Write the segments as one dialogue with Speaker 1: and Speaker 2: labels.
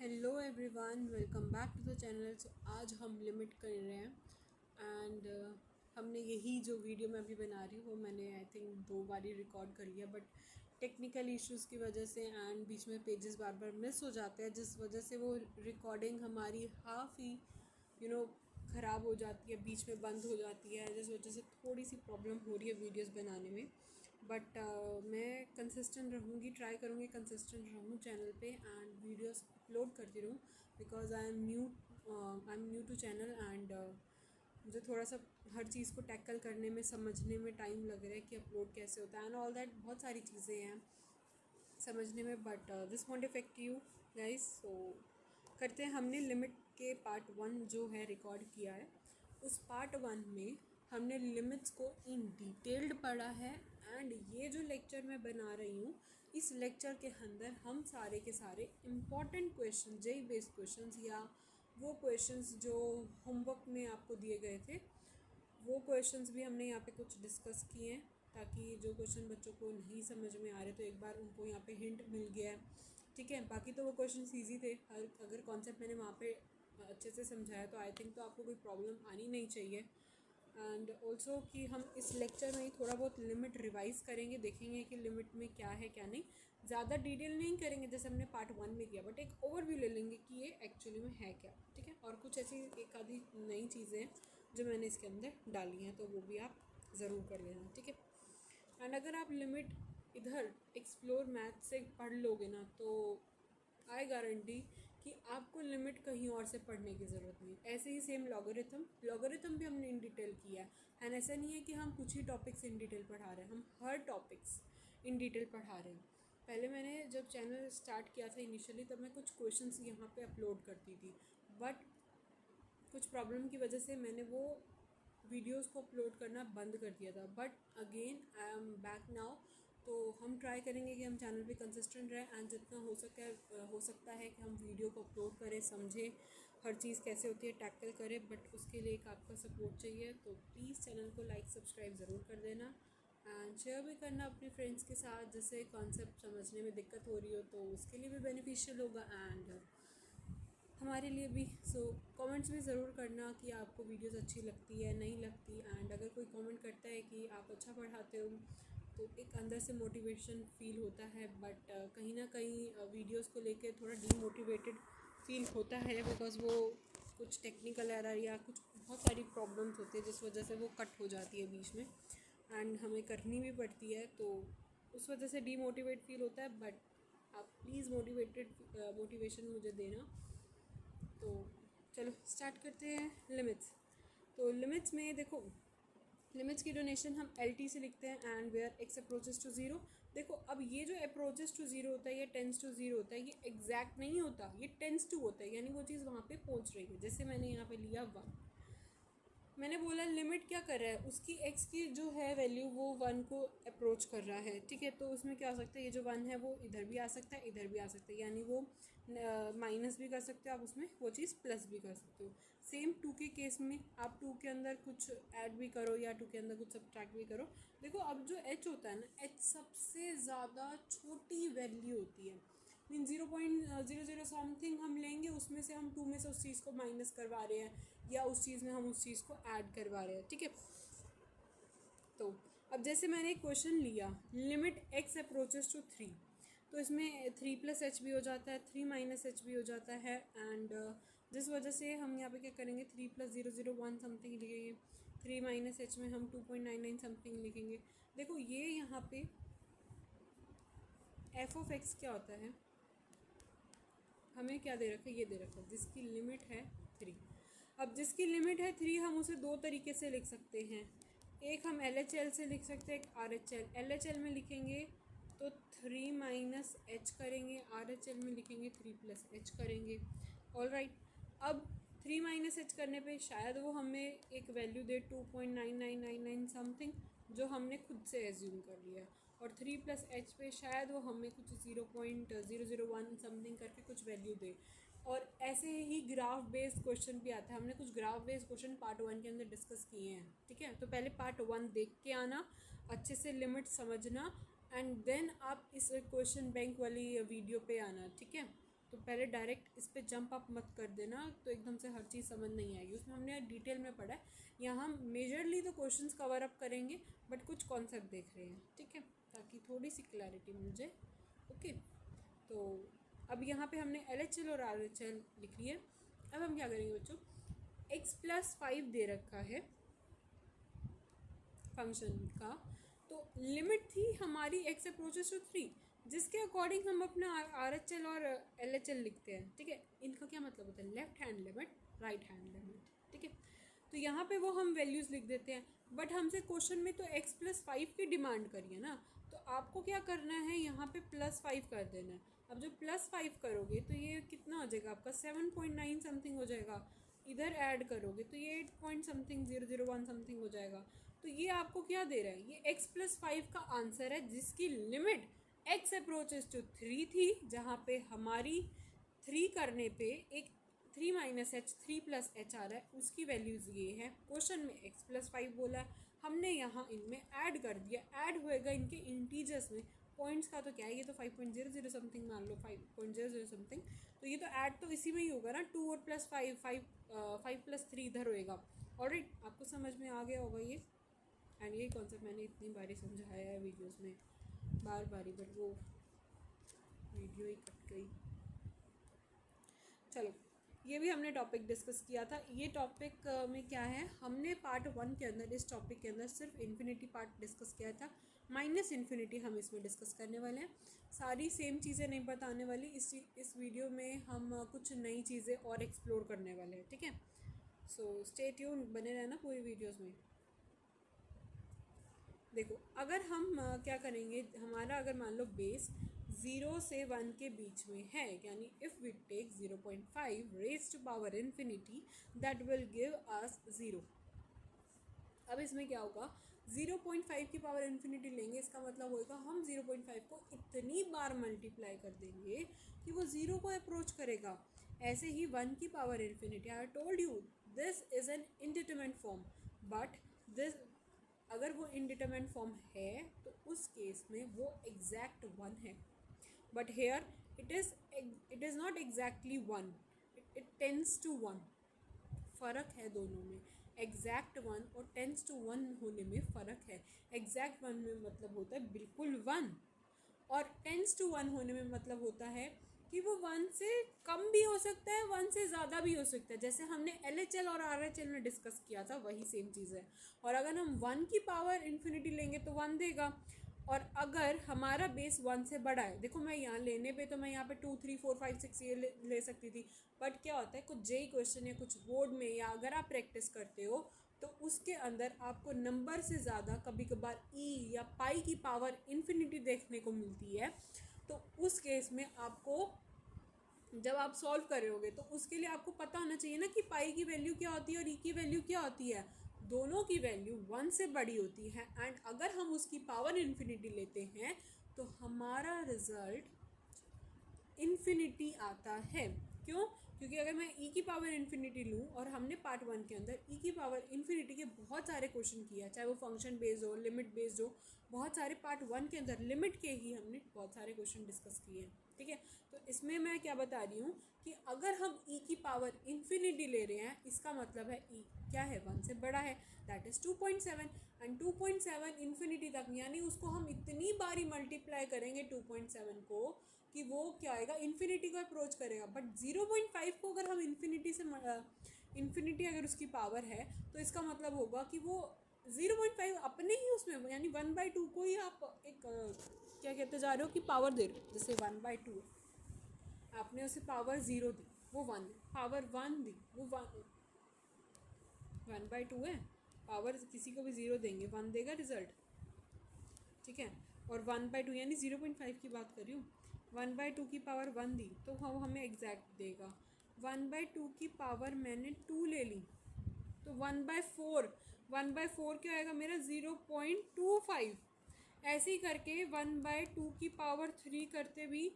Speaker 1: Hello everyone, welcome back to the channel. So आज हम limit कर रहे हैं एंड हमने यही जो वीडियो मैं अभी बना रही हूँ वो मैंने I think 2 bar he record कर लिया, बट टेक्निकल इश्यूज़ की वजह से एंड बीच में पेजेस बार बार मिस हो जाते हैं, जिस वजह से वो रिकॉर्डिंग हमारी हाफ ही ख़राब हो जाती है, बीच में बंद हो जाती है, जिस वजह से थोड़ी सी प्रॉब्लम हो रही है वीडियोस बनाने में। बट मैं कंसिस्टेंट रहूँगी, ट्राई करूँगी कंसिस्टेंट रहूँ चैनल पे एंड वीडियोस अपलोड करती रहूँ, because I am new to channel and मुझे थोड़ा सा हर चीज़ को टैकल करने में, समझने में टाइम लग रहा है कि अपलोड कैसे होता है एंड ऑल दैट। बहुत सारी चीज़ें हैं समझने में, but this won't affect you guys. So करते हैं। हमने लिमिट के पार्ट 1 जो है रिकॉर्ड किया है, उस पार्ट 1 में हमने लिमिट्स को इन डिटेल्ड पढ़ा है एंड ये जो लेक्चर मैं बना रही हूँ, इस लेक्चर के अंदर हम सारे के सारे important question, JEE based questions या वो क्वेश्चंस जो होमवर्क में आपको दिए गए थे, वो क्वेश्चंस भी हमने यहाँ पे कुछ डिस्कस किए हैं, ताकि जो क्वेश्चन बच्चों को नहीं समझ में आ रहे तो एक बार उनको यहाँ पे हिंट मिल गया है। ठीक है, बाकी तो वो क्वेश्चंस ईजी थे। हर अगर कॉन्सेप्ट मैंने वहाँ पे अच्छे से समझाया तो आई थिंक तो आपको कोई प्रॉब्लम आनी नहीं चाहिए। एंड ऑल्सो कि हम इस लेक्चर में ही थोड़ा बहुत लिमिट रिवाइज करेंगे, देखेंगे कि लिमिट में क्या है क्या नहीं। ज़्यादा डिटेल नहीं करेंगे जैसे हमने पार्ट 1 में किया, बट एक ओवरव्यू ले लेंगे कि ये एक्चुअली में है क्या। ठीक है, और कुछ ऐसी एक आधी नई चीज़ें हैं जो मैंने इसके अंदर डाली हैं, तो वो भी आप ज़रूर कर लेना। ठीक है, एंड अगर आप लिमिट इधर एक्सप्लोर मैथ से पढ़ लोगे ना, तो आई गारंटी कि आपको लिमिट कहीं और से पढ़ने की ज़रूरत नहीं। ऐसे ही सेम लॉगरिथम भी हमने इन डिटेल किया है एंड ऐसा नहीं है कि हम कुछ ही टॉपिक्स इन डिटेल पढ़ा रहे हैं, हम हर टॉपिक्स इन डिटेल पढ़ा रहे हैं। पहले मैंने जब चैनल स्टार्ट किया था इनिशियली, तब मैं कुछ क्वेश्चंस यहाँ पे अपलोड करती थी, बट कुछ प्रॉब्लम की वजह से मैंने वो वीडियोस को अपलोड करना बंद कर दिया था। But again I am back now. तो हम ट्राई करेंगे कि हम चैनल पे कंसिस्टेंट रहें एंड जितना हो सकता है कि हम वीडियो को अपलोड करें, समझें हर चीज़ कैसे होती है, टैकल करें। बट उसके लिए एक आपका सपोर्ट चाहिए, तो प्लीज़ चैनल को लाइक सब्सक्राइब ज़रूर कर देना एंड शेयर भी करना अपने फ्रेंड्स के साथ, जैसे कॉन्सेप्ट समझने में दिक्कत हो रही हो तो उसके लिए भी बेनिफिशियल होगा एंड हमारे लिए भी। सो कमेंट्स भी ज़रूर करना कि आपको वीडियोस अच्छी लगती है नहीं लगती, एंड अगर कोई कमेंट करता है कि आप अच्छा पढ़ाते हो तो एक अंदर से मोटिवेशन फील होता है, बट कहीं ना कहीं वीडियोस को लेके थोड़ा डीमोटिवेटेड फील होता है, बिकॉज़ वो कुछ टेक्निकल एरर या कुछ बहुत सारी प्रॉब्लम्स होती है जिस वजह से वो कट हो जाती है बीच में एंड हमें करनी भी पड़ती है, तो उस वजह से डीमोटिवेट फील होता है। बट आप प्लीज़ मोटिवेशन मुझे देना। तो चलो स्टार्ट करते हैं लिमिट्स। तो लिमिट्स में देखो, लिमिट्स की डोनेशन हम LT से लिखते हैं and where x approaches to zero. देखो अब ये जो अप्रोचेस टू ज़ीरो होता है, ये टेंस टू ज़ीरो होता है, ये एग्जैक्ट नहीं होता, ये टेंस टू होता है, यानी वो चीज़ वहाँ पे पहुँच रही है। जैसे मैंने यहाँ पे लिया 1, मैंने बोला लिमिट क्या कर रहा है, उसकी एक्स की जो है वैल्यू वो 1 को अप्रोच कर रहा है। ठीक है, तो उसमें क्या हो सकता है, ये जो 1 है वो इधर भी आ सकता है, इधर भी आ सकता है, यानी वो माइनस भी कर सकते हो आप, उसमें वो चीज़ प्लस भी कर सकते हो। सेम 2 के केस में आप 2 के अंदर कुछ ऐड भी करो या 2 के अंदर कुछ सब्ट्रैक्ट भी करो। देखो अब जो h होता है ना, h सबसे ज़्यादा छोटी वैल्यू होती है, मीन 0.00 समथिंग हम लेंगे, उसमें से हम 2 में से उस चीज़ को माइनस करवा रहे हैं या उस चीज़ में हम उस चीज़ को ऐड करवा रहे हैं। ठीक है, तो अब जैसे मैंने एक क्वेश्चन लिया, लिमिट x अप्रोचेस टू 3, तो इसमें 3 + h भी हो जाता है, 3 - h भी हो जाता है एंड जिस वजह से हम यहाँ पे क्या करेंगे, 3 + 001 समथिंग लिखेंगे, 3 - h में हम 2.99 समथिंग लिखेंगे। देखो ये यहाँ पे f(x) क्या होता है, हमें क्या दे रखा है, ये दे रखा है जिसकी लिमिट है 3। अब जिसकी लिमिट है 3 हम उसे 2 तरीके से लिख सकते हैं। एक हम LHL से लिख सकते हैं, एक RHL। LHL में लिखेंगे तो 3 - h करेंगे, RHL में लिखेंगे 3 + h करेंगे। ऑल राइट, अब 3 - h करने पे शायद वो हमें एक वैल्यू दे 2.9999 समथिंग, जो हमने खुद से एज्यूम कर लिया, और 3 + h पे शायद वो हमें कुछ 0.001 समथिंग करके कुछ वैल्यू दे। और ऐसे ही ग्राफ बेस्ड क्वेश्चन भी आता है, हमने कुछ ग्राफ बेस्ड क्वेश्चन पार्ट 1 के अंदर डिस्कस किए हैं। ठीक है, तो पहले पार्ट 1 देख के आना, अच्छे से लिमिट समझना एंड देन आप इस क्वेश्चन बैंक वाली वीडियो पे आना। ठीक है, तो पहले डायरेक्ट इस पर जंप अप मत कर देना, तो एकदम से हर चीज़ समझ नहीं आएगी। उसमें हमने डिटेल में पढ़ा है, यहाँ हम मेजरली तो क्वेश्चंस कवर अप करेंगे बट कुछ कॉन्सेप्ट देख रहे हैं, ठीक है, ताकि थोड़ी सी क्लैरिटी मिल जाए। ओके, तो अब यहाँ पे हमने LHL और RHL लिख लिया। अब हम क्या करेंगे बच्चों, x+5 दे रखा है फंक्शन का, तो लिमिट थी हमारी x अप्रोचेस टू 3, जिसके अकॉर्डिंग हम अपना RHL और LHL लिखते हैं, ठीक है। इनका क्या मतलब होता है, left hand limit, right hand limit, ठीक है। तो यहाँ पे वो हम वैल्यूज़ लिख देते हैं, बट हमसे क्वेश्चन में तो x+5 की डिमांड करिए ना, तो आपको क्या करना है, यहाँ पे +5 कर देना है। अब जो +5 करोगे तो ये कितना हो जाएगा आपका, 7.9 समथिंग हो जाएगा। इधर ऐड करोगे तो ये 8 पॉइंट समथिंग 001 समथिंग हो जाएगा। तो ये आपको क्या दे रहा है, ये x+5 का आंसर है, जिसकी लिमिट x अप्रोचेस टू 3 थी, जहाँ पे हमारी 3 करने पे एक 3 - h 3 + h आ रहा है, उसकी वैल्यूज़ ये है। क्वेश्चन में x+5 बोला है, हमने यहाँ इनमें ऐड कर दिया, ऐड होएगा इनके इंटीजर्स में। पॉइंट्स का तो क्या है, ये तो 5.00 समथिंग मान लो, 5.00 समथिंग, तो ये तो ऐड तो इसी में ही होगा ना, 2 और +5, 5 + 3 इधर होएगा। ऑलराइट, आपको समझ में आ गया होगा ये। एंड ये कॉन्सेप्ट मैंने इतनी बारी समझाया है वीडियोस में, बार बट वो वीडियो ही कट गई। चलो, ये भी हमने टॉपिक डिस्कस किया था। ये टॉपिक में क्या है, हमने पार्ट 1 के अंदर, इस टॉपिक के अंदर सिर्फ इन्फिनिटी पार्ट डिस्कस किया था, -इन्फिनिटी हम इसमें डिस्कस करने वाले हैं। सारी सेम चीज़ें नहीं बताने वाली, इस वीडियो में हम कुछ नई चीज़ें और एक्सप्लोर करने वाले हैं, ठीक है। सो स्टे ट्यून, बने रहना पूरी वीडियोस में। देखो, अगर हम क्या करेंगे, हमारा अगर मान लो बेस 0 से 1 के बीच में है, यानी if we take 0.5 raise to power infinity, that will give us 0। अब इसमें क्या होगा, 0.5 की पावर इन्फिनिटी लेंगे, इसका मतलब होगा हम 0.5 को इतनी बार मल्टीप्लाई कर देंगे कि वो 0 को अप्रोच करेगा। ऐसे ही 1 की power infinity, I told you this is an indeterminate form, but this, अगर वो इनडिटरमिनेट फॉर्म है तो उस केस में वो एग्जैक्ट 1 है, but here it is not exactly 1, it tends to 1। फ़र्क है दोनों में, एग्जैक्ट 1 और टेंस टू 1 होने में फ़र्क है। एग्जैक्ट 1 में मतलब होता है बिल्कुल 1, और टेंस टू 1 होने में मतलब होता है कि वो 1 से कम भी हो सकता है, 1 से ज़्यादा भी हो सकता है। जैसे हमने LHL और RHL में डिस्कस किया था, वही सेम चीज़ है। और अगर हम 1 की पावर इन्फिनिटी लेंगे तो 1 देगा, और अगर हमारा बेस 1 से बड़ा है, देखो मैं यहाँ लेने पे तो मैं यहाँ पे 2 3 4 5 6 ये ले सकती थी, बट क्या होता है, कुछ जेई क्वेश्चन या कुछ बोर्ड में, या अगर आप प्रैक्टिस करते हो तो उसके अंदर आपको नंबर से ज़्यादा कभी कभार ई या पाई की पावर इन्फिनिटी देखने को मिलती है। तो उस केस में आपको, जब आप सॉल्व कर रहे होगे, तो उसके लिए आपको पता होना चाहिए ना कि पाई की वैल्यू क्या होती है और ई की वैल्यू क्या होती है। दोनों की वैल्यू 1 से बड़ी होती है, एंड अगर हम उसकी पावर इन्फिनिटी लेते हैं तो हमारा रिजल्ट इन्फिनिटी आता है। क्यों? क्योंकि अगर मैं ई की पावर इन्फिनिटी लूँ, और हमने पार्ट 1 के अंदर ई की पावर इन्फिनिटी के बहुत सारे क्वेश्चन किया, चाहे वो फंक्शन बेस्ड हो, लिमिट बेस्ड हो, बहुत सारे पार्ट 1 के अंदर लिमिट के ही हमने बहुत सारे क्वेश्चन डिस्कस किए हैं, ठीक है। तो इसमें मैं क्या बता रही हूँ कि अगर हम ई की पावर इन्फिनिटी ले रहे हैं, इसका मतलब है ई क्या है, 1 से बड़ा है, दैट इज़ 2.7, एंड 2.7 इन्फिनिटी तक, यानी उसको हम इतनी बारी मल्टीप्लाई करेंगे 2.7 को कि वो क्या आएगा, इन्फिनिटी को अप्रोच करेगा। बट 0.5 को अगर हम इन्फिनिटी से, इन्फिनिटी अगर उसकी पावर है, तो इसका मतलब होगा कि वो 0.5 अपने ही उसमें, यानी 1/2 को ही आप एक क्या कहते जा रहे हो कि पावर दे रहे हो। जैसे 1/2 आपने उसे पावर 0 दी, वो 1 है, पावर 1 दी, वो 1/2 है। पावर किसी को भी 0 देंगे, 1 देगा रिजल्ट, ठीक है। और 1/2 यानी 0.5 की बात कर रही हूँ, 1/2 की पावर 1 दी तो वो हमें एग्जैक्ट देगा। 1/2 की पावर मैंने 2 ले ली तो 1/4 क्या आएगा मेरा, 0.25। ऐसे ही करके 1/2 की पावर 3 करते भी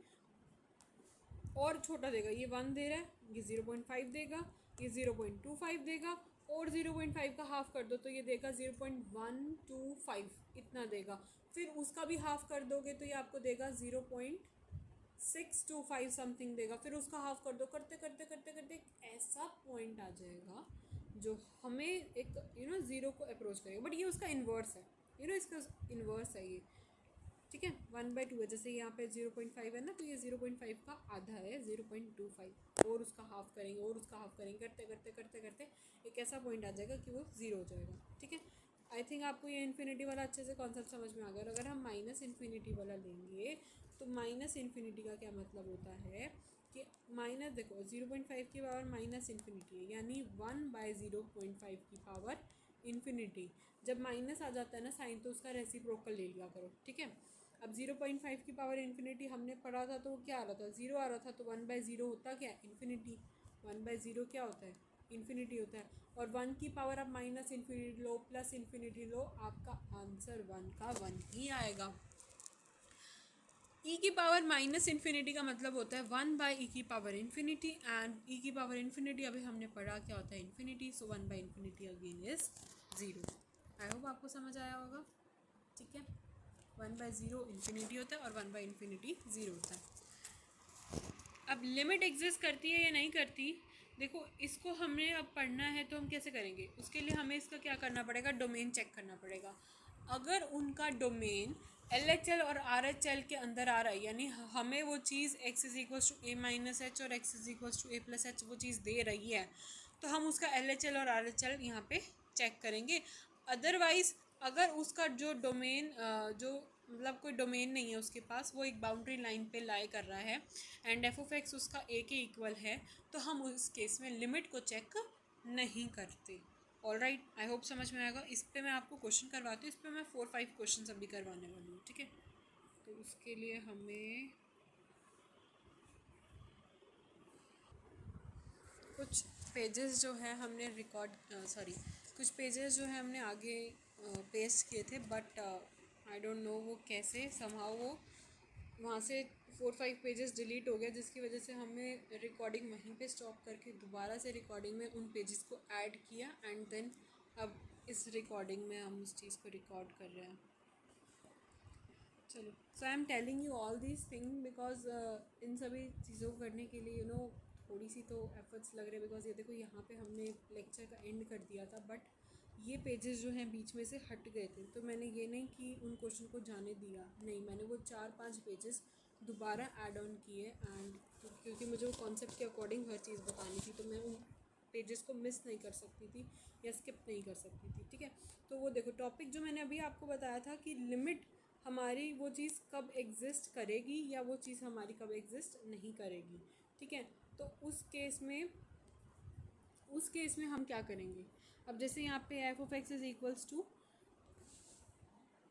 Speaker 1: और छोटा देगा, ये 1 दे रहा है, ये 0.5 देगा, ये 0.25 देगा, और 0.5 का हाफ कर दो तो ये देगा 0.125, इतना देगा। फिर उसका भी हाफ कर दोगे तो ये आपको देगा 0.1 625 समथिंग देगा, फिर उसका हाफ कर दो, करते करते करते करते एक ऐसा पॉइंट आ जाएगा जो हमें एक ज़ीरो को अप्रोच करेगा, बट ये उसका इन्वर्स है, इसका इन्वर्स है ये, ठीक है। 1/2 है, जैसे यहाँ पे 0.5 है ना, तो ये 0.5 का आधा है 0.25, और उसका हाफ करेंगे और उसका हाफ करेंगे, करते करते करते करते एक ऐसा पॉइंट आ जाएगा कि वो ज़ीरो हो जाएगा, ठीक है। आई थिंक आपको ये इन्फिनिटी वाला अच्छे से कॉन्सेप्ट समझ में आ गया। और अगर हम माइनस इन्फिनिटी वाला लेंगे तो माइनस इन्फिनिटी का क्या मतलब होता है कि माइनस, देखो 0.5 की पावर माइनस इन्फिनिटी है, यानी 1/0.5 की पावर इन्फिनिटी। जब माइनस आ जाता है ना साइन, तो उसका रेसिप्रोकल ले लिया करो, ठीक है। अब 0.5 की पावर इन्फिनिटी हमने पढ़ा था, तो क्या आ रहा था, ज़ीरो आ रहा था, तो 1/0 होता क्या है, इन्फिनिटी। 1/0 क्या होता है, इन्फिनिटी होता है। और 1 की पावर आप माइनस इन्फिनिटी लो, प्लस इन्फिनिटी लो, आपका आंसर 1 का 1 ही आएगा। ई की पावर माइनस इन्फिनिटी का मतलब होता है 1/e की पावर इन्फिनिटी, एंड ई की पावर इन्फिनिटी अभी हमने पढ़ा क्या होता है, infinity. So one by infinity again is 0। I hope आपको समझ आया होगा, ठीक है। 1/0 इन्फिनिटी होता है और 1/इन्फिनिटी 0 होता है। अब लिमिट एग्जिस्ट करती है या नहीं करती, देखो इसको हमने अब पढ़ना है, तो हम कैसे करेंगे, उसके लिए हमें इसका क्या करना पड़ेगा, डोमेन चेक करना पड़ेगा। अगर उनका डोमेन LHL और RHL के अंदर आ रहा है, यानी हमें वो चीज़ x = a-h और x = a+h वो चीज़ दे रही है, तो हम उसका LHL और RHL यहाँ पे चेक करेंगे। अदरवाइज़ अगर उसका जो डोमेन जो मतलब कोई डोमेन नहीं है उसके पास, वो एक बाउंड्री लाइन पे लाई कर रहा है एंड f(x) उसका a के इक्वल है, तो हम उस केस में लिमिट को चेक नहीं करते। ऑलराइट, आई होप समझ में आएगा। इस पे मैं आपको क्वेश्चन करवाती हूँ, इस पे मैं 4-5 क्वेश्चन अभी करवाने वाली हूँ, ठीक है। तो उसके लिए हमें कुछ पेजेस जो है हमने कुछ पेजेस जो है हमने आगे पेस्ट किए थे, बट आई डोंट नो वो कैसे समहाउ वो वहाँ से 4-5 पेजेस डिलीट हो गया, जिसकी वजह से हमें रिकॉर्डिंग वहीं पे स्टॉप करके दोबारा से रिकॉर्डिंग में उन पेजेस को ऐड किया, एंड देन अब इस रिकॉर्डिंग में हम उस चीज़ को रिकॉर्ड कर रहे हैं। चलो, so I am telling you all these thing because इन सभी चीज़ों को करने के लिए थोड़ी सी तो एफर्ट्स लग रहे हैं, बिकॉज ये देखो यहाँ पे हमने लेक्चर का एंड कर दिया था, बट ये पेजेस जो हैं बीच में से हट गए थे, तो मैंने ये नहीं कि उन क्वेश्चन को जाने दिया, नहीं, मैंने वो 4-5 पेजेस दोबारा ऐड ऑन किए, एंड क्योंकि मुझे वो कॉन्सेप्ट के अकॉर्डिंग हर चीज़ बतानी थी, तो मैं उन पेजेस को मिस नहीं कर सकती थी या स्किप नहीं कर सकती थी, ठीक है। तो वो देखो टॉपिक जो मैंने अभी आपको बताया था कि लिमिट हमारी वो चीज़ कब एग्जिस्ट करेगी या वो चीज़ हमारी कब एग्जिस्ट नहीं करेगी, ठीक है। तो उस केस में हम क्या करेंगे, अब जैसे यहाँ पे f(x) =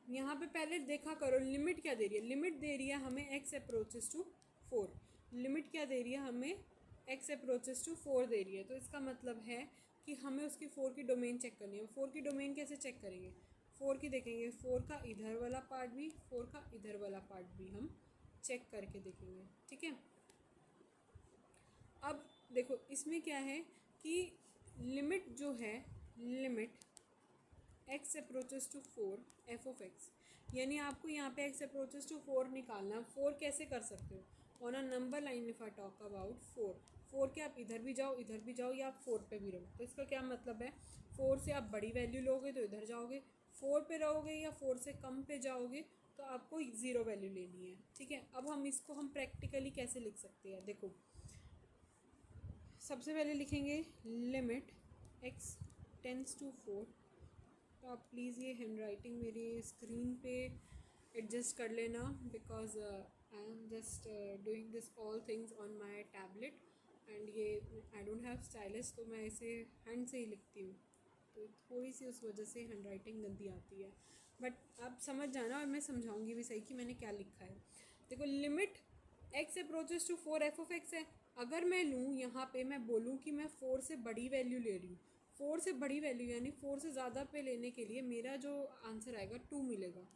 Speaker 1: यहाँ पे पहले देखा करो लिमिट क्या दे रही है, लिमिट दे रही है हमें x अप्रोचेस टू 4, लिमिट क्या दे रही है हमें x अप्रोचेस टू 4 दे रही है, तो इसका मतलब है कि हमें उसकी 4 की डोमेन चेक करनी है। 4 की डोमेन कैसे चेक करेंगे, 4 की देखेंगे, 4 का इधर वाला पार्ट भी, 4 का इधर वाला पार्ट भी हम चेक करके देखेंगे, ठीक है। अब देखो इसमें क्या है कि लिमिट जो है, limit x approaches to 4 f(x), यानी आपको यहाँ पे x अप्रोचेस टू 4 निकालना है। 4 कैसे कर सकते हो, on a number line if I talk about 4 के आप इधर भी जाओ इधर भी जाओ, या आप 4 पे भी रहो, तो इसका क्या मतलब है, 4 से आप बड़ी वैल्यू लोगे तो इधर जाओगे, 4 पे रहोगे या 4 से कम पे जाओगे तो आपको 0 वैल्यू लेनी है, ठीक है। अब हम इसको हम प्रैक्टिकली कैसे लिख सकते हैं, देखो सबसे पहले लिखेंगे लिमिट x टेंस टू 4, तो आप प्लीज़ ये हैंड राइटिंग मेरी स्क्रीन पे एडजस्ट कर लेना, because I am just doing this all things on my tablet, and ये आई डोंट हैव स्टाइलिस, तो मैं इसे हैंड से ही लिखती हूँ, तो थोड़ी सी उस वजह से हैंड राइटिंग गंदी आती है, बट आप समझ जाना और मैं समझाऊंगी भी सही कि मैंने क्या लिखा है। देखो limit x approaches to 4 f(x) है, अगर मैं लूँ यहाँ पे मैं बोलूँ कि मैं 4 से बड़ी वैल्यू ले रही हूँ, 4 से बड़ी वैल्यू यानी 4 से ज़्यादा पे लेने के लिए मेरा जो आंसर आएगा 2 मिलेगा,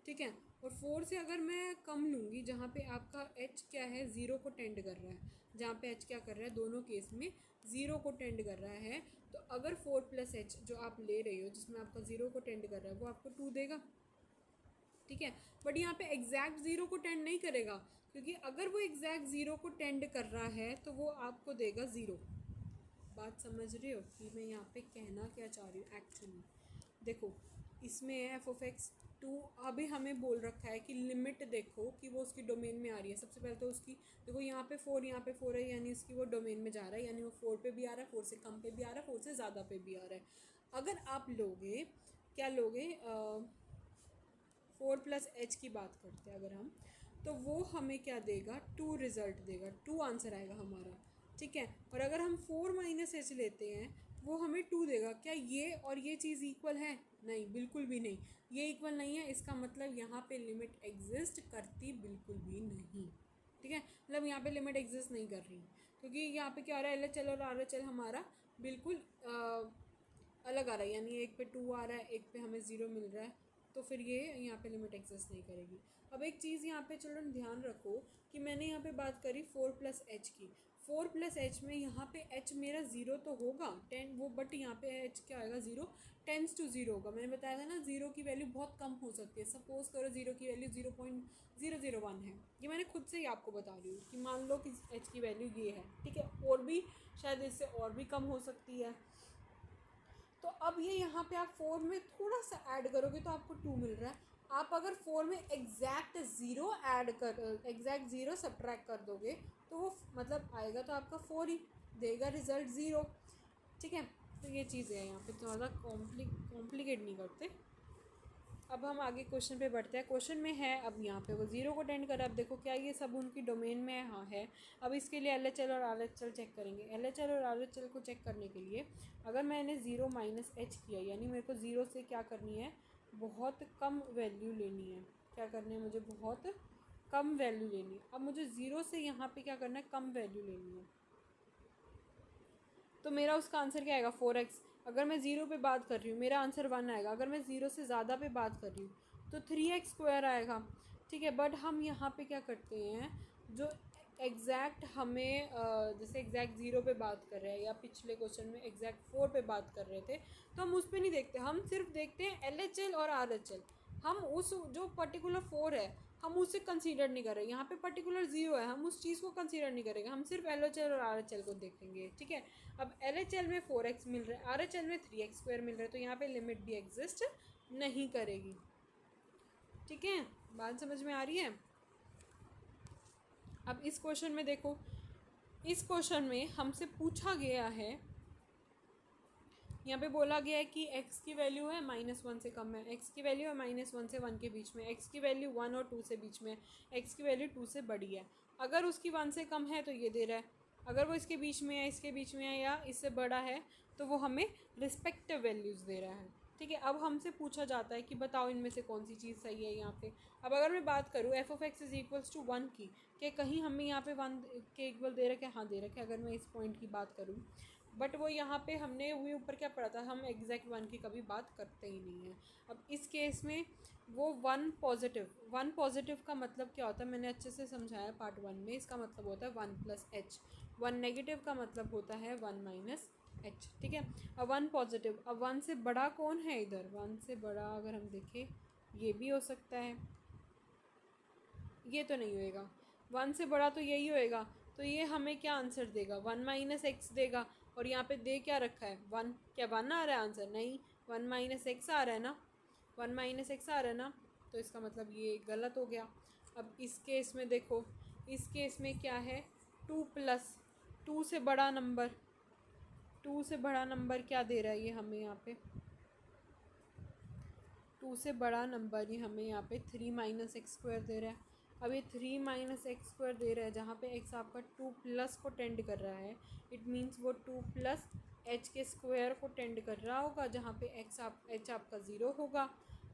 Speaker 1: ठीक है। और 4 से अगर मैं कम लूँगी, जहाँ पे आपका h क्या है, 0 को टेंड कर रहा है, जहाँ पे h क्या कर रहा है, दोनों केस में 0 को टेंड कर रहा है, तो अगर 4 + h जो आप ले रही हो जिसमें आपका 0 को टेंड कर रहा है वो आपको 2 देगा, ठीक है। बट यहाँ पे एग्जैक्ट 0 को टेंड नहीं करेगा, क्योंकि अगर वो एग्जैक्ट ज़ीरो को टेंड कर रहा है तो वो आपको देगा ज़ीरो। बात समझ रहे हो कि मैं यहाँ पे कहना क्या चाह रही हूँ एक्चुअली? देखो इसमें है एफ ऑफ एक्स टू, अभी हमें बोल रखा है कि लिमिट देखो कि वो उसकी डोमेन में आ रही है। सबसे पहले तो उसकी देखो यहाँ पे 4, यहाँ पे 4 है, यानी उसकी वो डोमेन में जा रहा है, यानी वो 4 पे भी आ रहा है, 4 से कम पे भी आ रहा है, 4 से ज़्यादा पे भी आ रहा है। अगर आप लोगे क्या लोगे 4 प्लस एच की बात करते हैं अगर हम, तो वो हमें क्या देगा 2 रिज़ल्ट देगा, 2 आंसर आएगा हमारा, ठीक है। और अगर हम 4 माइनस एच लेते हैं वो हमें 2 देगा। क्या ये और ये चीज़ इक्वल है? नहीं, बिल्कुल भी नहीं, ये इक्वल नहीं है। इसका मतलब यहाँ पे लिमिट एग्जिस्ट करती बिल्कुल भी नहीं, ठीक है। मतलब यहाँ पे लिमिट एग्जिस्ट नहीं कर रही, क्योंकि यहाँ पे क्या हो रहा है, एल एच एल और आर एच एल हमारा बिल्कुल अलग आ रहा है, यानी एक पे 2 आ रहा है, एक पे हमें 0 मिल रहा है, तो फिर ये यहाँ पे लिमिट एग्जिस्ट नहीं करेगी। अब एक चीज़ यहाँ पे चिल्ड्रन ध्यान रखो कि मैंने यहाँ पे बात करी 4 प्लस एच की। 4 प्लस एच में यहाँ पे एच मेरा 0 तो होगा 10 वो, बट यहाँ पे एच क्या आएगा 0, टेंस टू 0 होगा। मैंने बताया था ना 0 की वैल्यू बहुत कम हो सकती है। सपोज करो 0 की वैल्यू 0.001 है, ये मैंने खुद से ही आपको बता रही हूँ कि मान लो कि एच की वैल्यू ये है, ठीक है। और भी शायद इससे और भी कम हो सकती है। तो अब ये यहाँ पे आप 4 में थोड़ा सा ऐड करोगे तो आपको 2 मिल रहा है। आप अगर 4 में एग्जैक्ट 0 ऐड कर, एग्जैक्ट 0 सब्ट्रैक्ट कर दोगे तो वो मतलब आएगा तो आपका 4 ही देगा, रिजल्ट 0, ठीक है। तो ये चीज़ें हैं यहाँ पे, ज़्यादा कॉम्प्लिकेट नहीं करते। अब हम आगे क्वेश्चन पे बढ़ते हैं। क्वेश्चन में है अब यहाँ पे वो 0 को टेंड कर, अब देखो क्या ये सब उनकी डोमेन में हाँ है। अब इसके लिए एल एच एल और आर एच एल चेक करेंगे। एल एच एल और आर एच एल को चेक करने के लिए अगर मैंने 0 माइनस एच किया, यानी मेरे को 0 से क्या करनी है, बहुत कम वैल्यू लेनी है। क्या करनी है मुझे, बहुत कम वैल्यू लेनी है। अब मुझे 0 से यहाँ पे क्या करना है, कम वैल्यू लेनी है। तो मेरा उसका आंसर क्या आएगा 4x। अगर मैं 0 पे बात कर रही हूँ मेरा आंसर 1 आएगा। अगर मैं 0 से ज़्यादा पे बात कर रही हूँ तो 3x स्क्वायर आएगा, ठीक है। बट हम यहाँ पे क्या करते हैं, जो एग्जैक्ट हमें जैसे एग्जैक्ट 0 पे बात कर रहे हैं या पिछले क्वेश्चन में एग्जैक्ट 4 पे बात कर रहे थे, तो हम उस पर नहीं देखते, हम सिर्फ देखते हैं LHL और RHL। हम उस जो पर्टिकुलर 4 है हम उसे कंसीडर नहीं कर रहे। यहाँ पे पर्टिकुलर 0 है, हम उस चीज़ को कंसीडर नहीं करेंगे, हम सिर्फ LHL और RHL को देखेंगे, ठीक है। अब LHL में 4x मिल रहा है, RHL में 3x स्क्वायर मिल रहा है, तो यहाँ पे लिमिट भी एग्जिस्ट नहीं करेगी, ठीक है। बात समझ में आ रही है? अब इस क्वेश्चन में देखो, इस क्वेश्चन में हमसे पूछा गया है, यहाँ पे बोला गया है कि x की वैल्यू है -1 से कम है, x की वैल्यू है -1 से 1 के बीच में, x की वैल्यू 1 और 2 से बीच में, x की वैल्यू 2 से बड़ी है। अगर उसकी 1 से कम है तो ये दे रहा है, अगर वो इसके बीच में है, इसके बीच में है या इससे बड़ा है तो वो हमें रिस्पेक्टिव वैल्यूज़ दे रहा है, ठीक है। अब हमसे पूछा जाता है कि बताओ इनमें से कौन सी चीज़ सही है यहाँ पे। अब अगर मैं बात करूँ f of x is equals to 1 की, कि कहीं हमें यहाँ पे 1 के इक्वल दे रखे, हाँ दे रखे, अगर मैं इस पॉइंट की बात करूँ, बट वो यहाँ पे हमने वो ऊपर क्या पढ़ा था, हम एग्जैक्ट 1 की कभी बात करते ही नहीं है। अब इस केस में वो 1 पॉजिटिव का मतलब क्या होता है, मैंने अच्छे से समझाया पार्ट 1 में। इसका मतलब होता है 1 प्लस एच। 1 नेगेटिव का मतलब होता है 1 माइनस एच, ठीक है। अब 1 पॉजिटिव, अब 1 से बड़ा कौन है इधर, 1 से बड़ा अगर हम देखें ये भी हो सकता है, ये तो नहीं होएगा, 1 से बड़ा तो यही होएगा। तो ये हमें क्या आंसर देगा, 1 माइनस एक्स देगा। और यहाँ पे दे क्या रखा है 1, क्या 1 आ रहा है आंसर, नहीं 1 माइनस एक्स आ रहा है ना, 1 माइनस एक्स आ रहा है ना, तो इसका मतलब ये गलत हो गया। अब इस केस में देखो, इस केस में क्या है 2 प्लस 2 से बड़ा नंबर, 2 से बड़ा नंबर क्या दे रहा है ये हमें यहाँ पे, 2 से बड़ा नंबर ये हमें यहाँ पे 3 माइनस एक्स स्क्वायर दे रहा है। अब ये 3 माइनस एक्स स्क्वायर दे रहा है जहाँ पे एक्स आपका 2 प्लस को टेंड कर रहा है, इट मीन्स वो 2 प्लस एच के स्क्वायर को टेंड कर रहा होगा, जहाँ पे एच आपका 0 होगा।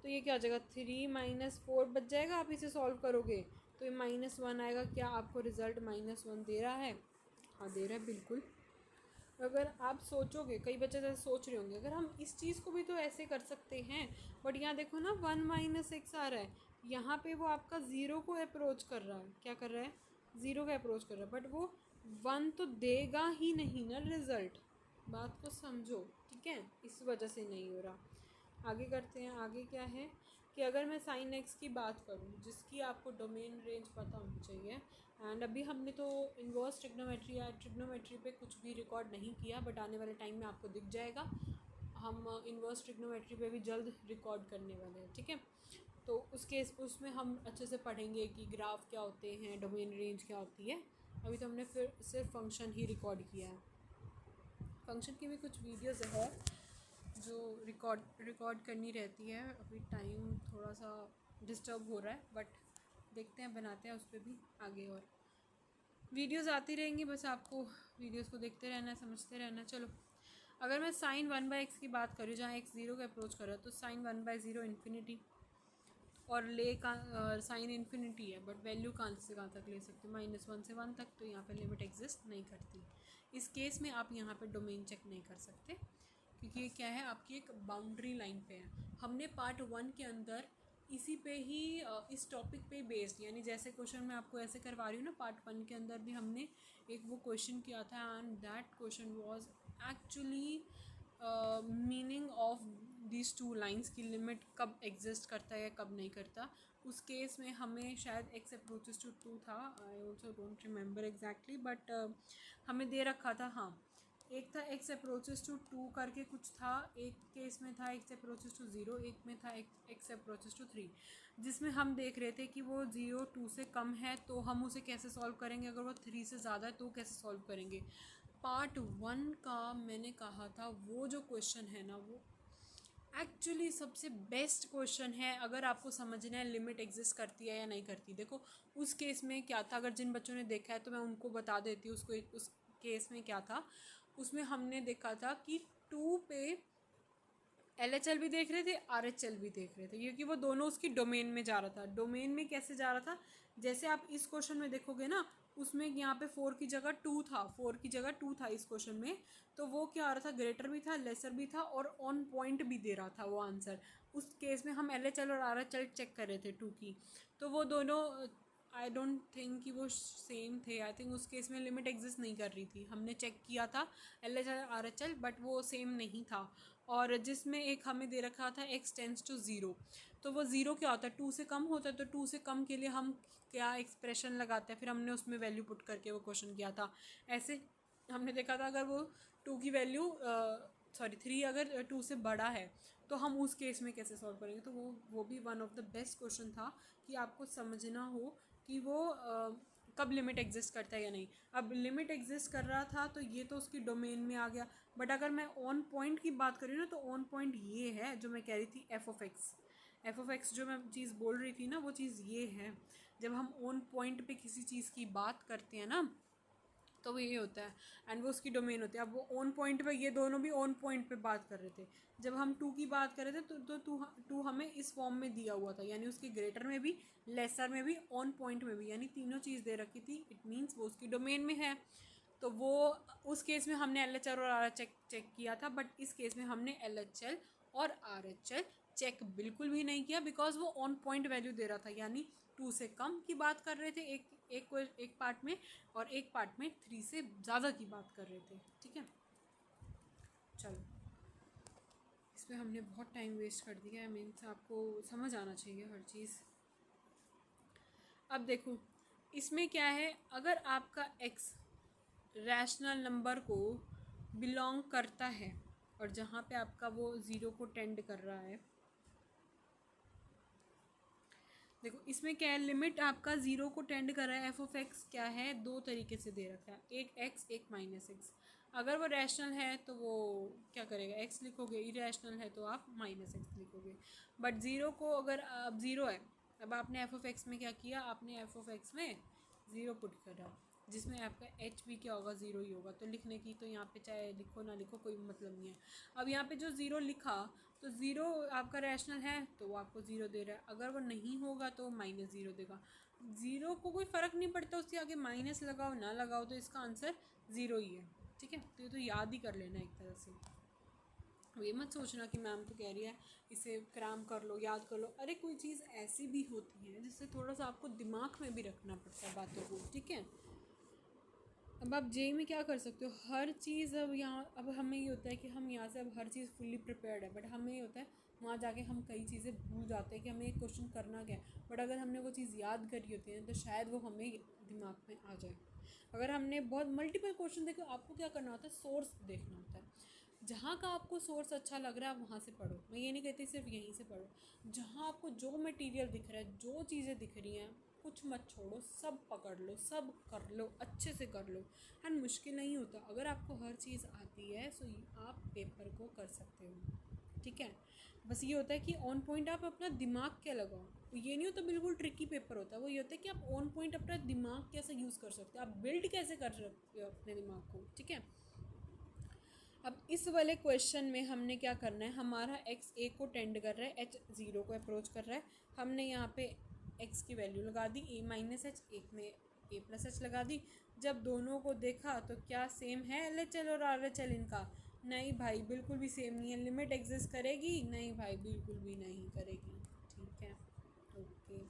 Speaker 1: तो ये क्या हो जाएगा 3 माइनस 4 बच जाएगा। आप इसे सॉल्व करोगे तो ये -1 आएगा। क्या आपको रिज़ल्ट -1 दे रहा है? हाँ दे रहा है बिल्कुल। अगर आप सोचोगे, कई बच्चे जैसे सोच रहे होंगे अगर हम इस चीज़ को भी तो ऐसे कर सकते हैं, बट यहाँ देखो ना 1 माइनस एक्स आ रहा है, यहाँ पे वो आपका 0 को अप्रोच कर रहा है, क्या कर रहा है 0 का अप्रोच कर रहा है, बट वो 1 तो देगा ही नहीं ना रिज़ल्ट। बात को समझो, ठीक है, इस वजह से नहीं हो रहा। आगे करते हैं, आगे क्या है, कि अगर मैं साइन एक्स की बात करूँ जिसकी आपको डोमेन रेंज पता होनी चाहिए, एंड अभी हमने तो इन्वर्स ट्रिग्नोमेट्री या ट्रिग्नोमेट्री पे कुछ भी रिकॉर्ड नहीं किया, बट आने वाले टाइम में आपको दिख जाएगा। हम इन्वर्स ट्रिग्नोमेट्री पे भी जल्द रिकॉर्ड करने वाले हैं, ठीक है। तो उसमें हम अच्छे से पढ़ेंगे कि ग्राफ क्या होते हैं, डोमेन रेंज क्या होती है। अभी तो हमने फिर सिर्फ फंक्शन ही रिकॉर्ड किया है। फंक्शन की भी कुछ वीडियोस है जो रिकॉर्ड करनी रहती है। अभी टाइम थोड़ा सा डिस्टर्ब हो रहा है, बट देखते हैं, बनाते हैं उस पर भी आगे और वीडियोस आती रहेंगी। बस आपको वीडियोस को देखते रहना है, समझते रहना है। चलो, अगर मैं साइन 1/x की बात करूँ जहाँ x 0 का अप्रोच कर रहा है, तो साइन 1/0 इन्फिनिटी, और ले का साइन इन्फिनिटी है, बट वैल्यू कहाँ से कहाँ तक ले सकते हो, -1 से 1 तक। तो यहाँ पे लिमिट एग्जिस्ट नहीं करती। इस केस में आप यहाँ पे डोमेन चेक नहीं कर सकते, क्योंकि ये क्या है, आपकी एक बाउंड्री लाइन पे है। हमने पार्ट 1 के अंदर इसी पे ही इस टॉपिक पे बेस्ड, यानी जैसे क्वेश्चन मैं आपको ऐसे करवा रही हूँ ना, पार्ट 1 के अंदर भी हमने एक वो क्वेश्चन किया था, and that question was actually meaning of these two lines की लिमिट कब एग्जिस्ट करता है या कब नहीं करता। उस केस में हमें शायद एक्स अप्रोचेस टू 2 था, I also don't remember exactly, but हमें दे रखा था। हाँ, एक था एक्स अप्रोचेस टू 2 करके कुछ था, एक केस में था एक्स अप्रोचेस टू 0, एक में था एक्स अप्रोचेस टू 3, जिसमें हम देख रहे थे कि वो 0 2 से कम है तो हम उसे कैसे सॉल्व करेंगे, अगर वो 3 से ज़्यादा है तो कैसे सॉल्व करेंगे। पार्ट 1 का मैंने कहा था वो जो क्वेश्चन है ना, वो एक्चुअली सबसे बेस्ट क्वेश्चन है अगर आपको समझना है लिमिट एग्जिस्ट करती है या नहीं करती। देखो, उस केस में क्या था, अगर जिन बच्चों ने देखा है तो मैं उनको बता देती हूँ। उस केस में क्या था, उसमें हमने देखा था कि 2 पे LHL भी देख रहे थे, RHL भी देख रहे थे, क्योंकि वो दोनों उसकी डोमेन में जा रहा था। डोमेन में कैसे जा रहा था, जैसे आप इस क्वेश्चन में देखोगे ना, उसमें यहाँ पे 4 की जगह 2 था, 4 की जगह 2 था इस क्वेश्चन में। तो वो क्या आ रहा था, ग्रेटर भी था, लेसर भी था, और ऑन पॉइंट भी दे रहा था वो आंसर। उस केस में हम LHL और RHL चेक कर रहे थे 2 की, तो वो दोनों आई डोंट थिंक कि वो सेम थे। आई थिंक उस केस में लिमिट एग्जिस्ट नहीं कर रही थी। हमने चेक किया था LHL RHL, बट वो सेम नहीं था। और जिसमें एक हमें दे रखा था x टेंस टू 0, तो वो 0 क्या होता है, 2 से कम होता है। तो 2 से कम के लिए हम क्या एक्सप्रेशन लगाते हैं, फिर हमने उसमें वैल्यू पुट करके वो क्वेश्चन किया था। ऐसे हमने देखा था अगर वो 2 की वैल्यू 3 अगर 2 से बड़ा है तो हम उस केस में कैसे सॉल्व करेंगे। तो वो भी one of the best question था कि आपको समझना हो कि वो कब लिमिट एग्जिस्ट करता है या नहीं। अब लिमिट एग्जिस्ट कर रहा था तो ये तो उसकी डोमेन में आ गया, बट अगर मैं ऑन पॉइंट की बात करी ना, तो ऑन पॉइंट ये है जो मैं कह रही थी, एफ ऑफ एक्स जो मैं चीज़ बोल रही थी ना, वो चीज़ ये है। जब हम ऑन पॉइंट पे किसी चीज़ की बात करते हैं ना, तो वो ये होता है, एंड वो उसकी डोमेन होती है। अब वो ऑन पॉइंट पे, ये दोनों भी ऑन पॉइंट पे बात कर रहे थे। जब हम 2 की बात कर रहे थे तो 2 हमें इस फॉर्म में दिया हुआ था, यानी उसके ग्रेटर में भी, लेसर में भी, ऑन पॉइंट में भी, यानी तीनों चीज़ दे रखी थी। इट मीन्स वो उसकी डोमेन में है। तो वो उस केस में हमने LHL और RHL चेक किया था, बट इस केस में हमने LHL और RHL चेक बिल्कुल भी नहीं किया, बिकॉज वो ऑन पॉइंट वैल्यू दे रहा था, यानी 2 से कम की बात कर रहे थे एक पार्ट में, और एक पार्ट में 3 से ज़्यादा की बात कर रहे थे, ठीक है। चलो, इसमें हमने बहुत टाइम वेस्ट कर दिया है, मीन्स आपको समझ आना चाहिए हर चीज़। अब देखो, इसमें क्या है, अगर आपका x रैशनल नंबर को बिलोंग करता है, और जहाँ पे आपका वो 0 को टेंड कर रहा है, देखो इसमें क्या है, लिमिट आपका 0 को टेंड कर रहा है। एफ ऑफ एक्स क्या है, दो तरीके से दे रखा है, एक x एक -x। अगर वो रैशनल है तो वो क्या करेगा, x लिखोगे, इरेशनल है तो आप -x लिखोगे। बट 0 को, अगर अब 0 है, अब आपने एफ ऑफ एक्स में क्या किया, आपने एफ ऑफ एक्स में 0 पुट करा, जिसमें आपका h भी क्या होगा, 0 ही होगा। तो लिखने की तो यहाँ पे चाहे लिखो ना लिखो कोई मतलब नहीं है। अब यहाँ पे जो 0 लिखा, तो 0 आपका रैशनल है तो वो आपको 0 दे रहा है, अगर वो नहीं होगा तो -0 देगा। 0 को कोई फ़र्क नहीं पड़ता, उसके आगे माइनस लगाओ ना लगाओ, तो इसका आंसर 0 ही है, ठीक है। तो ये तो याद ही कर लेना एक तरह से। ये मत सोचना कि मैम तो कह रही है इसे क्रैम कर लो, याद कर लो। अरे कोई चीज़ ऐसी भी होती है जिससे थोड़ा सा आपको दिमाग में भी रखना पड़ता है बातों को, ठीक है। अब आप जेई में क्या कर सकते हो, हर चीज़ अब यहाँ, अब हमें ये होता है कि हम यहाँ से अब हर चीज़ फुल्ली प्रिपेयर्ड है, बट हमें ये होता है वहाँ जाके हम कई चीज़ें भूल जाते हैं कि हमें एक क्वेश्चन करना क्या है। बट अगर हमने वो चीज़ याद करी होती है तो शायद वो हमें दिमाग में आ जाए। अगर हमने बहुत मल्टीपल क्वेश्चन देखे, आपको क्या करना होता है, सोर्स देखना होता है। जहाँ का आपको सोर्स अच्छा लग रहा है आप वहाँ से पढ़ो, मैं ये नहीं कहती सिर्फ यहीं से पढ़ो। जहाँ आपको जो मटेरियल दिख रहा है, जो चीज़ें दिख रही हैं, कुछ मत छोड़ो, सब पकड़ लो, सब कर लो, अच्छे से कर लो। एंड मुश्किल नहीं होता, अगर आपको हर चीज़ आती है सो आप पेपर को कर सकते हो, ठीक है। बस ये होता है कि ऑन पॉइंट आप अपना दिमाग क्या लगाओ। ये नहीं होता बिल्कुल ट्रिकी पेपर होता है, वो ये होता है कि आप ऑन पॉइंट अपना दिमाग कैसे यूज़ कर सकते हो, आप बिल्ड कैसे कर सकते हो अपने दिमाग को, ठीक है। अब इस वाले क्वेश्चन में हमने क्या करना है, हमारा एक्स ए को टेंड कर रहा है, एच ज़ीरो को अप्रोच कर रहा है। हमने यहाँ पे एक्स की वैल्यू लगा दी ए माइनस एच, एक में ए प्लस एच लगा दी। जब दोनों को देखा तो क्या सेम है एल एच एल और आर एच एल इनका? नहीं भाई, बिल्कुल भी सेम नहीं है। लिमिट एग्जिस्ट करेगी? नहीं भाई, बिल्कुल भी नहीं करेगी, ठीक है। ओके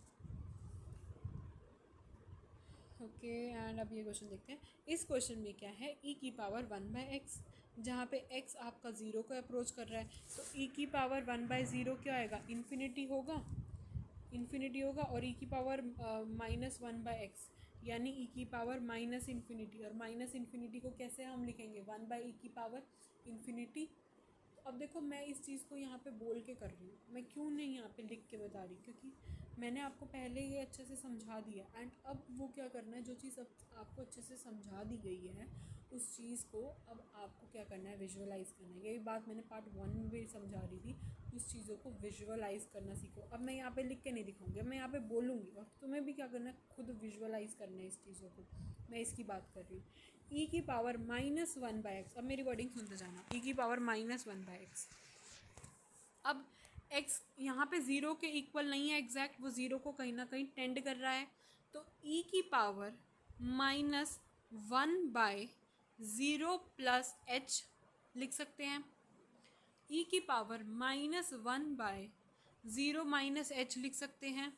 Speaker 1: ओके एंड अब ये क्वेश्चन देखते हैं। इस क्वेश्चन में क्या है, ई की पावर 1/x, जहाँ पे x आपका ज़ीरो को अप्रोच कर रहा है, तो ई की पावर 1/0 क्या आएगा, इन्फिनिटी होगा, इन्फिनिटी होगा। और ई की पावर -1/x यानी ई की पावर माइनस इन्फिनिटी, और माइनस इन्फिनिटी को कैसे हम लिखेंगे, 1/e की पावर इन्फिनिटी। तो अब देखो, मैं इस चीज़ को यहाँ पे बोल के कर रही हूँ, मैं क्यों नहीं यहाँ पे लिख के बता रही, क्योंकि मैंने आपको पहले ये अच्छे से समझा दिया। एंड अब वो क्या करना है, जो चीज़ अब आपको अच्छे से समझा दी गई है उस चीज़ को अब आपको क्या करना है, विजुअलाइज़ करना है। यही बात मैंने पार्ट 1 में भी समझा रही थी, उस चीज़ों को विजुअलाइज़ करना सीखो। अब मैं यहाँ पे लिख के नहीं दिखाऊंगी, अब मैं यहाँ पे बोलूँगी और तुम्हें भी क्या करना है, खुद विजुअलाइज़ करना है इस चीज़ों को। मैं इसकी बात कर रही हूँ, ई की पावर -1/x। अब मेरी वर्डिंग सुनते जाना, ई की पावर -1/x। अब x यहाँ पे ज़ीरो के इक्वल नहीं है एग्जैक्ट, वो ज़ीरो को कहीं ना कहीं टेंड कर रहा है, तो e की पावर -1/0 प्लस h लिख सकते हैं। e की पावर -1/0 माइनस h लिख सकते हैं,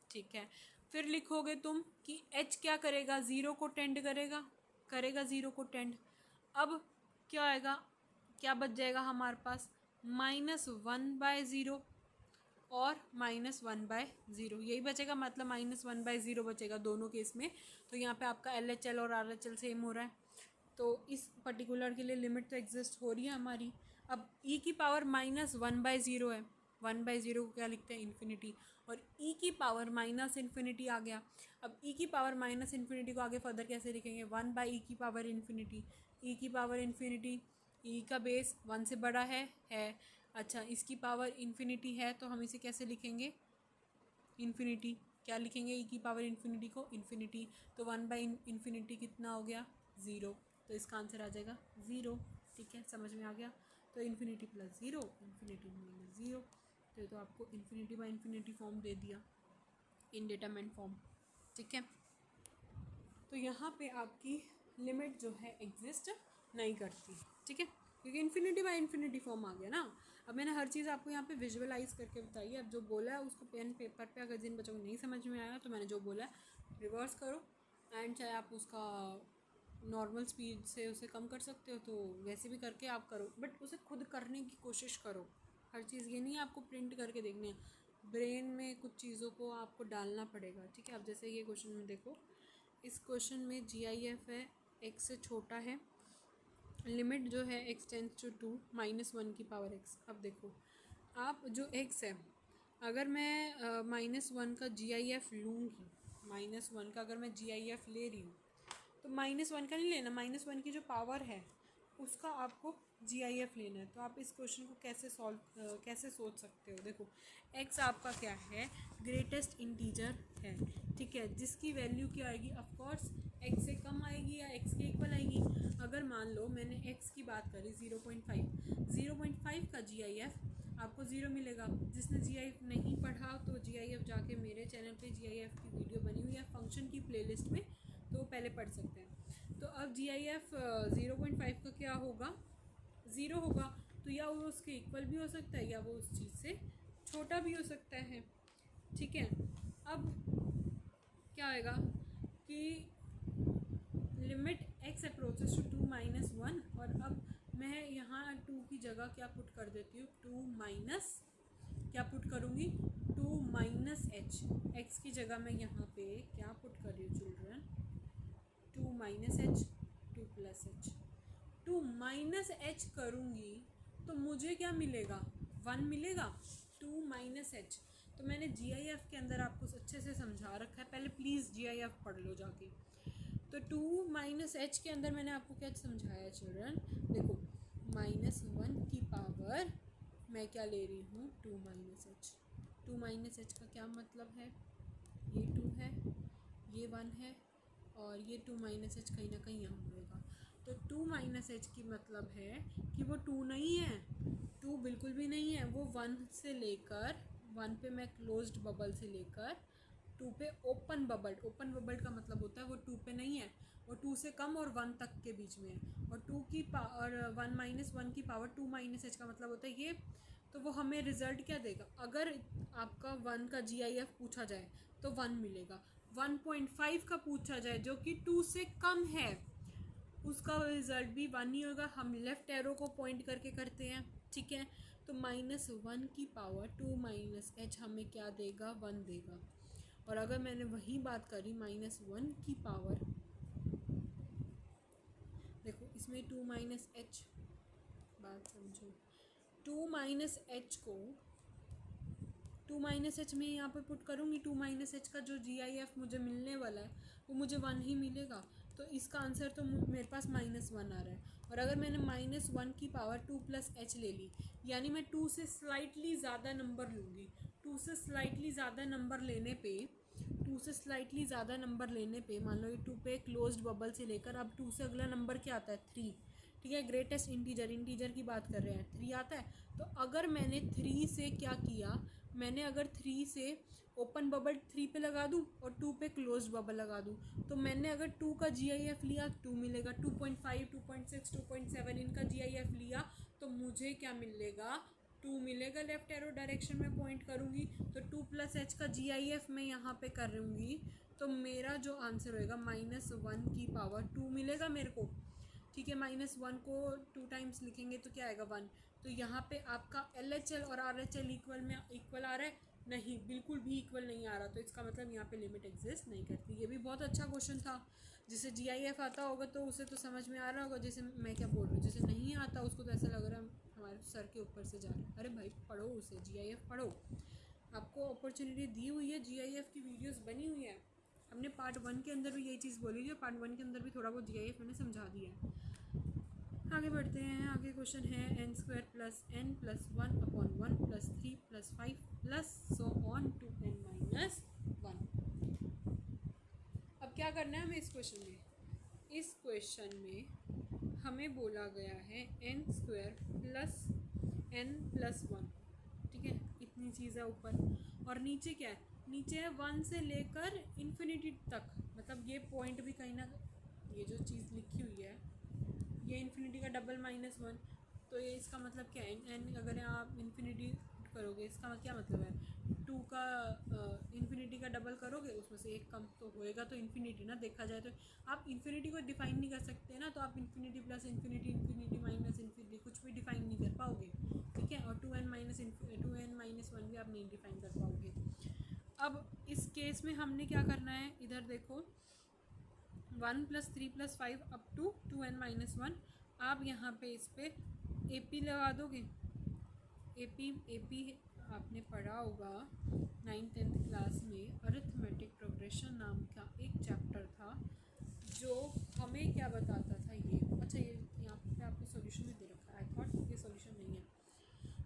Speaker 1: ठीक है। फिर लिखोगे तुम कि h क्या करेगा, ज़ीरो को टेंड करेगा, करेगा ज़ीरो को टेंड। अब क्या आएगा, क्या बच जाएगा हमारे पास, -1/0 और -1/0, यही बचेगा, मतलब -1/0 बचेगा दोनों केस में। तो यहाँ पे आपका LHL और RHL सेम हो रहा है, तो इस पर्टिकुलर के लिए लिमिट तो एग्जिस्ट हो रही है हमारी। अब e की पावर -1/0 है, 1/0 को क्या लिखते हैं, इन्फिनिटी, और e की पावर -इन्फिनिटी आ गया। अब e की पावर -इन्फिनिटी को आगे फर्दर कैसे लिखेंगे, 1/e की पावर इन्फिनिटी, e की पावर इन्फिनिटी, e का बेस 1 से बड़ा है। अच्छा, इसकी पावर इन्फिनिटी है तो हम इसे कैसे लिखेंगे, इन्फिनिटी। क्या लिखेंगे e की पावर इन्फिनिटी को, इन्फिनिटी। तो 1/इन्फिनिटी कितना हो गया, 0, तो इसका आंसर आ जाएगा 0, ठीक है, समझ में आ गया। तो इन्फिनिटी प्लस 0, इन्फिनिटी माइनस 0, तो आपको इन्फिनिटी बाई इन्फिनिटी फॉर्म दे दिया, इनडिटरमिनेट फॉर्म, ठीक है। तो यहाँ पे आपकी लिमिट जो है एग्जिस्ट नहीं करती, ठीक है, क्योंकि इन्फिनिटी बाई इन्फिनिटी फॉर्म आ गया ना। अब मैंने हर चीज़ आपको यहाँ पे विजुअलाइज़ करके बताई है। अब जो बोला है उसको पेन पेपर पे, अगर जिन बच्चों को नहीं समझ में आया तो मैंने जो बोला है रिवर्स करो, एंड चाहे आप उसका नॉर्मल स्पीड से उसे कम कर सकते हो तो वैसे भी करके आप करो, बट उसे खुद करने की कोशिश करो। हर चीज़ ये नहीं है आपको प्रिंट करके देखनी है, ब्रेन में कुछ चीज़ों को आपको डालना पड़ेगा, ठीक है। अब जैसे ये क्वेश्चन में देखो, इस क्वेश्चन में GIF है, x से छोटा है, लिमिट जो है x टेंस टू 2 -1 की पावर x। अब देखो, आप जो x है, अगर मैं -1 का GIF लूँगी, -1 का अगर मैं GIF ले रही हूँ तो -1 का नहीं लेना, -1 की जो पावर है उसका आपको GIF लेना है। तो आप इस क्वेश्चन को कैसे सोच सकते हो, देखो x आपका क्या है, ग्रेटेस्ट इंटीजर है, ठीक है, जिसकी वैल्यू क्या आएगी, ऑफकोर्स x से कम आएगी या x के इक्वल आएगी। अगर मान लो मैंने x की बात करी 0.5 का GIF आपको 0 मिलेगा। जिसने GIF नहीं पढ़ा तो GIF जाके मेरे चैनल पे GIF की वीडियो बनी हुई है फंक्शन की प्लेलिस्ट में, तो पहले पढ़ सकते हैं। तो अब GIF 0.5 का क्या होगा, 0 होगा, तो या वो उसके इक्वल भी हो सकता है या वो उस चीज़ से छोटा भी हो सकता है, ठीक है। अब क्या आएगा कि limit x approaches to 2 minus 1, और अब मैं यहाँ 2 की जगह क्या पुट कर देती हूँ, 2 माइनस क्या पुट करूँगी, 2 माइनस एच। एक्स की जगह मैं यहाँ पे क्या पुट कर रही हूँ children, 2 minus H, 2 plus H. 2 minus H करूँगी तो मुझे क्या मिलेगा, 1 मिलेगा। 2 माइनस एच, तो मैंने GIF के अंदर आपको अच्छे से समझा रखा है, पहले प्लीज़ GIF पढ़ लो जाके। तो 2 माइनस एच के अंदर मैंने आपको क्या समझाया चिल्ड्रन, देखो -1 की पावर मैं क्या ले रही हूँ, 2 माइनस एच। 2 माइनस एच का क्या मतलब है, ये 2 है, ये 1 है, और ये 2 माइनस एच कहीं ना कहीं यहाँ होएगा। तो 2 माइनस एच की मतलब है कि वो 2 नहीं है, 2 बिल्कुल भी नहीं है, वो 1 से लेकर 1 पे मैं क्लोज्ड बबल से लेकर 2 पे ओपन बबल का मतलब होता है वो 2 पे नहीं है, वो 2 से कम और 1 तक के बीच में है। और 2 की पावर 1 माइनस 1 की पावर 2 माइनस एच का मतलब होता है ये। तो वो हमें रिजल्ट क्या देगा, अगर आपका 1 का GIF पूछा जाए तो 1 मिलेगा, 1.5 का पूछा जाए जो कि 2 से कम है, उसका रिजल्ट भी 1 ही होगा। हम लेफ़्ट एरो को पॉइंट करके करते हैं, ठीक है। तो -1 की पावर 2 माइनस एच हमें क्या देगा, 1 देगा। और अगर मैंने वही बात करी -1 की पावर, देखो इसमें 2 माइनस एच, बात समझो, 2 माइनस एच को 2 माइनस एच में यहाँ पे पुट करूँगी, 2 माइनस एच का जो GIF मुझे मिलने वाला है वो मुझे 1 ही मिलेगा। तो इसका आंसर तो मेरे पास -1 आ रहा है। और अगर मैंने -1 की पावर 2 प्लस एच ले ली, यानी मैं 2 से स्लाइटली ज़्यादा नंबर लूँगी। 2 से स्लाइटली ज़्यादा नंबर लेने पे 2 से स्लाइटली ज़्यादा नंबर लेने पे मान लो ये 2 पे क्लोज्ड बबल से लेकर अब 2 से अगला नंबर क्या आता है, 3, ठीक है। ग्रेटेस्ट इंटीजर की बात कर रहे हैं, 3 आता है। तो अगर मैंने 3 से क्या किया, मैंने अगर 3 से ओपन बबल 3 पे लगा दूं और 2 पे क्लोज्ड बबल लगा दूं, तो मैंने अगर 2 का GIF लिया 2 मिलेगा, 2.5, 2.6, 2.7 इनका GIF लिया तो मुझे क्या मिलेगा, 2 मिलेगा। लेफ्ट एरो डायरेक्शन में पॉइंट करूँगी तो 2 प्लस एच का GIF मैं यहाँ पे करूँगी, तो मेरा जो आंसर होएगा -1 की पावर 2 मिलेगा मेरे को, ठीक है। -1 को 2 टाइम्स लिखेंगे तो क्या आएगा, 1। तो यहाँ पे आपका LHL और RHL इक्वल आ रहा है, नहीं, बिल्कुल भी इक्वल नहीं आ रहा। तो इसका मतलब यहाँ पे लिमिट एग्जिस्ट नहीं करती। ये भी बहुत अच्छा क्वेश्चन था, जिसे GIF आता होगा तो उसे तो समझ में आ रहा होगा, जैसे मैं क्या बोल रही हूँ, जैसे नहीं आता उसको तो ऐसा लग रहा है हमारे सर के ऊपर से जा रहा है। अरे भाई पढ़ो उसे, GIF पढ़ो, आपको अपॉर्चुनिटी दी हुई है, GIF की वीडियोज़ बनी हुई है। हमने पार्ट 1 के अंदर भी यही चीज़ बोली थी, पार्ट 1 के अंदर भी थोड़ा बहुत GIF मैंने समझा दिया है। आगे बढ़ते हैं, आगे क्वेश्चन है n² + n + 1 upon 1 + 3 + 5 plus so on to n - 1। अब क्या करना है हमें इस क्वेश्चन में, इस क्वेश्चन में हमें बोला गया है n² + n + 1, ठीक है। इतनी चीज़ है ऊपर, और नीचे क्या है, नीचे है 1 से लेकर इन्फिनिटी तक, मतलब ये पॉइंट भी कहीं ना, ये जो चीज़ लिखी हुई है ये इन्फिनिटी का डबल -1, तो ये इसका मतलब क्या है, एन अगर आप इन्फिनिटी करोगे इसका क्या मतलब है, 2 का इन्फिनिटी का डबल करोगे उसमें से एक कम तो होएगा, तो इन्फिनिटी ना देखा जाए तो आप इन्फिनिटी को डिफाइन नहीं कर सकते ना, तो आप infinity plus infinity, infinity minus infinity कुछ भी डिफाइन नहीं कर पाओगे, ठीक है। और 2n - 1 भी आप नहीं डिफाइन कर पाओगे। अब इस केस में हमने क्या करना है, इधर देखो 1 + 3 + 5 अप टू 2n - 1। आप यहाँ पे इस पर AP लगा दोगे। AP आपने पढ़ा होगा 9th-10th क्लास में, अरिथमेटिक प्रोग्रेशन नाम का एक चैप्टर था जो हमें क्या बताता था, ये अच्छा ये यहाँ पे आपको सॉल्यूशन भी दे रखा है, आई थॉट ये सॉल्यूशन नहीं है।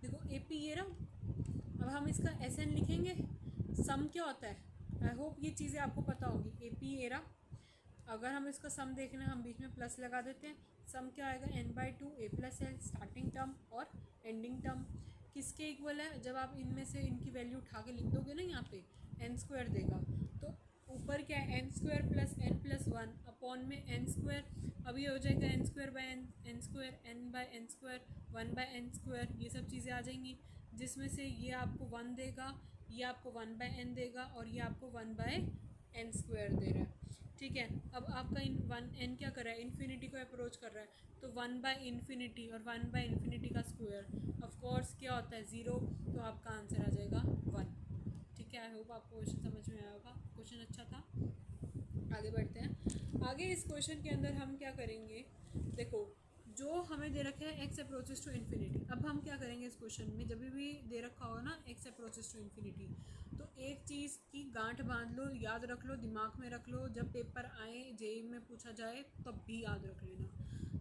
Speaker 1: देखो AP ये रहा। अब हम इसका SN लिखेंगे, सम क्या होता है, आई होप ये चीज़ें आपको पता होगी। AP ये रहा, अगर हम इसका सम देखना है हम बीच में प्लस लगा देते हैं, सम क्या आएगा n/2 a + l, starting term और एंडिंग टर्म किसके इक्वल है, जब आप इनमें से इनकी वैल्यू उठा के लिख दोगे ना यहाँ पे n² देगा, तो ऊपर क्या है n² + n + 1 अपॉन में n², अभी हो जाएगा n² n², n/n², 1/n², ये सब चीज़ें आ जाएंगी, जिसमें से ये आपको 1 देगा, ये आपको 1/n देगा, और ये आपको 1/n² दे रहा है, ठीक है। अब आपका एन क्या कर रहा है, इन्फिनिटी को अप्रोच कर रहा है, तो 1/इन्फिनिटी और 1/इन्फिनिटी का स्क्वायर ऑफ कोर्स क्या होता है 0, तो आपका आंसर आ जाएगा 1। ठीक है, आई होप आपको क्वेश्चन समझ में आया होगा, क्वेश्चन अच्छा था। आगे बढ़ते हैं। आगे इस क्वेश्चन के अंदर हम क्या करेंगे, देखो जो हमें दे रखा है एक्स अप्रोचेस टू इन्फिनिटी। अब हम क्या करेंगे इस क्वेश्चन में, जब भी दे रखा हो ना एक्स अप्रोचेस टू इन्फिनिटी, तो एक चीज़ की गांठ बांध लो, याद रख लो, दिमाग में रख लो, जब पेपर आए जेई में पूछा जाए तब भी याद रख लेना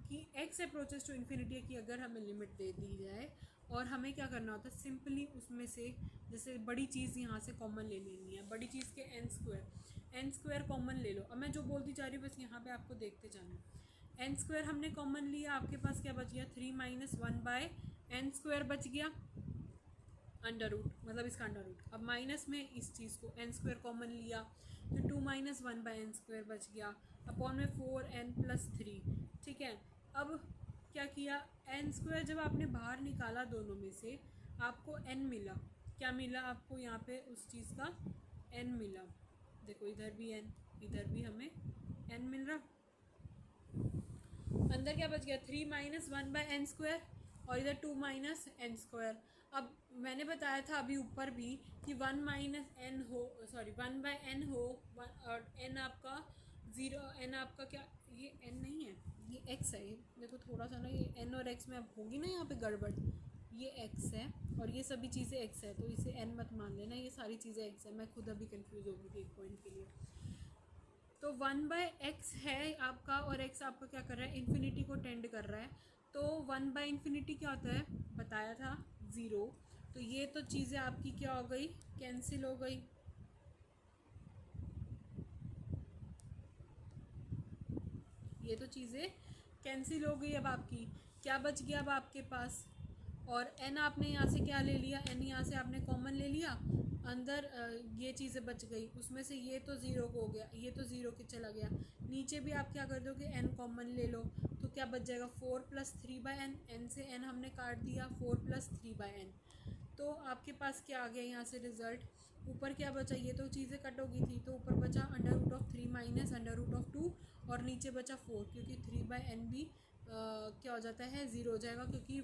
Speaker 1: कि एक्स अप्रोचेस टू इन्फिनिटी की अगर हमें लिमिट दे दी जाए और हमें क्या करना होता है, सिंपली उसमें से जैसे बड़ी चीज़ यहाँ से कॉमन ले लेनी है, बड़ी चीज़ के एन स्क्वायर कॉमन ले लो। अब मैं जो बोलती जा रही हूँ बस यहाँ पे आपको देखते जाना। एन स्क्वायर हमने कॉमन लिया, आपके पास क्या बच गया 3 - 1/n स्क्वायर बच गया, अंडर रूट मतलब इसका अंडर रूट। अब माइनस में इस चीज़ को एन स्क्वायर कॉमन लिया तो 2 - 1/n स्क्वायर बच गया, अपॉन में 4n+3। ठीक है, अब क्या किया, एन स्क्वायर जब आपने बाहर निकाला दोनों में से आपको n मिला, क्या मिला आपको यहाँ पे उस चीज़ का n मिला। देखो इधर भी n, इधर भी हमें n मिल रहा, अंदर क्या बच गया 3 - 1/n स्क्वायर और इधर 2 - n स्क्वायर। अब मैंने बताया था अभी ऊपर भी कि 1 - n हो, सॉरी 1/n हो, और n आपका 0, n आपका क्या, ये n नहीं है ये x है। ये देखो थोड़ा सा ना ये n और x में अब होगी ना यहाँ पे गड़बड़, ये x है और ये सभी चीज़ें x है, तो इसे n मत मान लेना, ये सारी चीज़ें x है। मैं खुद अभी कंफ्यूज हो गई थी एक पॉइंट के लिए। तो 1/x है आपका और x आपका क्या कर रहा है, इन्फिनिटी को टेंड कर रहा है। तो 1/इन्फिनिटी क्या होता है बताया था 0, तो ये तो चीज़ें आपकी क्या हो गई, कैंसिल हो गई। ये तो चीज़ें कैंसिल हो गई। अब आपकी क्या बच गया, अब आपके पास, और n आपने यहाँ से क्या ले लिया, n यहाँ से आपने कॉमन ले लिया, अंदर ये चीज़ें बच गई, उसमें से ये तो 0 हो गया, ये तो 0 के चला गया। नीचे भी आप क्या कर दोगे, n कॉमन ले लो, तो क्या बच जाएगा 4+3/n, n से n हमने काट दिया 4+3/n। तो आपके पास क्या आ गया यहाँ से रिज़ल्ट, ऊपर क्या बचा, ये तो चीज़ें कट हो गई थी, तो ऊपर बचा √3 - √2 और नीचे बचा 4, क्योंकि 3/n भी क्या हो जाता है 0 हो जाएगा, क्योंकि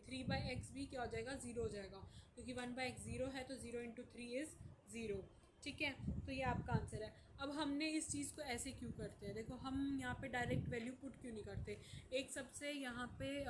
Speaker 1: 3/x भी क्या हो जाएगा 0 हो जाएगा, क्योंकि 1/x 0 है, तो 0 × 3 इज़ 0। ठीक है, तो ये आपका आंसर है। अब हमने इस चीज़ को ऐसे क्यों करते हैं, देखो हम यहाँ पे डायरेक्ट वैल्यू पुट क्यों नहीं करते। एक सबसे यहाँ पे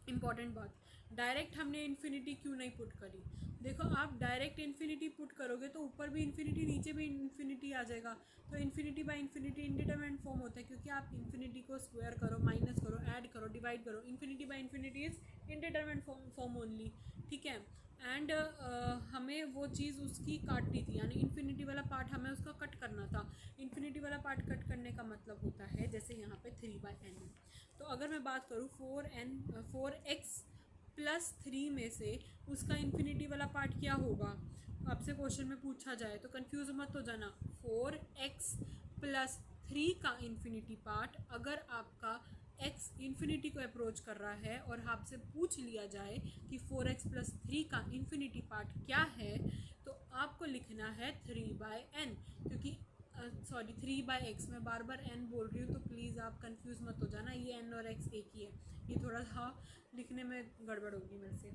Speaker 1: इम्पॉर्टेंट बात, डायरेक्ट हमने इन्फिनिटी क्यों नहीं पुट करी। देखो आप डायरेक्ट इन्फिनिटी पुट करोगे तो ऊपर भी इन्फिनिटी नीचे भी इन्फिनिटी आ जाएगा, तो infinity by infinity indeterminate form होता है, क्योंकि आप इन्फिनिटी को स्क्वायर करो, माइनस करो, ऐड करो, डिवाइड करो, infinity by infinity is indeterminate form only. ठीक है, एंड हमें वो चीज़ उसकी काटनी थी, यानी इन्फिनिटी वाला पार्ट हमें उसका कट करना था। इन्फिनिटी वाला पार्ट कट करने का मतलब होता है जैसे यहाँ पे 3/n। तो अगर मैं बात करूँ 4x+3 में से उसका इन्फिनिटी वाला पार्ट क्या होगा, आपसे क्वेश्चन में पूछा जाए तो कंफ्यूज मत हो जाना। 4x+3 का इन्फिनिटी पार्ट, अगर आपका x इन्फिनिटी को अप्रोच कर रहा है और आपसे पूछ लिया जाए कि 4x+3 का इन्फिनिटी पार्ट क्या है, तो आपको लिखना है 3/n, क्योंकि सॉरी 3/x, मैं बार बार n बोल रही हूँ तो प्लीज़ आप कंफ्यूज मत हो जाना, ये n और x एक ही है, ये थोड़ा सा लिखने में गड़बड़ होगी मेरे से।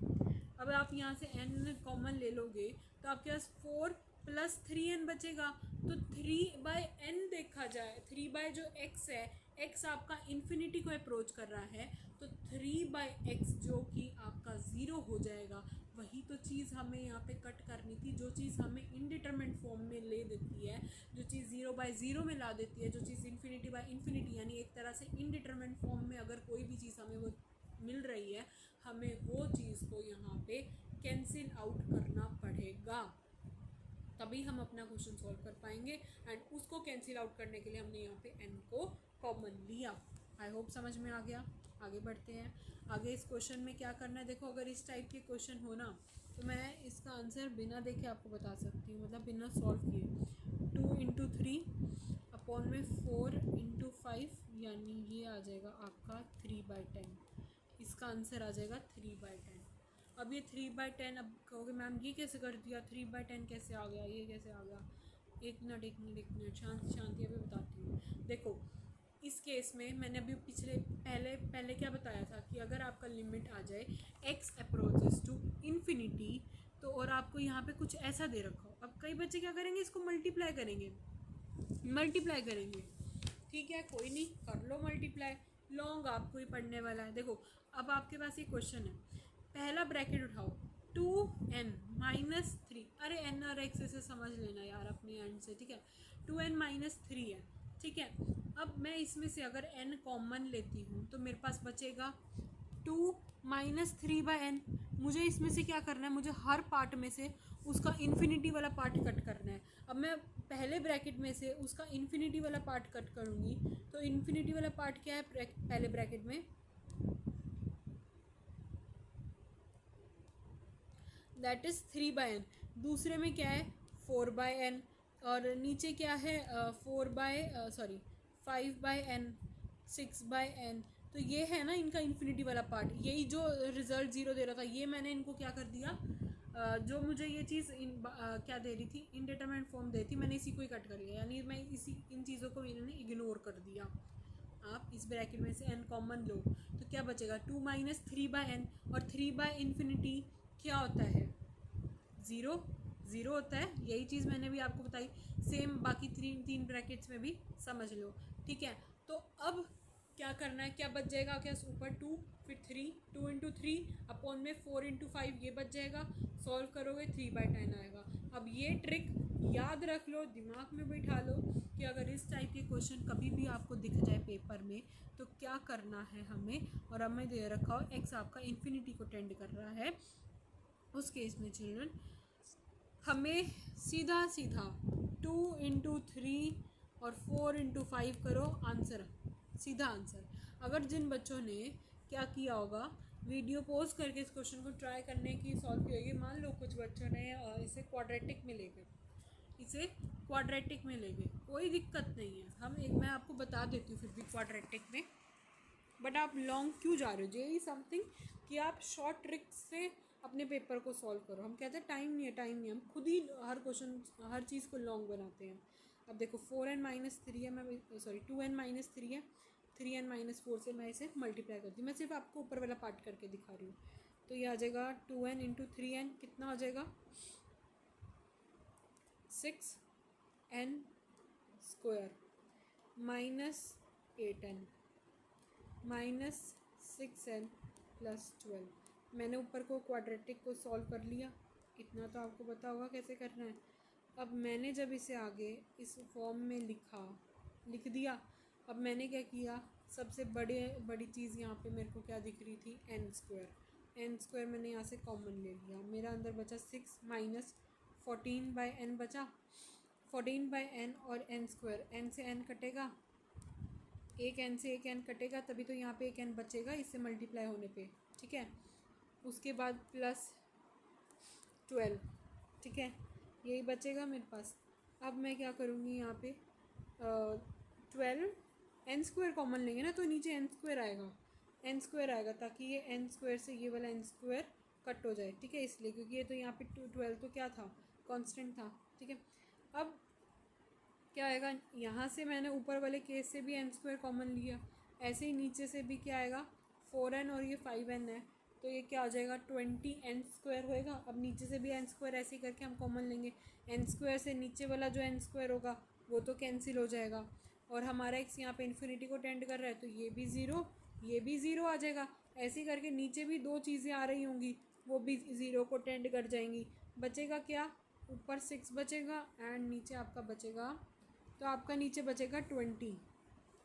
Speaker 1: अब आप यहाँ से n कॉमन ले लोगे तो आपके पास 4+3n बचेगा, तो 3/n देखा जाए, 3 जो x है, x आपका इन्फिनिटी को अप्रोच कर रहा है, तो 3/x जो कि आपका 0 हो जाएगा, वही तो चीज़ हमें यहाँ पे कट करनी थी। जो चीज़ हमें इनडिटरमिनेट फॉर्म में ले देती है, जो चीज़ 0/0 में ला देती है, जो चीज़ इन्फिनिटी बाय इन्फिनिटी यानी एक तरह से इनडिटरमिनेट फॉर्म में अगर कोई भी चीज़ हमें वो मिल रही है, हमें वो चीज़ को यहाँ पे कैंसिल आउट करना पड़ेगा, तभी हम अपना क्वेश्चन सॉल्व कर पाएंगे। एंड उसको कैंसिल आउट करने के लिए हमने यहाँ पे n को कॉमन लिया। आई होप समझ में आ गया। आगे बढ़ते हैं। आगे इस क्वेश्चन में क्या करना है, देखो अगर इस टाइप के क्वेश्चन हो ना तो मैं इसका आंसर बिना देखे आपको बता सकती हूँ, मतलब बिना सॉल्व किए। 2 × 3 अपॉन में 4 × 5, यानी ये आ जाएगा आपका 3/10। इसका आंसर आ जाएगा 3/10। अब ये 3/10, अब कहोगे मैम ये कैसे कर दिया, 3/10 कैसे आ गया, ये कैसे आ गया। एक मिनट शांति अभी बताती हूँ। देखो, इस केस में मैंने अभी पहले क्या बताया था कि अगर आपका लिमिट आ जाए x अप्रोचेस टू इन्फिनिटी, तो और आपको यहाँ पे कुछ ऐसा दे रखा हो, अब कई बच्चे क्या करेंगे, इसको मल्टीप्लाई करेंगे। ठीक है, कोई नहीं, कर लो मल्टीप्लाई, लॉन्ग आपको ही पढ़ने वाला है। देखो, अब आपके पास एक क्वेश्चन है, पहला ब्रैकेट उठाओ, 2n-3, अरे n और x से समझ लेना यार अपने एंड से, ठीक है। 2n-3 है, ठीक है। अब मैं इसमें से अगर n कॉमन लेती हूँ तो मेरे पास बचेगा 2-3/n। मुझे इसमें से क्या करना है, मुझे हर पार्ट में से उसका इन्फिनिटी वाला पार्ट कट करना है। अब मैं पहले ब्रैकेट में से उसका इन्फिनिटी वाला पार्ट कट करूँगी, तो इन्फिनिटी वाला पार्ट क्या है पहले ब्रैकेट में, दैट इज़ 3/n। दूसरे में क्या है, 4/n, और नीचे क्या है 5/n, 6/n। तो ये है ना इनका इन्फिनिटी वाला पार्ट, यही जो रिजल्ट 0 दे रहा था, ये मैंने इनको क्या कर दिया, जो मुझे ये चीज़ क्या दे रही थी, इनडिटरमिनेट फॉर्म दे थी, मैंने इसी को ही कट कर लिया, यानी मैं इन चीज़ों को इन्होंने इग्नोर कर दिया। आप इस ब्रैकेट में से n कॉमन लो तो क्या बचेगा, 2-3/n, और 3/∞ क्या होता है, ज़ीरो होता है। यही चीज़ मैंने भी आपको बताई, सेम बाकी तीन ब्रैकेट्स में भी समझ लो, ठीक है। तो अब क्या करना है, क्या बच जाएगा, क्या ऊपर 2, फिर 3, 2×3 में 4×5, ये बच जाएगा। सॉल्व करोगे 3/10 आएगा। अब ये ट्रिक याद रख लो, दिमाग में बैठा लो कि अगर इस टाइप के क्वेश्चन कभी भी आपको दिख जाए पेपर में तो क्या करना है हमें, और हमें दे रखा हो x आपका इन्फिनिटी को टेंड कर रहा है, उस केस में चिल्ड्रन हमें सीधा 2×3 और 4×5 करो, आंसर, सीधा आंसर। अगर जिन बच्चों ने क्या किया होगा, वीडियो पॉज करके इस क्वेश्चन को ट्राई करने की सॉल्व की होगी, मान लो कुछ बच्चों ने इसे क्वाड्रेटिक में ले गए, कोई दिक्कत नहीं है, मैं आपको बता देती हूँ फिर भी क्वाड्रेटिक में, बट आप लॉन्ग क्यों जा रहे हो, यही समथिंग कि आप शॉर्ट ट्रिक से अपने पेपर को सॉल्व करो। हम कहते हैं टाइम नहीं है, हम खुद ही हर चीज़ को लॉन्ग बनाते हैं। अब देखो 4n-3 है, मैं 2n-3 है, 3n-4 से मैं इसे मल्टीप्लाई करती हूँ, मैं सिर्फ आपको ऊपर वाला पार्ट करके दिखा रही हूँ। तो ये आ जाएगा 2n×3n, कितना आ जाएगा, 6n² -8n -6n + 12। मैंने ऊपर को क्वाड्रेटिक को सॉल्व कर लिया, इतना तो आपको पता होगा कैसे करना है। अब मैंने जब इसे आगे इस फॉर्म में लिख दिया, अब मैंने क्या किया, सबसे बड़ी चीज़ यहाँ पे मेरे को क्या दिख रही थी, n² मैंने यहाँ से कॉमन ले लिया, मेरा अंदर बचा 6 - 14/n बचा, 14/n और n², n से n कटेगा, एक n से एक n कटेगा, तभी तो यहाँ पे एक n बचेगा इससे मल्टीप्लाई होने पे, ठीक है। उसके बाद +12, ठीक है, यही बचेगा मेरे पास। अब मैं क्या करूँगी, यहाँ पे 12, n² कॉमन लेंगे ना, तो नीचे n² आएगा, ताकि ये n² से ये वाला n² कट हो जाए, ठीक है, इसलिए, क्योंकि ये तो यहाँ पे 12 तो क्या था, कांस्टेंट था, ठीक है। अब क्या आएगा, यहाँ से मैंने ऊपर वाले केस से भी n² कॉमन लिया, ऐसे ही नीचे से भी क्या आएगा, 4n और ये 5n है, तो ये क्या आ जाएगा, 20n² होएगा। अब नीचे से भी n² ऐसे ही करके हम कॉमन लेंगे, n² से नीचे वाला जो n² होगा वो तो कैंसिल हो जाएगा, और हमारा x यहाँ पे इन्फिनिटी को टेंड कर रहा है, तो ये भी ज़ीरो आ जाएगा। ऐसे ही करके नीचे भी दो चीज़ें आ रही होंगी, वो भी 0 को टेंड कर जाएंगी। बचेगा क्या, ऊपर 6 बचेगा एंड नीचे आपका बचेगा, तो आपका नीचे बचेगा 20।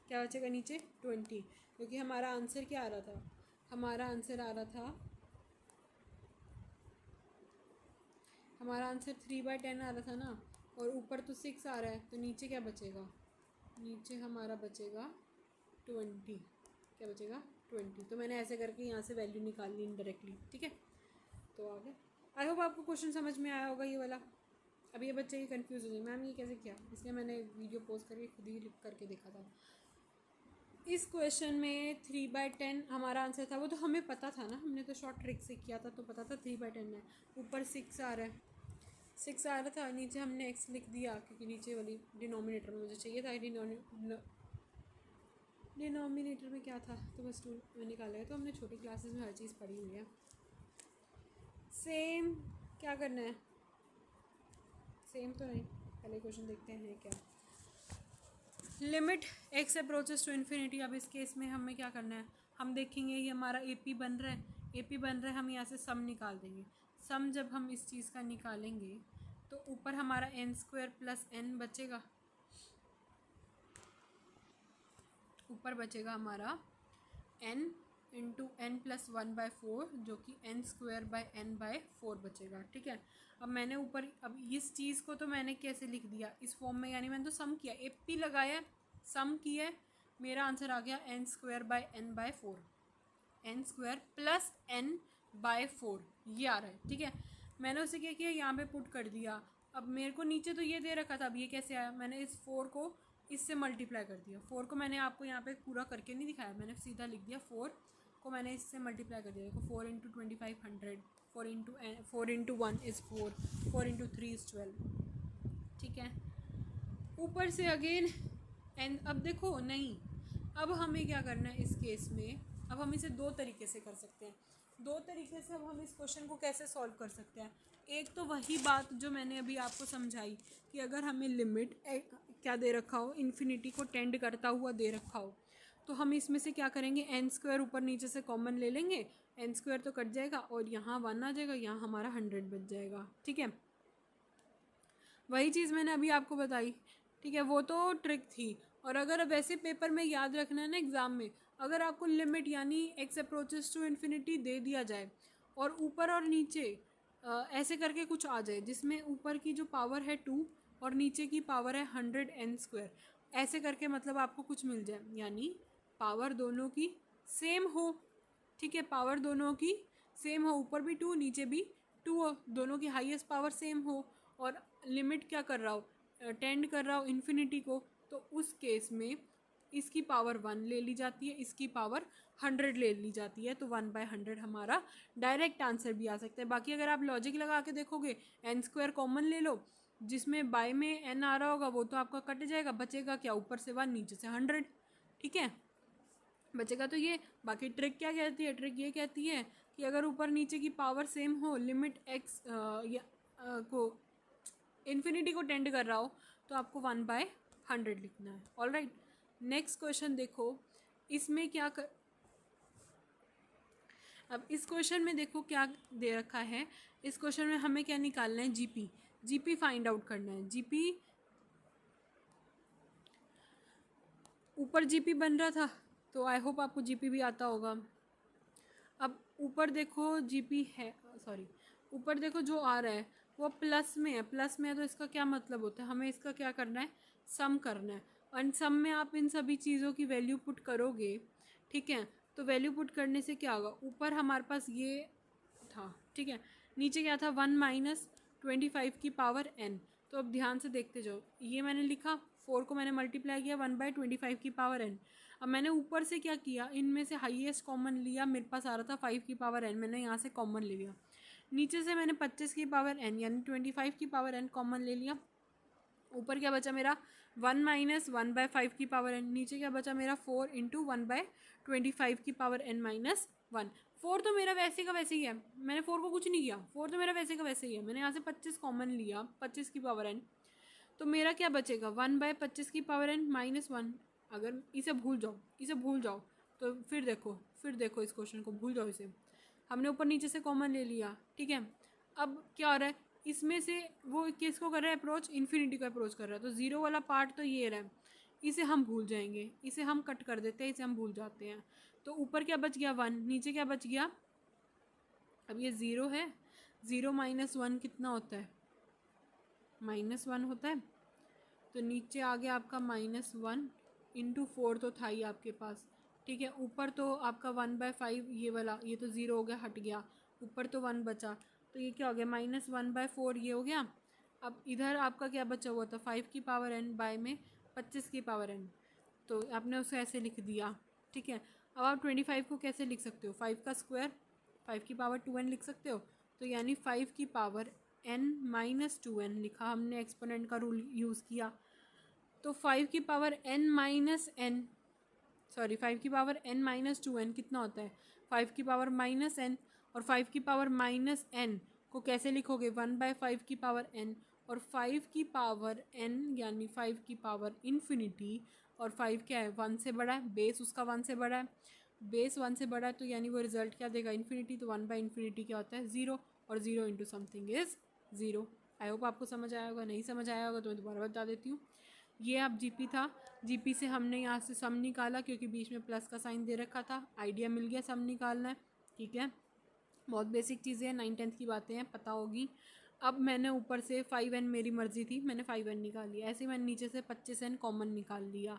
Speaker 1: क्या बचेगा नीचे, 20, क्योंकि हमारा आंसर क्या आ रहा था, हमारा आंसर 3/10 आ रहा था ना, और ऊपर तो 6 आ रहा है, तो नीचे क्या बचेगा, नीचे हमारा बचेगा 20। क्या बचेगा, 20। तो मैंने ऐसे करके यहाँ से वैल्यू निकाल ली इनडायरेक्टली, ठीक है। तो आगे आई होप आपको क्वेश्चन समझ में आया होगा ये वाला। अब ये बच्चे कंफ्यूज हो जाए, मैम ये कैसे किया, इसलिए मैंने वीडियो पोस्ट करके खुद ही लिख करके देखा था। इस क्वेश्चन में 3/10 हमारा आंसर था, वो तो हमें पता था ना, हमने तो शॉर्ट ट्रिक से किया था, तो पता था 3/10 है। ऊपर 6 आ रहा है, 6 आ रहा था, नीचे हमने x लिख दिया क्योंकि नीचे वाली डिनोमिनेटर में मुझे चाहिए था। डिनोमिनेटर में क्या था तो बस 2 निकाला है। तो हमने छोटी क्लासेस में हर चीज़ पढ़ी हुई है। सेम क्या करना है, सेम तो नहीं, पहले क्वेश्चन देखते हैं क्या। Limit x approaches to infinity. अब इस केस में हमें क्या करना है, हम देखेंगे ये हमारा AP बन रहा है, AP बन रहा है, हम यहाँ से सम निकाल देंगे। सम जब हम इस चीज़ का निकालेंगे तो ऊपर हमारा n² प्लस n बचेगा, ऊपर बचेगा हमारा n इंटू n प्लस 1/4 जो कि n²/n/4 बचेगा। ठीक है, अब मैंने ऊपर, अब इस चीज़ को तो मैंने कैसे लिख दिया इस फॉर्म में, यानी मैंने तो सम किया, AP लगाया, सम किया है, मेरा आंसर आ गया n²/n/4, n² प्लस n/4 ये आ रहा है। ठीक है, मैंने उसे क्या किया, यहाँ पे पुट कर दिया। अब मेरे को नीचे तो ये दे रखा था, अब ये कैसे आया, मैंने इस 4 को इससे मल्टीप्लाई कर दिया। 4 को मैंने आपको यहाँ पे पूरा करके नहीं दिखाया, मैंने सीधा लिख दिया 4 को मैंने इससे मल्टीप्लाई कर दिया। देखो 4 into 2500, 4 into 1 is 4, 4 into 3 is 12। ठीक है, ऊपर से अगेन एंड, अब देखो नहीं, अब हमें क्या करना है इस केस में, अब हम इसे 2 तरीके से कर सकते हैं। 2 तरीके से अब हम इस क्वेश्चन को कैसे सॉल्व कर सकते हैं। एक तो वही बात जो मैंने अभी आपको समझाई कि अगर हमें लिमिट क्या दे रखा हो, इन्फिनिटी को टेंड करता हुआ दे रखा हो, तो हम इसमें से क्या करेंगे, n² ऊपर नीचे से कॉमन ले लेंगे, n² तो कट जाएगा और यहाँ 1 आ जाएगा, यहाँ हमारा 100 बच जाएगा। ठीक है, वही चीज़ मैंने अभी आपको बताई। ठीक है, वो तो ट्रिक थी। और अगर वैसे पेपर में याद रखना है ना एग्ज़ाम में, अगर आपको लिमिट यानी x अप्रोचेस टू इन्फिनिटी दे दिया जाए और ऊपर और नीचे ऐसे करके कुछ आ जाए जिसमें ऊपर की जो पावर है 2 और नीचे की पावर है 100n², ऐसे करके मतलब आपको कुछ मिल जाए, यानी पावर दोनों की सेम हो। ठीक है, पावर दोनों की सेम हो, ऊपर भी 2 नीचे भी 2 हो, दोनों की हाईएस्ट पावर सेम हो, और लिमिट क्या कर रहा हो, टेंड कर रहा हो इन्फिनिटी को, तो उस केस में इसकी पावर 1 ले ली जाती है, इसकी पावर 100 ले ली जाती है, तो 1/100 हमारा डायरेक्ट आंसर भी आ सकता है। बाकी अगर आप लॉजिक लगा के देखोगे, n² कॉमन ले लो, जिसमें बाय में n आ रहा होगा वो तो आपका कट जाएगा, बचेगा क्या, ऊपर से 1 नीचे से 100। ठीक है, बचेगा तो ये। बाकी ट्रिक क्या कहती है, ट्रिक ये कहती है कि अगर ऊपर नीचे की पावर सेम हो, लिमिट x को इन्फिनिटी को टेंड कर रहा हो, तो आपको 1/100 लिखना है। ऑल राइट, नेक्स्ट क्वेश्चन देखो, इसमें क्या अब इस क्वेश्चन में देखो क्या दे रखा है। इस क्वेश्चन में हमें क्या निकालना है, जीपी फाइंड आउट करना है। जीपी ऊपर जीपी बन रहा था, तो आई होप आपको जीपी भी आता होगा। अब ऊपर देखो जीपी है, सॉरी, ऊपर देखो जो आ रहा है वो प्लस में है, प्लस में है तो इसका क्या मतलब होता है, हमें इसका क्या करना है, सम करना है। और सम में आप इन सभी चीज़ों की वैल्यू पुट करोगे। ठीक है, तो वैल्यू पुट करने से क्या होगा, ऊपर हमारे पास ये था, ठीक है, नीचे क्या था, 1 माइनस 25 की पावर n। तो अब ध्यान से देखते जाओ, ये मैंने लिखा, 4 को मैंने मल्टीप्लाई किया 1/25 की पावर n। अब मैंने ऊपर से क्या किया, इनमें से हाईएस्ट कॉमन लिया, मेरे पास आ रहा था 5 की पावर n, मैंने यहाँ से कॉमन ले लिया। नीचे से मैंने 25 की पावर n यानी 25 की पावर n कॉमन ले लिया। ऊपर क्या बचा मेरा, 1 माइनस 1/5 की पावर n। नीचे क्या बचा मेरा, 4 इंटू 1/25 की पावर n माइनस 1। 4 तो मेरा वैसे का वैसे ही है, मैंने 4 को कुछ नहीं किया, 4 तो मेरा वैसे का वैसे ही है। मैंने यहाँ से 25 कॉमन लिया, 25 की पावर n, तो मेरा क्या बचेगा, 1/25 की पावर n माइनस 1। अगर इसे भूल जाओ, इसे भूल जाओ, तो फिर देखो इस क्वेश्चन को भूल जाओ इसे। हमने ऊपर नीचे से कॉमन ले लिया। ठीक है, अब क्या हो रहा है, इसमें से वो किसको कर रहा है अप्रोच, इन्फिनिटी को अप्रोच कर रहा है, तो ज़ीरो वाला पार्ट तो ये रहा है, इसे हम भूल जाएंगे, इसे हम कट कर देते हैं, इसे हम भूल जाते हैं। तो ऊपर क्या बच गया, 1, नीचे क्या बच गया, अब ये 0 है, 0 माइनस 1 कितना होता है, -1 होता है। तो नीचे आ गया आपका -1 इंटू 4 तो था ही आपके पास। ठीक है, ऊपर तो आपका 1/5 ये वाला, ये तो 0 हो गया, हट गया, ऊपर तो 1 बचा, तो ये क्या हो गया, -1/4 ये हो गया। अब इधर आपका क्या बचा हुआ था, 5 की पावर n बाय में 25 की पावर n, तो आपने उसे ऐसे लिख दिया। ठीक है, अब आप 25 को कैसे लिख सकते हो, 5 का स्क्वायर, 5 की पावर 2n लिख सकते हो, तो यानी 5 की पावर n माइनस 2n लिखा, हमने एक्सपोनेंट का रूल यूज़ किया। तो 5 की power n minus n, sorry 5 की पावर n माइनस 2n कितना होता है? 5 की पावर माइनस n, और 5 की पावर माइनस n को कैसे लिखोगे? 1/5 की पावर n, और 5 की पावर n यानी 5 की पावर इन्फिनिटी, और 5 क्या है? 1 से बड़ा है, बेस उसका 1 से बड़ा है, बेस 1 से बड़ा है, तो यानी वो रिजल्ट क्या देगा? इन्फिनिटी। तो 1/इन्फिनिटी क्या होता है? 0, और 0 into something is 0। I hope आपको समझ आया होगा, नहीं समझ आया होगा तो मैं दोबारा बता देती हूँ। ये अब जीपी था, जीपी से हमने यहाँ से सम निकाला क्योंकि बीच में प्लस का साइन दे रखा था, आइडिया मिल गया सम निकालना है, ठीक है। बहुत बेसिक चीज़ें हैं, 9th की बातें हैं, पता होगी। अब मैंने ऊपर से 5n मेरी मर्ज़ी थी, मैंने 5n निकाल लिया, ऐसे ही मैंने नीचे से 25n कॉमन निकाल लिया।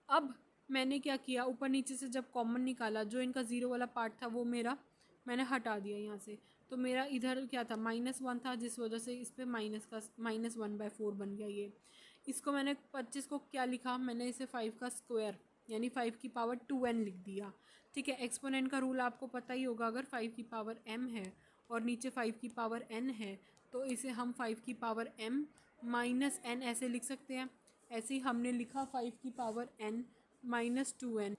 Speaker 1: अब मैंने क्या किया, ऊपर नीचे से जब कॉमन निकाला, जो इनका ज़ीरो वाला पार्ट था वो मेरा मैंने हटा दिया यहाँ से, तो मेरा इधर क्या था? -1 था, जिस वजह से इस पर -1/4 बन गया। ये इसको मैंने 25 को क्या लिखा? मैंने इसे 5 का स्क्वायर यानी 5 की पावर 2n लिख दिया, ठीक है। एक्सपोनेंट का रूल आपको पता ही होगा, अगर 5 की पावर m है और नीचे 5 की पावर n है तो इसे हम 5 की पावर m माइनस n ऐसे लिख सकते हैं। ऐसे ही हमने लिखा 5 की पावर n माइनस 2n,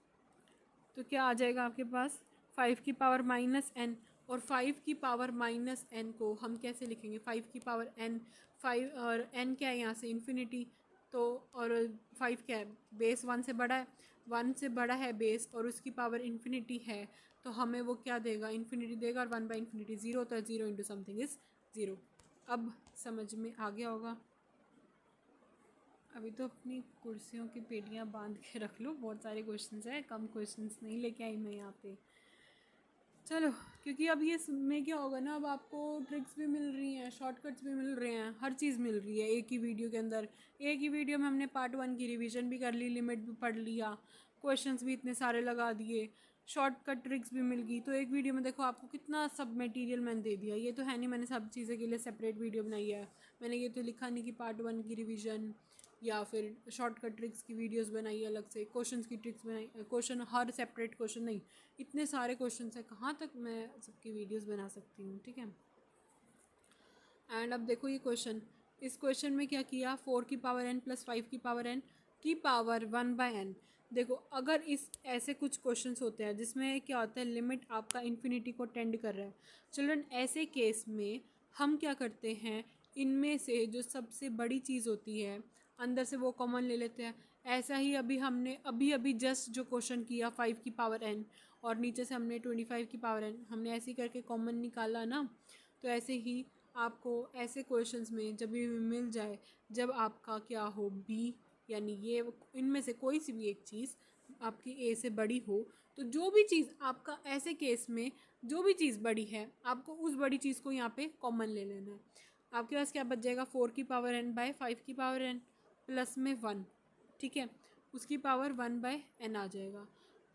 Speaker 1: तो क्या आ जाएगा आपके पास? 5 की पावर माइनस n, और 5 की पावर माइनस n को हम कैसे लिखेंगे? 5 की पावर n, 5 और n क्या है यहाँ से? इन्फिनिटी। तो और 5 क्या है? बेस 1 से बड़ा है, 1 से बड़ा है बेस, और उसकी पावर इन्फिनिटी है, तो हमें वो क्या देगा? इन्फिनिटी देगा, और 1/इन्फिनिटी 0 होता है, 0 इंटू समथिंग इज़ 0। अब समझ में आ गया होगा। अभी तो अपनी कुर्सियों की पेटियाँ बांध के रख लो, बहुत सारे क्वेश्चंस हैं, कम क्वेश्चंस नहीं लेके आई मैं यहाँ पे। चलो, क्योंकि अब ये में क्या होगा ना, अब आपको ट्रिक्स भी मिल रही हैं, शॉर्टकट्स भी मिल रहे हैं, हर चीज़ मिल रही है एक ही वीडियो के अंदर। एक ही वीडियो में हमने पार्ट 1 की रिवीजन भी कर ली, लिमिट भी पढ़ लिया, क्वेश्चंस भी इतने सारे लगा दिए, शॉर्टकट ट्रिक्स भी मिल गई। तो एक वीडियो में देखो आपको कितना सब मटेरियल मैंने दे दिया। ये तो है नहीं मैंने सब चीज़ें के लिए सेपरेट वीडियो बनाई है, मैंने ये तो लिखा नहीं कि पार्ट 1 की रिवीजन या फिर शॉर्टकट ट्रिक्स की वीडियोस बनाई अलग से, क्वेश्चंस की ट्रिक्स बनाई, क्वेश्चन हर सेपरेट क्वेश्चन नहीं, इतने सारे क्वेश्चंस हैं, कहाँ तक मैं सबकी वीडियोस बना सकती हूँ, ठीक है। एंड अब देखो ये क्वेश्चन, इस क्वेश्चन में क्या किया? 4 की पावर n प्लस 5 की पावर n की पावर 1/n। देखो अगर इस ऐसे कुछ क्वेश्चंस होते हैं जिसमें क्या होता है, लिमिट आपका इन्फिनिटी को टेंड कर रहा है, चिल्ड्रन ऐसे केस में हम क्या करते हैं, इनमें से जो सबसे बड़ी चीज़ होती है अंदर से वो कॉमन ले लेते हैं। ऐसा ही अभी हमने अभी जस्ट जो क्वेश्चन किया 5 की पावर n, और नीचे से हमने 25 की पावर n, हमने ऐसे ही करके कॉमन निकाला ना। तो ऐसे ही आपको ऐसे क्वेश्चंस में जब भी मिल जाए, जब आपका क्या हो बी, यानी ये इनमें से कोई सी भी एक चीज़ आपकी ए से बड़ी हो, तो जो भी चीज़ आपका ऐसे केस में जो भी चीज़ बड़ी है, आपको उस बड़ी चीज़ को यहाँ पे कॉमन ले लेना है। आपके पास क्या बच जाएगा? 4 की पावर n बाय 5 की पावर n प्लस में 1, ठीक है, उसकी पावर 1/n आ जाएगा।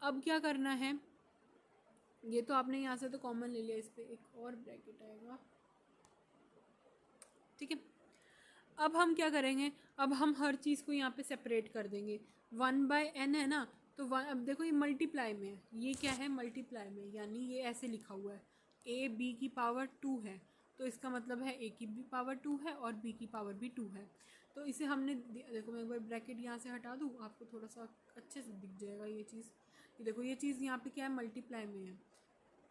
Speaker 1: अब क्या करना है, ये तो आपने यहाँ से तो कॉमन ले लिया, इस पर एक और ब्रैकेट आएगा, ठीक है। अब हम क्या करेंगे, अब हम हर चीज़ को यहाँ पे सेपरेट कर देंगे। 1/n है ना, तो अब देखो ये मल्टीप्लाई में है, ये क्या है? मल्टीप्लाई में, यानी ये ऐसे लिखा हुआ है a b की पावर 2 है, तो इसका मतलब है a की भी पावर 2 है और b की पावर भी 2 है। तो इसे हमने देखो, मैं एक बार ब्रैकेट यहाँ से हटा दूँ, आपको थोड़ा सा अच्छे से दिख जाएगा ये चीज़। ये देखो ये चीज़ यहाँ पे क्या है? मल्टीप्लाई में है,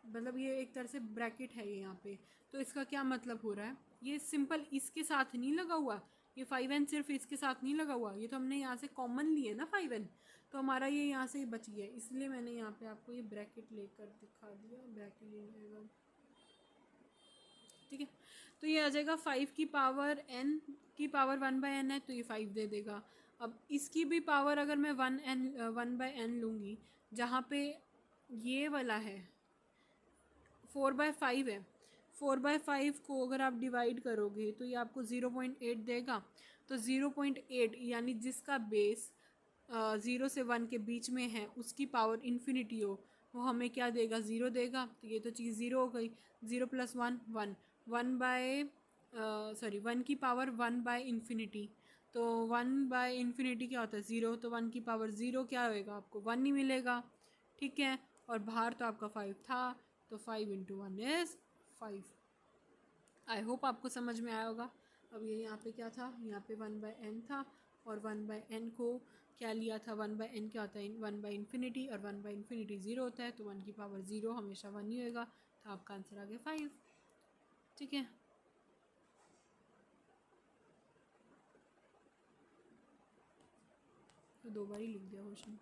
Speaker 1: मतलब ये एक तरह से ब्रैकेट है ये यहाँ पे। तो इसका क्या मतलब हो रहा है, ये सिंपल इसके साथ नहीं लगा हुआ, ये 5n सिर्फ इसके साथ नहीं लगा हुआ, ये तो हमने यहाँ से कॉमन लिए ना 5n, तो हमारा ये यहाँ से बच गया, इसलिए मैंने यहाँ पे आपको ये ब्रैकेट लेकर दिखा दिया, ब्रैकेट ले जाएगा, ठीक है। तो ये आ जाएगा 5 की पावर n की पावर 1/n है, तो ये 5 दे देगा। अब इसकी भी पावर अगर मैं 1/n लूँगी, जहाँ पे ये वाला है 4/5 है, 4/5 को अगर आप डिवाइड करोगे तो ये आपको 0.8 देगा। तो 0.8 यानी जिसका बेस 0 से 1 के बीच में है, उसकी पावर इन्फिनिटी हो, वो हमें क्या देगा? 0 देगा। तो ये तो चीज़ 0 हो गई, 0 + 1 1, 1 की पावर 1/इन्फिनिटी, तो 1/इन्फिनिटी क्या होता है? 0, तो 1 की पावर 0 क्या होएगा? आपको 1 ही मिलेगा, ठीक है। और बाहर तो आपका 5 था, तो 5 × 1 = 5। आई होप आपको समझ में आया होगा। अब ये यहाँ पे क्या था, यहाँ पे 1/n था और 1/n को क्या लिया था, 1/n क्या होता है, 1/∞, और 1/∞ 0 होता है, तो 1 की पावर 0 हमेशा 1 ही होएगा। तो आपका आंसर आ गया 5। ठीक है, तो 2 बार ही लिख दिया क्वेश्चन।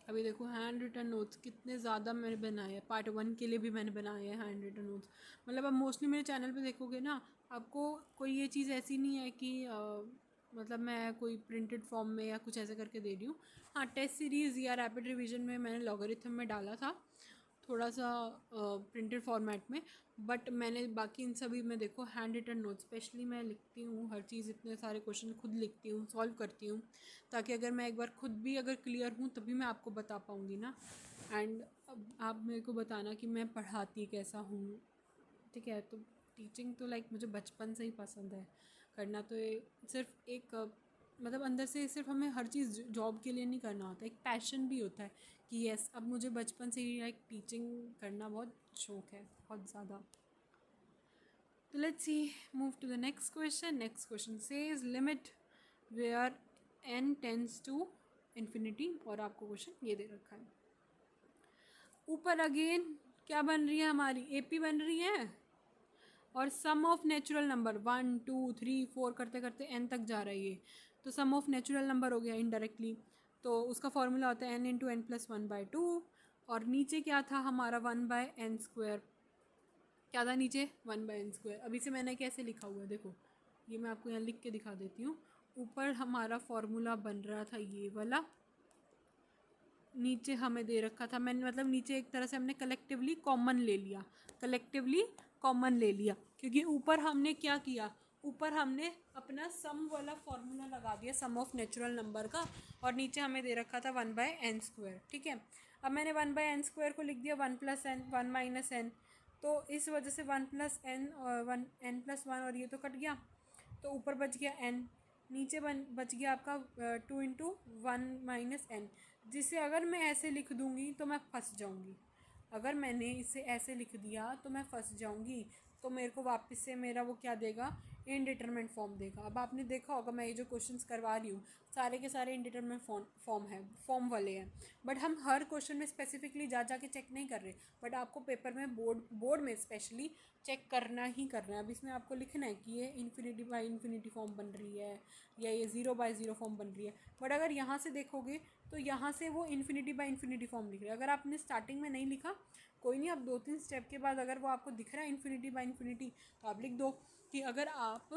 Speaker 1: अभी देखो हैंड रिटन नोट्स कितने ज़्यादा मैंने बनाए हैं, पार्ट 1 के लिए भी मैंने बनाए हैं हैंड रिटन नोट्स। मतलब अब मोस्टली मेरे चैनल पे देखोगे ना, आपको कोई ये चीज़ ऐसी नहीं है कि मतलब मैं कोई प्रिंटेड फॉर्म में या कुछ ऐसे करके दे रही हूँ। हाँ, टेस्ट सीरीज़ या रैपिड रिवीजन में मैंने लॉगरिथम में डाला था थोड़ा सा प्रिंटेड फॉर्मेट में, बट मैंने बाकी इन सभी में देखो हैंड रिटन नोट स्पेशली मैं लिखती हूँ हर चीज़, इतने सारे क्वेश्चन खुद लिखती हूँ, सॉल्व करती हूँ, ताकि अगर मैं एक बार खुद भी अगर क्लियर हूँ तभी मैं आपको बता पाऊँगी ना। एंड अब आप मेरे को बताना कि मैं पढ़ाती कैसा हूँ। ठीक है, तो टीचिंग तो लाइक मुझे बचपन से ही पसंद है करना। तो ये सिर्फ एक मतलब अंदर से सिर्फ हमें हर चीज़ जॉब के लिए नहीं करना होता, एक पैशन भी होता है कि यस अब मुझे बचपन से ही लाइक टीचिंग करना बहुत शौक है, बहुत ज़्यादा। तो let's see, move to the next question. Next question says limit where n tends to infinity, और आपको क्वेश्चन ये दे रखा है। ऊपर अगेन क्या बन रही है हमारी, AP बन रही है, और सम ऑफ नेचुरल नंबर 1 2 3 4 करते करते n तक जा रही है, तो सम ऑफ नेचुरल नंबर हो गया इनडायरेक्टली। तो उसका फॉर्मूला होता है n इंटू एन प्लस 1/2, और नीचे क्या था हमारा 1/n²। क्या था नीचे, 1/n²। अभी से मैंने कैसे लिखा हुआ है देखो, ये मैं आपको यहाँ लिख के दिखा देती हूँ। ऊपर हमारा फॉर्मूला बन रहा था ये वाला, नीचे हमें दे रखा था, मैंने मतलब नीचे एक तरह से हमने कलेक्टिवली कॉमन ले लिया, कलेक्टिवली कॉमन ले लिया, क्योंकि ऊपर हमने क्या किया, ऊपर हमने अपना सम वाला फॉर्मूला लगा दिया सम ऑफ नेचुरल नंबर का, और नीचे हमें दे रखा था 1/n²। ठीक है, अब मैंने 1/n² को लिख दिया 1 + n 1 - n, तो इस वजह से 1 + n और 1 n + 1 और ये तो कट गया, तो ऊपर बच गया n, नीचे बच गया आपका 2 × 1 - n, जिसे अगर मैं ऐसे लिख दूँगी तो मैं फंस जाऊँगी। अगर मैंने इसे ऐसे लिख दिया तो मैं फंस जाऊँगी, तो मेरे को वापस से मेरा वो क्या देगा, इनडिटरमिनेट फॉर्म देगा। अब आपने देखा होगा मैं ये जो क्वेश्चंस करवा रही हूँ सारे के सारे इनडिटरमिनेट फॉर्म है, फॉर्म वाले हैं, बट हम हर क्वेश्चन में स्पेसिफिकली जा के चेक नहीं कर रहे, बट आपको पेपर में बोर्ड में स्पेशली चेक करना ही करना है। अब इसमें आपको लिखना है कि ये इन्फिनिटी बाई इन्फिनिटी फॉर्म बन रही है या ये 0/0 फॉर्म बन रही है, बट अगर यहाँ से देखोगे तो यहाँ से वो इन्फिनिटी बाई इन्फिनिटी फॉर्म लिख रहा है। अगर आपने स्टार्टिंग में नहीं लिखा कोई नहीं, आप 2-3 स्टेप के बाद अगर वो आपको दिख रहा है इन्फिनिटी बाई इन्फिनिटी तो आप लिख दो कि अगर आप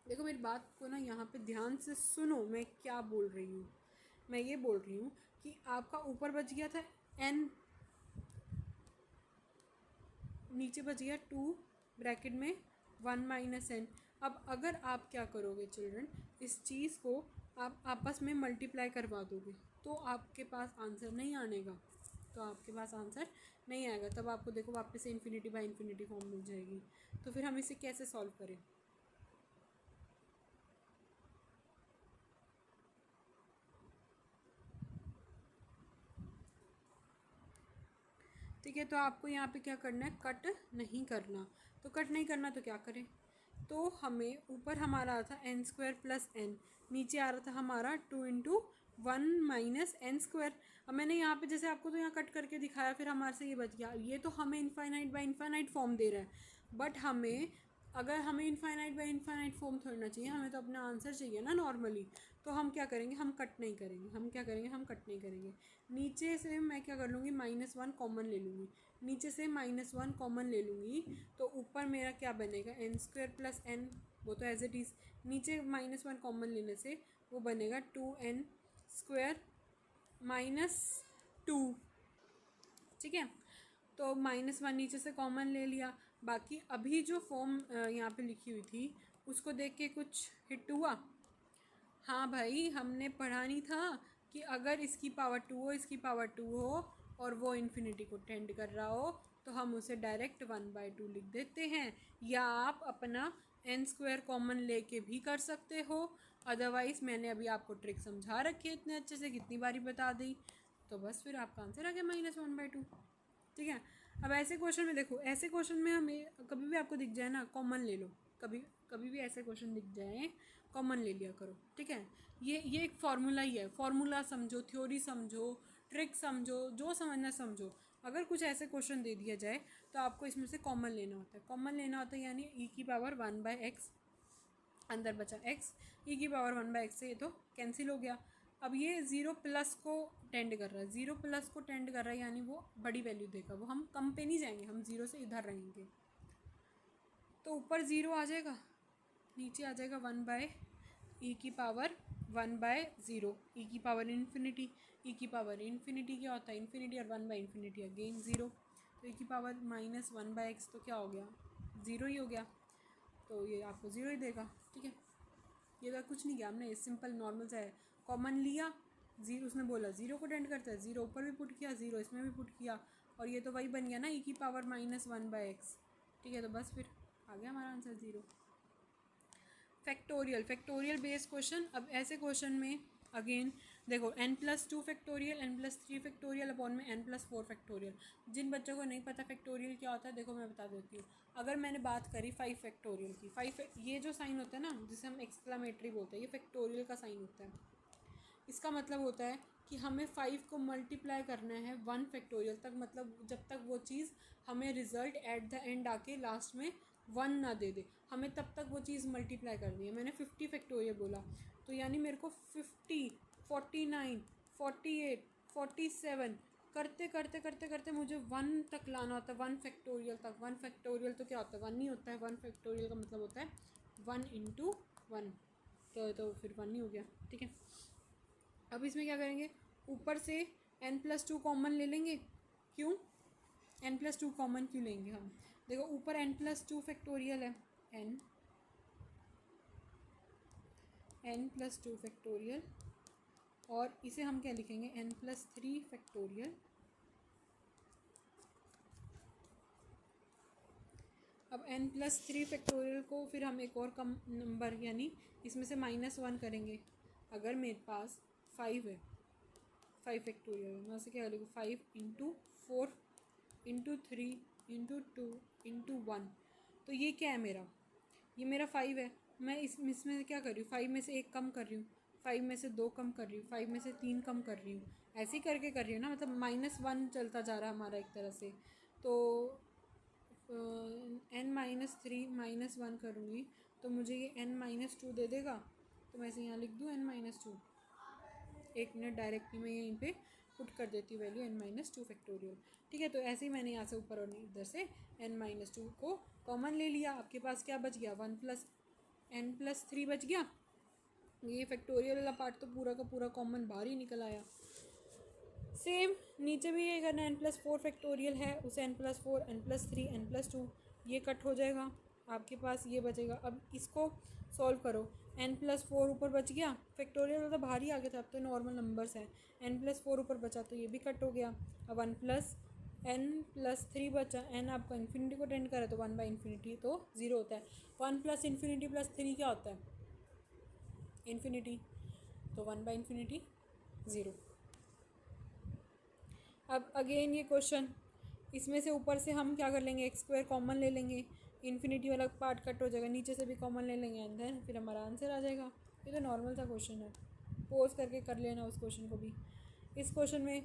Speaker 1: देखो मेरी बात को ना यहाँ पे ध्यान से सुनो, मैं क्या बोल रही हूँ। मैं ये बोल रही हूँ कि आपका ऊपर बच गया था n, नीचे बच गया 2 ब्रैकेट में 1 - n। अब अगर आप क्या करोगे चिल्ड्रन, इस चीज़ को आप आपस में मल्टीप्लाई करवा दोगे तो आपके पास आंसर नहीं आनेगा, तो आपके पास आंसर नहीं आएगा। तब आपको देखो वापस से इन्फिनिटी बाई इन्फिनिटी फॉर्म मिल जाएगी। तो फिर हम इसे कैसे सॉल्व करें। ठीक है, तो आपको यहाँ पे क्या करना है, कट नहीं करना। तो कट नहीं करना तो क्या करें, तो हमें ऊपर हमारा आ रहा था n² + n, नीचे आ रहा था हमारा 2 × 1 - n²। अब मैंने यहाँ पे जैसे आपको तो यहाँ कट करके दिखाया, फिर हमारे से ये बच गया। ये तो हमें इनफाइनाइट बाई इनफाइनाइट फॉर्म दे रहा है, बट हमें अगर हमें इनफाइनाइट बाई इनफाइनाइट फॉर्म थोड़ी ना चाहिए, हमें तो अपना आंसर चाहिए ना नॉर्मली। तो हम क्या करेंगे, हम कट नहीं करेंगे, हम क्या करेंगे, हम कट नहीं करेंगे। नीचे से मैं क्या कर लूँगी, -1 कॉमन ले लूँगी, नीचे से -1 कॉमन ले लूँगी, तो ऊपर मेरा क्या बनेगा n² + n, वो तो एज इट इज़। नीचे -1 कॉमन लेने से वो बनेगा 2n² - 2। ठीक है, तो -1 नीचे से कॉमन ले लिया। बाकी अभी जो फॉर्म यहाँ पे लिखी हुई थी उसको देख के कुछ हिट हुआ। हाँ भाई, हमने पढ़ा नहीं था कि अगर इसकी पावर 2 हो, इसकी पावर 2 हो और वो इन्फिनिटी को टेंड कर रहा हो तो हम उसे डायरेक्ट 1/2 लिख देते हैं, या आप अपना n² कॉमन लेके भी कर सकते हो। अदरवाइज़ मैंने अभी आपको ट्रिक समझा रखी है इतने अच्छे से, कितनी बारी बता दी, तो बस फिर आपका आंसर आ गया -1/2। ठीक है, अब ऐसे क्वेश्चन में देखो, ऐसे क्वेश्चन में हमें कभी भी आपको दिख जाए ना, कॉमन ले लो, कभी कभी भी ऐसे क्वेश्चन दिख जाए कॉमन ले लिया करो, ठीक है। ये एक फार्मूला ही है, फार्मूला समझो, थ्योरी समझो, ट्रिक समझो, जो समझना समझो। अगर कुछ ऐसे क्वेश्चन दे दिया जाए तो आपको इसमें से कॉमन लेना होता है। कॉमन लेना होता है यानी ई की पावर 1/x, अंदर बचा x, ई की पावर 1/x से ये तो कैंसिल हो गया। अब ये ज़ीरो प्लस को टेंड कर रहा है, ज़ीरो प्लस को टेंड कर रहा है यानी वो बड़ी वैल्यू देगा, वो हम कम पे नहीं जाएंगे, हम ज़ीरो से इधर रहेंगे। तो ऊपर ज़ीरो आ जाएगा, नीचे आ जाएगा 1/e की पावर 1/0, ई की पावर इन्फिनिटी। ई की पावर इन्फिनिटी क्या होता है, इन्फिनिटी, और 1/इन्फिनिटी अगेन ज़ीरो। तो ई की पावर -1/x तो क्या हो गया, ज़ीरो ही हो गया। तो ये आपको ज़ीरो ही देगा, ठीक है। ये तो कुछ नहीं किया हमने, सिंपल नॉर्मल सा है, कॉमन लिया, ज़ीरो उसने बोला ज़ीरो को टेंड करता है, ज़ीरो ऊपर भी पुट किया, ज़ीरो इसमें भी पुट किया, और ये तो वही बन गया ना ई की पावर -1/x, ठीक है। तो बस फिर आ गया हमारा answer zero. Factorial, factorial based question. अब ऐसे क्वेश्चन में अगेन देखो n+2 factorial, n+3 factorial upon में n+4 फैक्टोरियल। जिन बच्चों को नहीं पता फैक्टोरियल क्या होता है, देखो मैं बता देती हूँ। अगर मैंने बात करी 5 फैक्टोरियल की, ये जो साइन होता है ना, जिसे हम एक्सक्लामेटरी बोलते हैं, ये फैक्टोरियल का साइन होता है। इसका मतलब होता है कि हमें 5 को मल्टीप्लाई करना है 1 फैक्टोरियल तक, मतलब जब तक वो चीज़ हमें रिज़ल्ट एट द एंड आके लास्ट में 1 ना दे दे, हमें तब तक वो चीज़ मल्टीप्लाई करनी है। मैंने 50 फैक्टोरियल बोला, तो यानी मेरे को 50, 49, 48, 47 करते करते करते करते मुझे 1 तक लाना होता है, 1 फैक्टोरियल तक। 1 फैक्टोरियल तो क्या होता है, 1 नहीं होता है। 1 फैक्टोरियल का मतलब होता है 1 × 1, तो फिर 1 ही हो गया, ठीक है। अब इसमें क्या करेंगे, ऊपर से n+2 कॉमन ले लेंगे। क्यों n+2 कॉमन क्यों लेंगे हम, देखो ऊपर n+2 फैक्टोरियल है, n+2 फैक्टोरियल, और इसे हम क्या लिखेंगे, n+3 फैक्टोरियल। अब n+3 फैक्टोरियल को फिर हम एक और कम नंबर यानी इसमें से -1 करेंगे। अगर मेरे पास 5 है, 5 फैक्टोरियल, मैं उसे क्या लिखूँ, 5 × 4 × 3 × 2 × 1। तो ये क्या है मेरा, ये मेरा 5 है। मैं इसमें से क्या कर रही हूँ, 5 में से 1 कम कर रही हूँ, 5 में से 2 कम कर रही हूँ, 5 में से 3 कम कर रही हूँ, ऐसे ही करके कर रही हूँ ना, मतलब -1 चलता जा रहा है हमारा एक तरह से। तो n-3 -1 करूँगी तो मुझे ये n-2 दे देगा। तो मैं इसे यहाँ लिख दूँ n-2, 1 मिनट डायरेक्टली मैं यहीं पे पुट कर देती हूँ वैल्यू n-2 फैक्टोरियल, ठीक है। तो ऐसे ही मैंने यहाँ से ऊपर और इधर से n-2 को कॉमन ले लिया। आपके पास क्या बच गया, 1 + n+3 बच गया। ये फैक्टोरियल वाला पार्ट तो पूरा का पूरा कॉमन बाहर ही निकल आया। सेम नीचे भी ये करना, n+4 फैक्टोरियल है, उसे n+4, n+3, n+2 ये कट हो जाएगा, आपके पास ये बचेगा। अब इसको सॉल्व करो, n+4 ऊपर बच गया, फैक्टोरियल तो बाहर ही आ गया था, अब तो नॉर्मल नंबर्स हैं। n+4 ऊपर बचा तो ये भी कट हो गया। अब n+3 बचा, n आपका इन्फिनिटी को टेंड करे तो 1/इन्फिनिटी तो 0 होता है। 1 + इन्फिनिटी + 3 क्या होता है, इन्फिनिटी, तो 1/इन्फिनिटी 0। अब अगेन ये क्वेश्चन, इसमें से ऊपर से हम क्या कर लेंगे, x² कॉमन ले लेंगे, इन्फिनिटी वाला पार्ट कट हो जाएगा, नीचे से भी कॉमन ले लेंगे, एंड देन फिर हमारा आंसर आ जाएगा। ये तो नॉर्मल सा क्वेश्चन है, पोज करके कर लेना उस क्वेश्चन को भी। इस क्वेश्चन में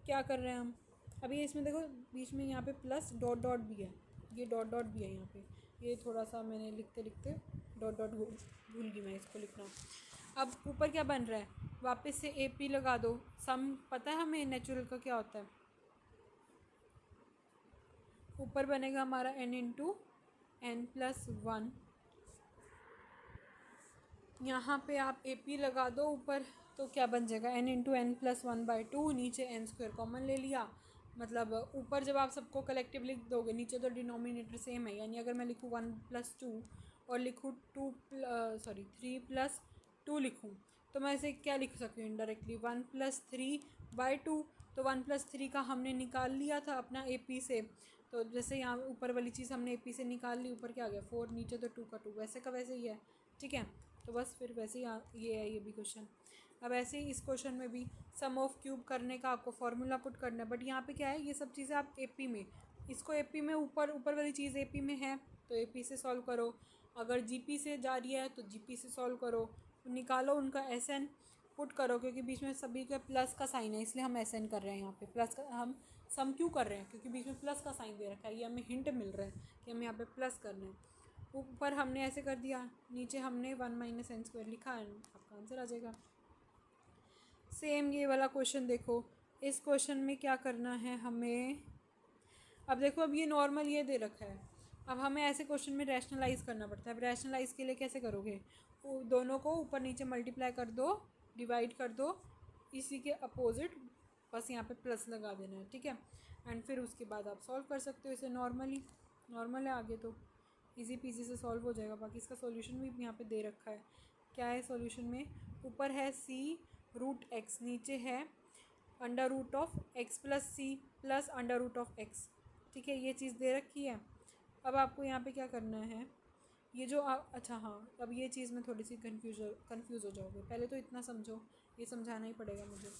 Speaker 1: क्या कर रहे हैं हम, अभी इसमें देखो बीच में यहाँ पे प्लस डॉट डॉट भी है, ये डॉट डॉट भी है यहाँ पे, ये थोड़ा सा मैंने लिखते लिखते डॉट डॉट भूल गई मैं इसको लिखना। अब ऊपर क्या बन रहा है, वापस से AP लगा दो। सम पता है हमें नेचुरल का क्या होता है, ऊपर बनेगा हमारा n × n+1, यहाँ पे आप AP लगा दो ऊपर, तो क्या बन जाएगा, n × n+1/2, नीचे n² कॉमन ले लिया, मतलब ऊपर जब आप सबको कलेक्टिव लिख दोगे, नीचे तो डिनोमिनेटर सेम है, यानी अगर मैं लिखूँ 1+2 और लिखूँ 3 + 2 लिखूँ, तो मैं इसे क्या लिख सकती हूँ इनडायरेक्टली, 1 + 3/2। तो 1 + 3 का हमने निकाल लिया था अपना AP से, तो जैसे यहाँ ऊपर वाली चीज़ हमने AP से निकाल ली, ऊपर क्या आ गया 4, नीचे तो 2 का 2, वैसे का वैसे ही है, ठीक है। तो बस फिर वैसे ही ये है ये भी क्वेश्चन। अब ऐसे ही इस क्वेश्चन में भी सम ऑफ क्यूब करने का आपको फार्मूला पुट करना है, बट यहाँ पे क्या है, ये सब चीज़ें आप AP में इसको एपी में ऊपर वाली चीज़ एपी में है तो एपी से सॉल्व करो, अगर जीपी से जा रही है तो जीपी से सॉल्व करो, निकालो उनका एसएन, पुट करो, क्योंकि बीच में सभी का प्लस का साइन है इसलिए हम एसएन कर रहे हैं यहाँ पे। प्लस का हम सम क्यों कर रहे हैं, क्योंकि बीच में प्लस का साइन दे रखा है, ये हमें हिंट मिल रहा है कि हमें यहाँ पे प्लस करना है। ऊपर हमने ऐसे कर दिया, नीचे हमने 1 माइनस एन स्क्वायर लिखा है, आपका आंसर आ जाएगा। सेम ये वाला क्वेश्चन देखो, इस क्वेश्चन में क्या करना है हमें। अब देखो, अब ये नॉर्मल ये दे रखा है, अब हमें ऐसे क्वेश्चन में रैशनलाइज़ करना पड़ता है। अब रैशनलाइज़ के लिए कैसे करोगे, दोनों को ऊपर नीचे मल्टीप्लाई कर दो, डिवाइड कर दो, इसी के अपोजिट बस यहाँ पे प्लस लगा देना है, ठीक है। एंड फिर उसके बाद आप सॉल्व कर सकते हो इसे नॉर्मली, नॉर्मल है आगे तो इजी पीजी से सॉल्व हो जाएगा। बाकी इसका सॉल्यूशन भी यहाँ पे दे रखा है, क्या है सॉल्यूशन में, ऊपर है सी रूट एक्स, नीचे है under root of x plus c plus under root of x, ठीक है, ये चीज़ दे रखी है। अब आपको यहाँ पे क्या करना है, ये जो अच्छा हाँ, अब ये चीज़ में थोड़ी सी कंफ्यूज हो जाओगे, पहले तो इतना समझो, ये समझाना ही पड़ेगा मुझे।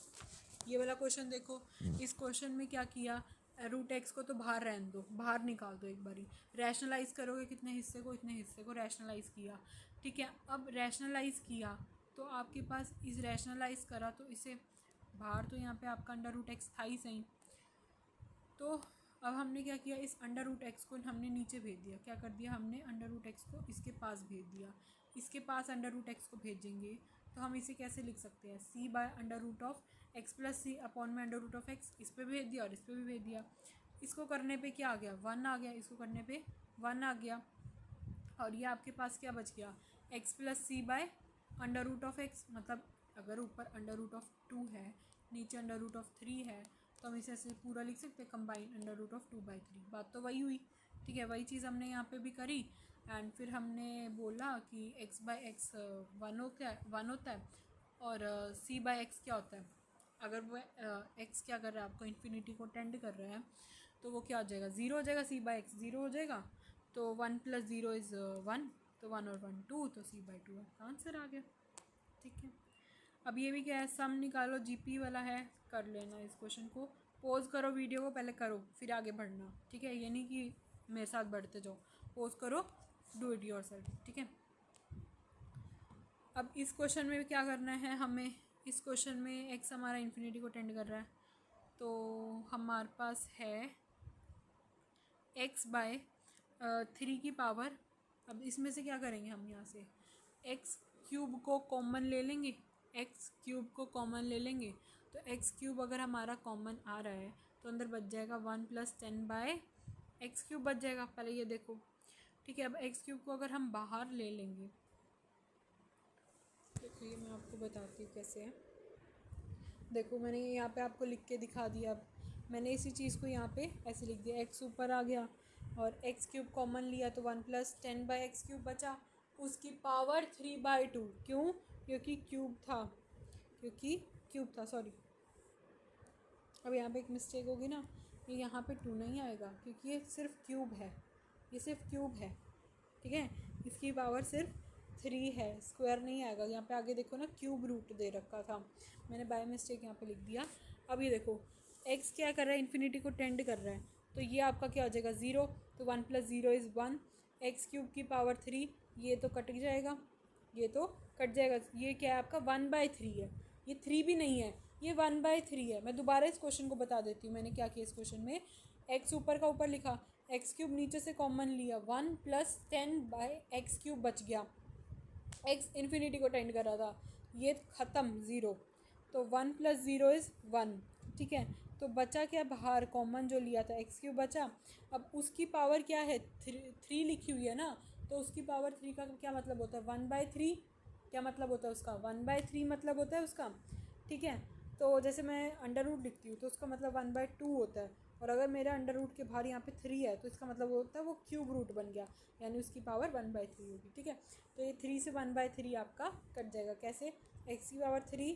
Speaker 1: ये वाला क्वेश्चन देखो, इस क्वेश्चन में क्या किया, रूट एक्स को तो बाहर रहने दो, बाहर निकाल दो एक बारी, रैशनलाइज़ करोगे कितने हिस्से को, इतने हिस्से को रैशनलाइज़ किया, ठीक है। अब रैशनलाइज़ किया तो आपके पास इस रैशनलाइज़ करा तो इसे बाहर, तो यहाँ पे आपका अंडर रूट एक्स था ही सही, तो अब हमने क्या किया, इस अंडर रूट एक्स को हमने नीचे भेज दिया, क्या कर दिया हमने, अंडर रूट एक्स को इसके पास भेज दिया, इसके पास अंडर रूट एक्स को भेजेंगे तो हम इसे कैसे लिख सकते हैं, C by under root of x plus C upon में अंडर रूट ऑफ एक्स, इस पर भेज दिया और इस पर भी भेज दिया। इसको करने पे क्या आ गया, 1 आ गया, इसको करने पे 1 आ गया, और ये आपके पास क्या बच गया, x plus c by under root of x, मतलब अगर ऊपर अंडर रूट ऑफ 2 है, नीचे अंडर रूट ऑफ 3 है, तो हम इसे ऐसे पूरा लिख सकते हैं, कंबाइन अंडर रूट ऑफ 2/3, बात तो वही हुई, ठीक है। वही चीज़ हमने यहाँ पे भी करी, एंड फिर हमने बोला कि x बाय एक्स 1 होता है और c बाय एक्स क्या होता है, अगर वो x क्या कर रहा है, आपको इन्फिनिटी को टेंड कर रहा है, तो वो क्या हो जाएगा, 0 हो जाएगा, c बाय एक्स 0 हो जाएगा, तो 1 + 0 इज़ 1, तो 1 और 1 2, तो c/2 आपका आंसर आ गया, ठीक है। अब ये भी क्या है, सम निकालो, जीपी वाला है, कर लेना इस क्वेश्चन को, पॉज करो वीडियो को, पहले करो फिर आगे बढ़ना, ठीक है, ये नहीं कि मेरे साथ बढ़ते जाओ, पॉज करो, डू इट योरसेल्फ, ठीक है। अब इस क्वेश्चन में क्या करना है हमें, इस क्वेश्चन में एक्स हमारा इन्फिनिटी को टेंड कर रहा है, तो हमारे पास है एक्स बाय 3 की पावर, अब इसमें से क्या करेंगे हम, यहाँ से एक्स क्यूब को कॉमन ले लेंगे, एक्स क्यूब को कॉमन ले लेंगे, तो एक्स क्यूब अगर हमारा कॉमन आ रहा है तो अंदर बच जाएगा 1 + 10 बाय एक्स क्यूब बच जाएगा, पहले ये देखो, ठीक है। अब एक्स क्यूब को अगर हम बाहर ले लेंगे, देखो ये मैं आपको बताती हूँ कैसे है, देखो मैंने यहाँ पे आपको लिख के दिखा दिया, अब मैंने इसी चीज़ को यहाँ पे ऐसे लिख दिया, एक्स ऊपर आ गया और एक्स क्यूब कॉमन लिया तो 1 + 10 बाय एक्स क्यूब बचा, उसकी पावर 3/2, क्यों, क्योंकि क्यूब था, सॉरी। अब यहाँ पे एक मिस्टेक होगी ना, ये यहाँ पे 2 नहीं आएगा क्योंकि ये सिर्फ क्यूब है, ये सिर्फ क्यूब है, ठीक है, इसकी पावर सिर्फ 3 है, स्क्वायर नहीं आएगा। यहाँ पे आगे देखो ना, क्यूब रूट दे रखा था, मैंने बाय मिस्टेक यहाँ पे लिख दिया। अब ये देखो, एक्स क्या कर रहा है, इन्फिनिटी को टेंड कर रहा है, तो ये आपका क्या हो जाएगा, 0, तो 1 + 0 इज़ 1, एक्स क्यूब की पावर 3, ये तो कट जाएगा, ये तो कट जाएगा, ये क्या है आपका 1/3 है, ये 3 भी नहीं है, ये 1/3 है। मैं दोबारा इस क्वेश्चन को बता देती हूँ मैंने क्या किया इस क्वेश्चन में, एक्स ऊपर का ऊपर लिखा, एक्स क्यूब नीचे से कॉमन लिया, 1 + 10 बाय एक्स क्यूब बच गया, एक्स इन्फिनिटी को टेंड कर रहा था, ये ख़त्म 0, तो 1 + 0 इज़ 1, ठीक है। तो बचा क्या बाहर, कॉमन जो लिया था एक्स क्यूब बचा, अब उसकी पावर क्या है, 3 लिखी हुई है ना, तो उसकी पावर 3 का क्या मतलब होता है, 1/3, क्या मतलब होता है उसका, 1/3 मतलब होता है उसका, ठीक है। तो जैसे मैं अंडर रूट लिखती हूँ तो उसका मतलब 1/2 होता है, और अगर मेरा अंडर रूट के बाहर यहाँ पे 3 है तो इसका मतलब होता है वो क्यूब रूट बन गया, यानी उसकी पावर 1/3 होगी, ठीक है। तो ये 3 से 1/3 आपका कट जाएगा, कैसे, एक्स की पावर 3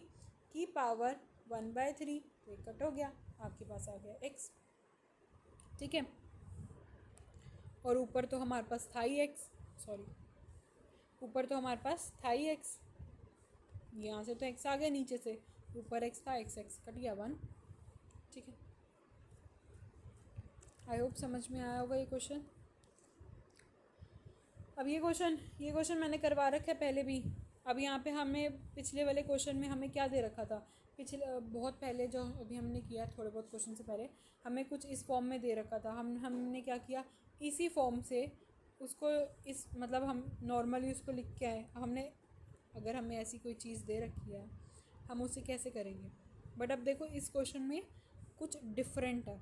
Speaker 1: की पावर 1/3, तो ये कट हो गया, आपके पास आ गया एक्स, ठीक है। और ऊपर तो हमारे पास था ही एक्स, सॉरी, ऊपर तो हमारे पास था ही एक्स, यहाँ से तो एक्स आ गया, नीचे से ऊपर एक्स था, एक्स कट गया 1, ठीक है। आई होप समझ में आया होगा ये क्वेश्चन। अब ये क्वेश्चन मैंने करवा रखा है पहले भी। अब यहाँ पे हमें पिछले वाले क्वेश्चन में हमें क्या दे रखा था, पिछले बहुत पहले जो अभी हमने किया थोड़े बहुत क्वेश्चन से पहले, हमें कुछ इस फॉर्म में दे रखा था। हमने क्या किया, इसी फॉर्म से उसको इस मतलब हम नॉर्मली उसको लिख के आए। हमने अगर हमें ऐसी कोई चीज़ दे रखी है हम उसे कैसे करेंगे, बट अब देखो इस क्वेश्चन में कुछ डिफरेंट है।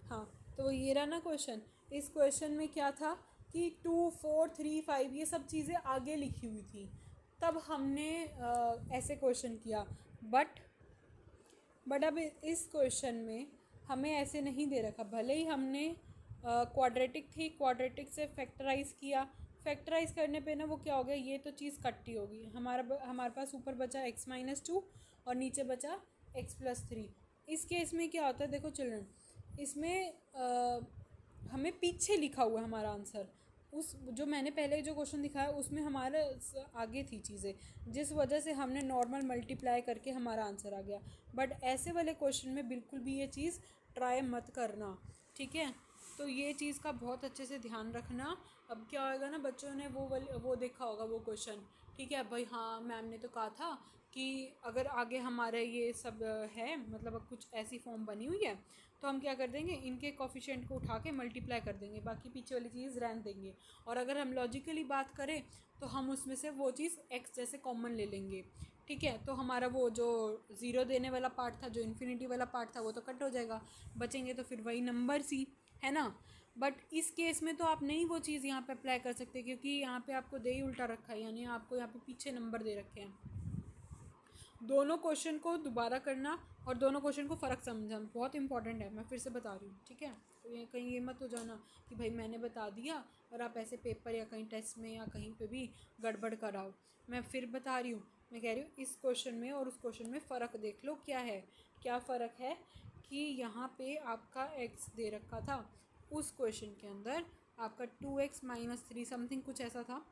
Speaker 1: हाँ, तो ये रहा ना क्वेश्चन। इस क्वेश्चन में क्या था कि 2, 4, 3, 5 ये सब चीज़ें आगे लिखी हुई थी, तब हमने ऐसे क्वेश्चन किया। बट अब इस क्वेश्चन में हमें ऐसे नहीं दे रखा। भले ही हमने क्वाड्रेटिक थी, क्वाड्रेटिक से फैक्टराइज किया, फैक्टराइज करने पे ना वो क्या हो गया, ये तो चीज़ कट्टी होगी। हमारे पास ऊपर बचा x-2 और नीचे बचा x+3। इस केस में क्या होता है, देखो चिल्ड्रन, इसमें हमें पीछे लिखा हुआ है हमारा आंसर। उस जो मैंने पहले जो क्वेश्चन दिखाया उसमें हमारे आगे थी चीज़ें, जिस वजह से हमने नॉर्मल मल्टीप्लाई करके हमारा आंसर आ गया। बट ऐसे वाले क्वेश्चन में बिल्कुल भी ये चीज़ ट्राई मत करना, ठीक है। तो ये चीज़ का बहुत अच्छे से ध्यान रखना। अब क्या होगा ना, बच्चों ने वो देखा होगा वो क्वेश्चन, ठीक है भाई, हाँ मैम ने तो कहा था कि अगर आगे हमारे ये सब है, मतलब कुछ ऐसी फॉर्म बनी हुई है, तो हम क्या कर देंगे, इनके कोफिशिएंट को उठा के मल्टीप्लाई कर देंगे, बाकी पीछे वाली चीज़ रहने देंगे। और अगर हम लॉजिकली बात करें तो हम उसमें से वो चीज़ x जैसे कॉमन ले लेंगे, ठीक है। तो हमारा वो जो ज़ीरो देने वाला पार्ट था, जो इन्फिनिटी वाला पार्ट था, वो तो कट हो जाएगा, बचेंगे तो फिर वही नंबर सी, है ना। बट इस केस में तो आप नहीं वो चीज़ यहाँ पे अप्लाई कर सकते, क्योंकि यहाँ पे आपको दे ही उल्टा रखा है, यानी आपको यहाँ पे पीछे नंबर दे रखे हैं। दोनों क्वेश्चन को दोबारा करना और दोनों क्वेश्चन को फ़र्क समझना बहुत इंपॉर्टेंट है। मैं फिर से बता रही हूँ, ठीक है। तो ये कहीं ये मत हो जाना कि भाई मैंने बता दिया और आप ऐसे पेपर या कहीं टेस्ट में या कहीं पे भी गड़बड़ कराओ। मैं फिर बता रही हूँ, मैं कह रही हूँ इस क्वेश्चन में और उस क्वेश्चन में फ़र्क देख लो क्या है। क्या फ़र्क है कि यहाँ पे आपका x दे रखा था, उस क्वेश्चन के अंदर आपका 2x-3 समथिंग कुछ ऐसा था।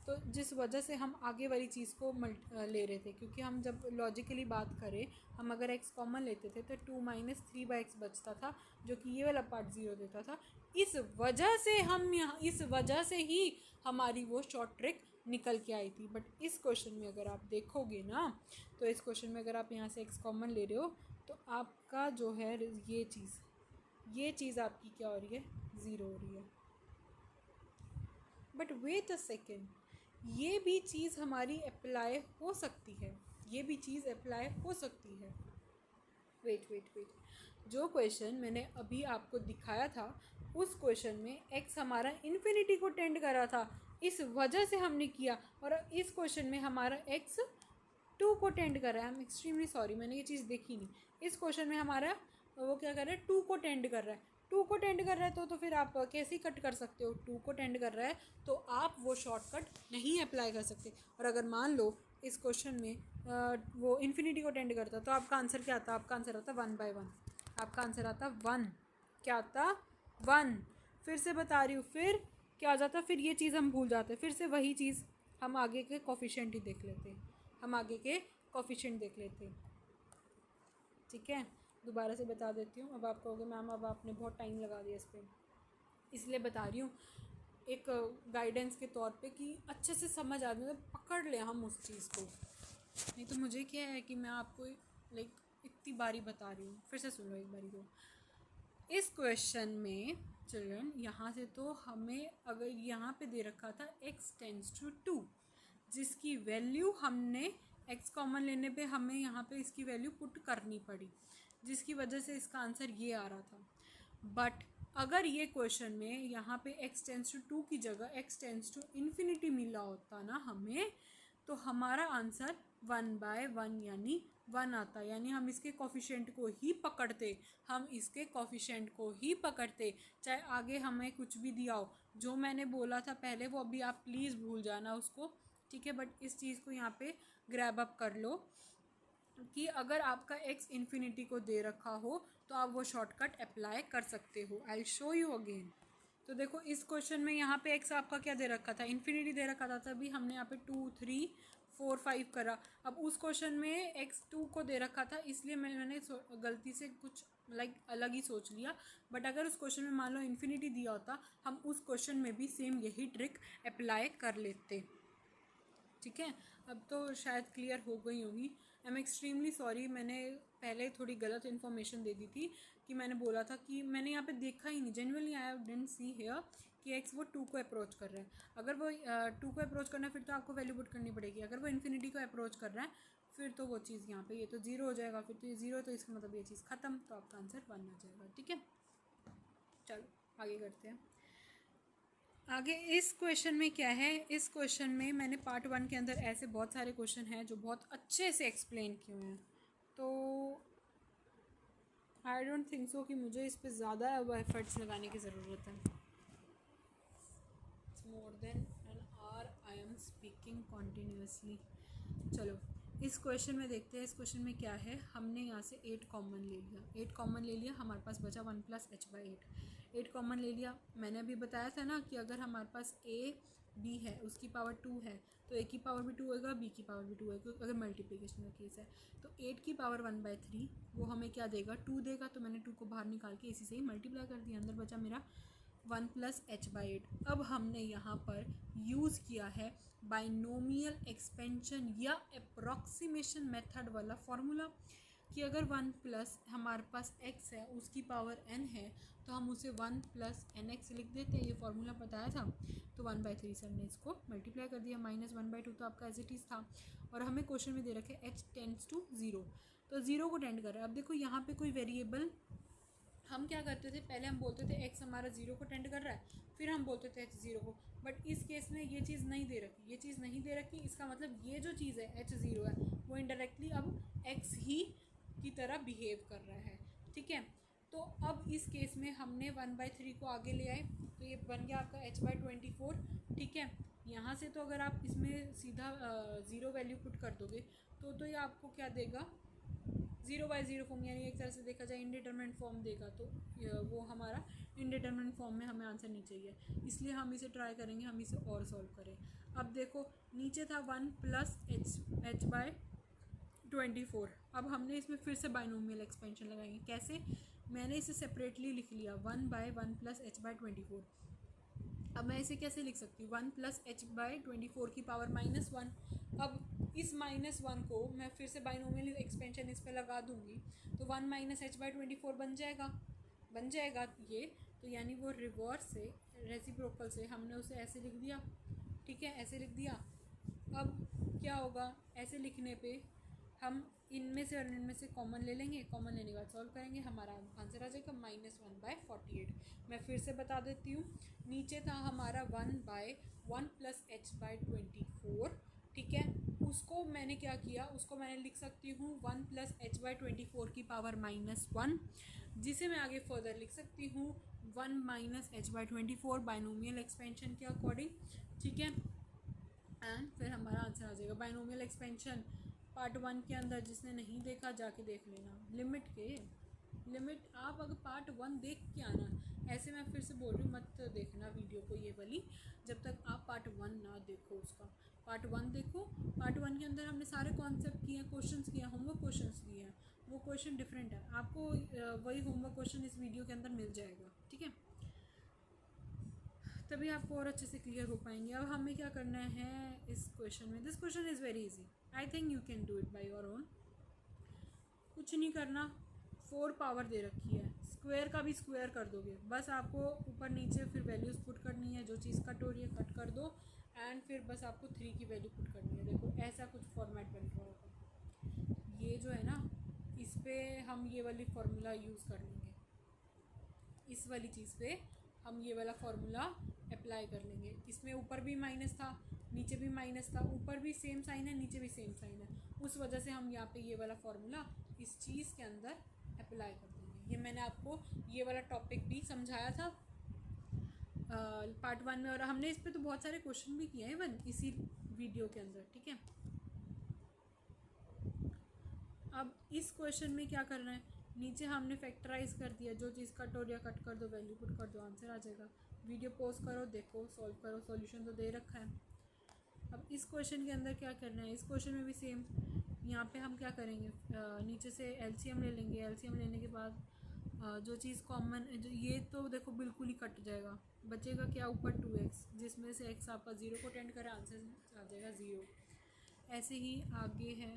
Speaker 1: तो जिस वजह से हम आगे वाली चीज़ को ले रहे थे, क्योंकि हम जब लॉजिकली बात करें, हम अगर x कॉमन लेते थे तो 2-3/x बचता था, जो कि ये वाला पार्ट 0 देता था। इस वजह से हम यहाँ, इस वजह से ही हमारी वो शॉर्ट ट्रिक निकल के आई थी। बट इस क्वेश्चन में अगर आप देखोगे ना, तो इस क्वेश्चन में अगर आप यहाँ से x कॉमन ले रहे हो तो आपका जो है ये चीज़ आपकी क्या हो रही है, 0 हो रही है। बट वेट अ सेकेंड, ये भी चीज़ हमारी अप्लाई हो सकती है, ये भी चीज़ अप्लाई हो सकती है। वेट, जो क्वेश्चन मैंने अभी आपको दिखाया था, उस क्वेश्चन में x हमारा इन्फिनिटी को टेंड कर रहा था, इस वजह से हमने किया। और इस क्वेश्चन में हमारा x 2 को टेंड कर रहा है। आई एम एक्सट्रीमली सॉरी, मैंने ये चीज़ देखी नहीं। इस क्वेश्चन में हमारा वो क्या कर रहा है, 2 को टेंड कर रहा है। 2 को टेंड कर रहा है तो फिर आप कैसे कट कर सकते हो, 2 को टेंड कर रहा है तो आप वो शॉर्टकट नहीं अप्लाई कर सकते। और अगर मान लो इस क्वेश्चन में वो इन्फिनिटी को टेंड करता तो आपका आंसर क्या आता, आपका आंसर आता 1/1, आपका आंसर आता 1। क्या आता, 1। फिर से बता रही हूँ, फिर क्या आ जाता, फिर ये चीज़ हम भूल जाते, फिर से वही चीज़ हम आगे के कोफिशिएंट ही देख लेते, हम आगे के कोफिशिएंट देख लेते, ठीक है। दोबारा से बता देती हूँ। अब आप कहोगे मैम अब आपने बहुत टाइम लगा दिया इस पर, इसलिए बता रही हूँ एक गाइडेंस के तौर पे कि अच्छे से समझ आ जाए, पकड़ ले हम उस चीज़ को। नहीं तो मुझे क्या है कि मैं आपको लाइक इतनी बारी बता रही हूँ, फिर से सुन लो एक बारी को। इस क्वेश्चन में चिल्ड्रन यहाँ से तो हमें अगर यहाँ पे दे रखा था x → 2, जिसकी वैल्यू हमने x कॉमन लेने पे हमें यहाँ पे इसकी वैल्यू पुट करनी पड़ी, जिसकी वजह से इसका आंसर ये आ रहा था। बट अगर ये क्वेश्चन में यहाँ पे x → 2 की जगह x →∞ मिला होता ना हमें, तो हमारा आंसर 1/1 यानी 1 आता। यानी हम इसके कोफिशिएंट को ही पकड़ते, हम इसके कोफिशिएंट को ही पकड़ते, चाहे आगे हमें कुछ भी दिया हो। जो मैंने बोला था पहले वो अभी आप प्लीज़ भूल जाना उसको, ठीक है। बट इस चीज़ को यहाँ पे ग्रैब अप कर लो कि अगर आपका x इन्फिनिटी को दे रखा हो तो आप वो शॉर्टकट अप्लाई कर सकते हो। I show you again. तो देखो इस क्वेश्चन में यहाँ पे x आपका क्या दे रखा था, इन्फिनिटी दे रखा था, तभी हमने यहाँ पे 2, 3, 4 5 करा। अब उस क्वेश्चन में x2 को दे रखा था, इसलिए मैंने गलती से कुछ अलग ही सोच लिया। बट अगर उस क्वेश्चन में मान लो इन्फिनिटी दिया होता, हम उस क्वेश्चन में भी सेम यही ट्रिक अप्लाई कर लेते। ठीक है, अब तो शायद क्लियर हो गई होगी। आई एम एक्सट्रीमली सॉरी, मैंने पहले थोड़ी गलत इन्फॉर्मेशन दे दी थी कि मैंने बोला था कि मैंने यहाँ पे देखा ही नहीं, genuinely I didn't see here कि एक्स वो 2 को अप्रोच कर रहा है। अगर वो 2 को अप्रोच करना है फिर तो आपको वैल्यू पुट करनी पड़ेगी। अगर वो इन्फिनिटी को अप्रोच कर रहा है फिर तो वो चीज़ यहाँ पे ये तो 0 हो जाएगा, फिर तो ये 0 तो इसका मतलब ये चीज़ ख़त्म, तो आपका आंसर 1 आ जाएगा। ठीक है, चलो आगे करते हैं। आगे इस क्वेश्चन में क्या है, इस क्वेश्चन में मैंने पार्ट 1 के अंदर ऐसे बहुत सारे क्वेश्चन हैं जो बहुत अच्छे से एक्सप्लेन किए हुए हैं, तो आई डोंट थिंक सो कि मुझे इस पर ज़्यादा एफर्ट्स लगाने की ज़रूरत है। It's more than an hour I am speaking continuously. चलो इस क्वेश्चन में देखते हैं, इस क्वेश्चन में क्या है। हमने यहाँ से 8 कॉमन ले लिया, 8 कॉमन ले लिया, हमारे पास बचा 1 + h/8। 8 कॉमन ले लिया। मैंने अभी बताया था ना कि अगर हमारे पास a b है, उसकी पावर 2 है, तो a की पावर भी 2 होएगा, b की पावर भी 2 होएगा, अगर मल्टीप्लिकेशन का केस है। तो 8 की पावर 1/3 वो हमें क्या देगा, 2 देगा। तो मैंने 2 को बाहर निकाल के इसी से ही मल्टीप्लाई कर दिया, अंदर बचा मेरा 1 + h/8। अब हमने यहाँ पर यूज़ किया है बाइनोमियल एक्सपेंशन या अप्रॉक्सीमेशन मेथड वाला फॉर्मूला कि अगर 1 प्लस हमारे पास x है, उसकी पावर n है, तो हम उसे 1 + nx लिख देते हैं। ये फार्मूला बताया था। तो 1/3 से हमने इसको मल्टीप्लाई कर दिया, -1/2 तो आपका एज इट इज़ था। और हमें क्वेश्चन में दे रखे h टेंड्स टू 0, तो 0 को टेंड कर रहा है। अब देखो यहाँ पे कोई वेरिएबल, हम क्या करते थे, पहले हम बोलते थे x हमारा 0 को टेंड कर रहा है, फिर हम बोलते थे h 0 को। बट इस केस में ये चीज़ नहीं दे रखी, ये चीज़ नहीं दे रखी। इसका मतलब ये जो चीज़ है h 0 है, वो इनडायरेक्टली अब x ही की तरह बिहेव कर रहा है। ठीक है, तो अब इस केस में हमने 1/3 को आगे ले आए, तो ये बन गया आपका h/24। ठीक है, यहाँ से तो अगर आप इसमें सीधा 0 वैल्यू पुट कर दोगे तो ये आपको क्या देगा, 0/0 फॉर्म, यानी एक तरह से देखा जाए इनडिटरमिनेट फॉर्म देगा। तो वो हमारा इनडिटरमिनेट फॉर्म में हमें आंसर नहीं चाहिए, इसलिए हम इसे ट्राई करेंगे, हम इसे और सॉल्व करें। अब देखो नीचे था 1 + h/24। अब हमने इसमें फिर से बाइनोमियल एक्सपेंशन लगाएंगे। कैसे, मैंने इसे सेपरेटली लिख लिया 1/1 + h/24। अब मैं इसे कैसे लिख सकती हूँ, 1 + h/24 की पावर -1। अब इस -1 को मैं फिर से बाइनोमियल एक्सपेंशन इस पर लगा दूंगी, तो 1 - h/24 बन जाएगा ये। तो यानी वो रिवर्स से, रेसिप्रोकल से हमने उसे ऐसे लिख दिया। ठीक है, ऐसे लिख दिया। अब क्या होगा, ऐसे लिखने पे हम इनमें से और इनमें से कॉमन ले लेंगे, कॉमन लेने के बाद सॉल्व करेंगे, हमारा आंसर आ जाएगा -1/48। मैं फिर से बता देती हूँ, नीचे था हमारा 1/1 + h/24। ठीक है, उसको मैंने क्या किया, उसको मैंने लिख सकती हूँ 1 + h/24 की पावर -1, जिसे मैं आगे फर्दर लिख सकती हूँ 1 - h/24 बाइनोमियल एक्सपेंशन के अकॉर्डिंग। ठीक है, एंड फिर हमारा आंसर आ जाएगा। बाइनोमियल एक्सपेंशन पार्ट 1 के अंदर जिसने नहीं देखा जाके देख लेना। लिमिट आप अगर पार्ट 1 देख के आना, ऐसे मैं फिर से बोल रही हूँ, मत देखना वीडियो को ये वाली जब तक आप पार्ट 1 ना देखो। उसका पार्ट 1 देखो। पार्ट 1 के अंदर हमने सारे कॉन्सेप्ट किए हैं, क्वेश्चंस किए हैं, होमवर्क क्वेश्चंस दिए हैं। वो क्वेश्चन डिफरेंट है, आपको वही होमवर्क क्वेश्चन इस वीडियो के अंदर मिल जाएगा। ठीक है, तभी आपको और अच्छे से क्लियर हो पाएंगे। अब हमें क्या करना है इस क्वेश्चन में, this question is very easy, I think you can do it by your own. कुछ नहीं करना, 4 पावर दे रखी है, स्क्वायर का भी स्क्वायर कर दोगे, बस आपको ऊपर नीचे फिर वैल्यूज़ पुट करनी है, जो चीज़ कट हो रही है कट कर दो, एंड फिर बस आपको 3 की वैल्यू पुट करनी है। देखो ऐसा कुछ फॉर्मेट बन रहा होगा, ये जो है ना, इस पर हम ये वाली फार्मूला यूज़ कर लेंगे, इस वाली चीज़ पे हम ये वाला फार्मूला अप्लाई कर लेंगे। इसमें ऊपर भी माइनस था, नीचे भी माइनस था, ऊपर भी सेम साइन है, नीचे भी सेम साइन है, उस वजह से हम यहाँ पे ये वाला फार्मूला इस चीज़ के अंदर अप्लाई कर देंगे। ये मैंने आपको ये वाला टॉपिक भी समझाया था पार्ट 1 में, और हमने इस पर तो बहुत सारे क्वेश्चन भी किए हैं इवन इसी वीडियो के अंदर। ठीक है, अब इस क्वेश्चन में क्या करना है, नीचे हमने फैक्टराइज कर दिया, जो चीज़ कट हो रही है कट कर दो, वैल्यू पुट कर दो, आंसर आ जाएगा। वीडियो पॉज करो, देखो, सॉल्व करो, सॉल्यूशन तो दे रखा है। अब इस क्वेश्चन के अंदर क्या करना है, इस क्वेश्चन में भी सेम, यहाँ पे हम क्या करेंगे, नीचे से एलसीएम ले लेंगे। एलसीएम लेने के बाद जो चीज़ कॉमन, जो ये तो देखो बिल्कुल ही कट जाएगा, बचेगा क्या ऊपर 2x, जिसमें से x आपका 0 को टेंड करे, आंसर आ जाएगा 0। ऐसे ही आगे है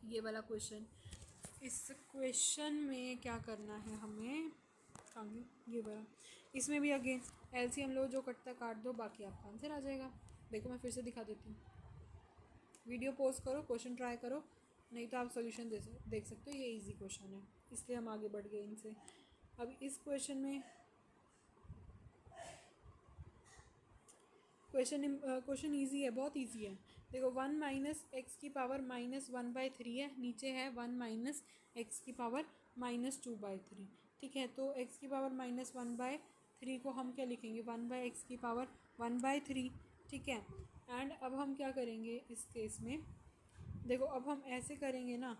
Speaker 1: ये वाला क्वेश्चन। इस क्वेश्चन में क्या करना है हमें, आगे ये वाला, इसमें भी अगेन एलसीएम लो, जो कटता काट दो, बाकी आपका आंसर आ जाएगा। देखो मैं फिर से दिखा देती हूँ, वीडियो पॉज करो, क्वेश्चन ट्राई करो, नहीं तो आप सॉल्यूशन देख सकते हो। ये इजी क्वेश्चन है, इसलिए हम आगे बढ़ गए इनसे। अब इस क्वेश्चन में क्वेश्चन इजी है, बहुत इजी है। देखो 1 माइनस एक्स की पावर -1/3 है, नीचे है 1 माइनस एक्स की पावर -2/3। ठीक है, तो एक्स की पावर -1/3 को हम क्या लिखेंगे, 1/x की पावर 1/3। ठीक है, एंड अब हम क्या करेंगे इस केस में, देखो अब हम ऐसे करेंगे ना,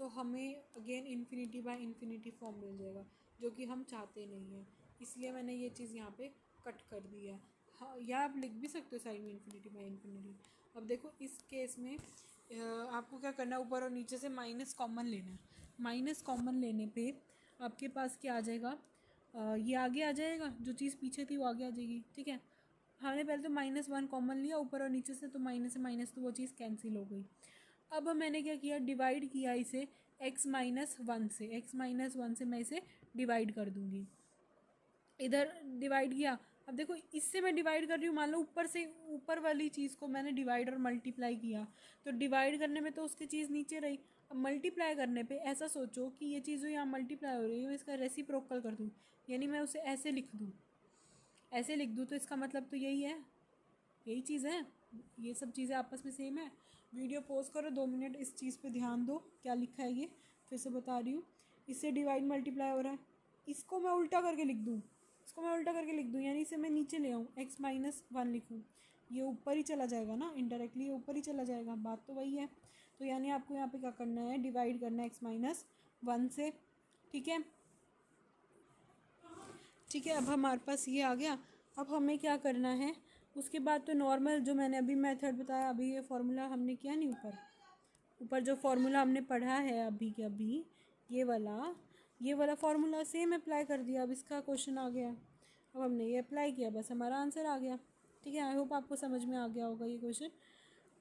Speaker 1: तो हमें again infinity by infinity form मिल जाएगा, जो कि हम चाहते नहीं हैं, इसलिए मैंने ये चीज़ यहाँ पे कट कर दी है। हाँ, या आप लिख भी सकते हो साइड में इन्फिनिटी बाय इन्फिनिटी। अब देखो इस केस में आपको क्या करना है, ऊपर और नीचे से माइनस कॉमन लेना है। माइनस कॉमन लेने पे आपके पास क्या आ जाएगा, ये आगे आ जाएगा, जो चीज़ पीछे थी वो आगे आ जाएगी। ठीक है, हमने पहले तो -1 कॉमन लिया ऊपर और नीचे से, तो माइनस से माइनस तो वो चीज़ कैंसिल हो गई। अब मैंने क्या किया, डिवाइड किया इसे x-1 से, x-1 से मैं इसे डिवाइड कर दूँगी, इधर डिवाइड किया। अब देखो इससे मैं डिवाइड कर रही हूँ, मान लो ऊपर से ऊपर वाली चीज़ को मैंने डिवाइड और मल्टीप्लाई किया, तो डिवाइड करने में तो उसकी चीज़ नीचे रही, अब मल्टीप्लाई करने पे ऐसा सोचो कि ये चीज़ जो यहाँ मल्टीप्लाई हो रही है, मैं इसका रेसिप्रोकल कर दूँ, यानी मैं उसे ऐसे लिख दूँ, ऐसे लिख दूँ, तो इसका मतलब तो यही है, यही चीज़ है, ये सब चीज़ें आपस में सेम है। वीडियो पॉज करो 2 मिनट, इस चीज़ पे ध्यान दो, क्या लिखा है ये फिर से बता रही हूँ। इससे डिवाइड मल्टीप्लाई हो रहा है, इसको मैं उल्टा करके लिख दूँ, इसको मैं उल्टा करके लिख दूँ, यानी इसे मैं नीचे ले आऊँ, x-1 लिखूँ, ये ऊपर ही चला जाएगा ना, इनडायरेक्टली ये ऊपर ही चला जाएगा, बात तो वही है। तो यानी आपको यहाँ पे क्या करना है, डिवाइड करना है x-1 से। ठीक है, ठीक है, अब हमारे पास ये आ गया। अब हमें क्या करना है, उसके बाद तो नॉर्मल जो मैंने अभी मेथड बताया, अभी ये फार्मूला हमने किया नहीं, ऊपर ऊपर जो फार्मूला हमने पढ़ा है अभी के अभी, ये वाला फार्मूला सेम अप्लाई कर दिया। अब इसका क्वेश्चन आ गया, अब हमने ये अप्लाई किया, बस हमारा आंसर आ गया। ठीक है, आई होप आपको समझ में आ गया होगा ये क्वेश्चन।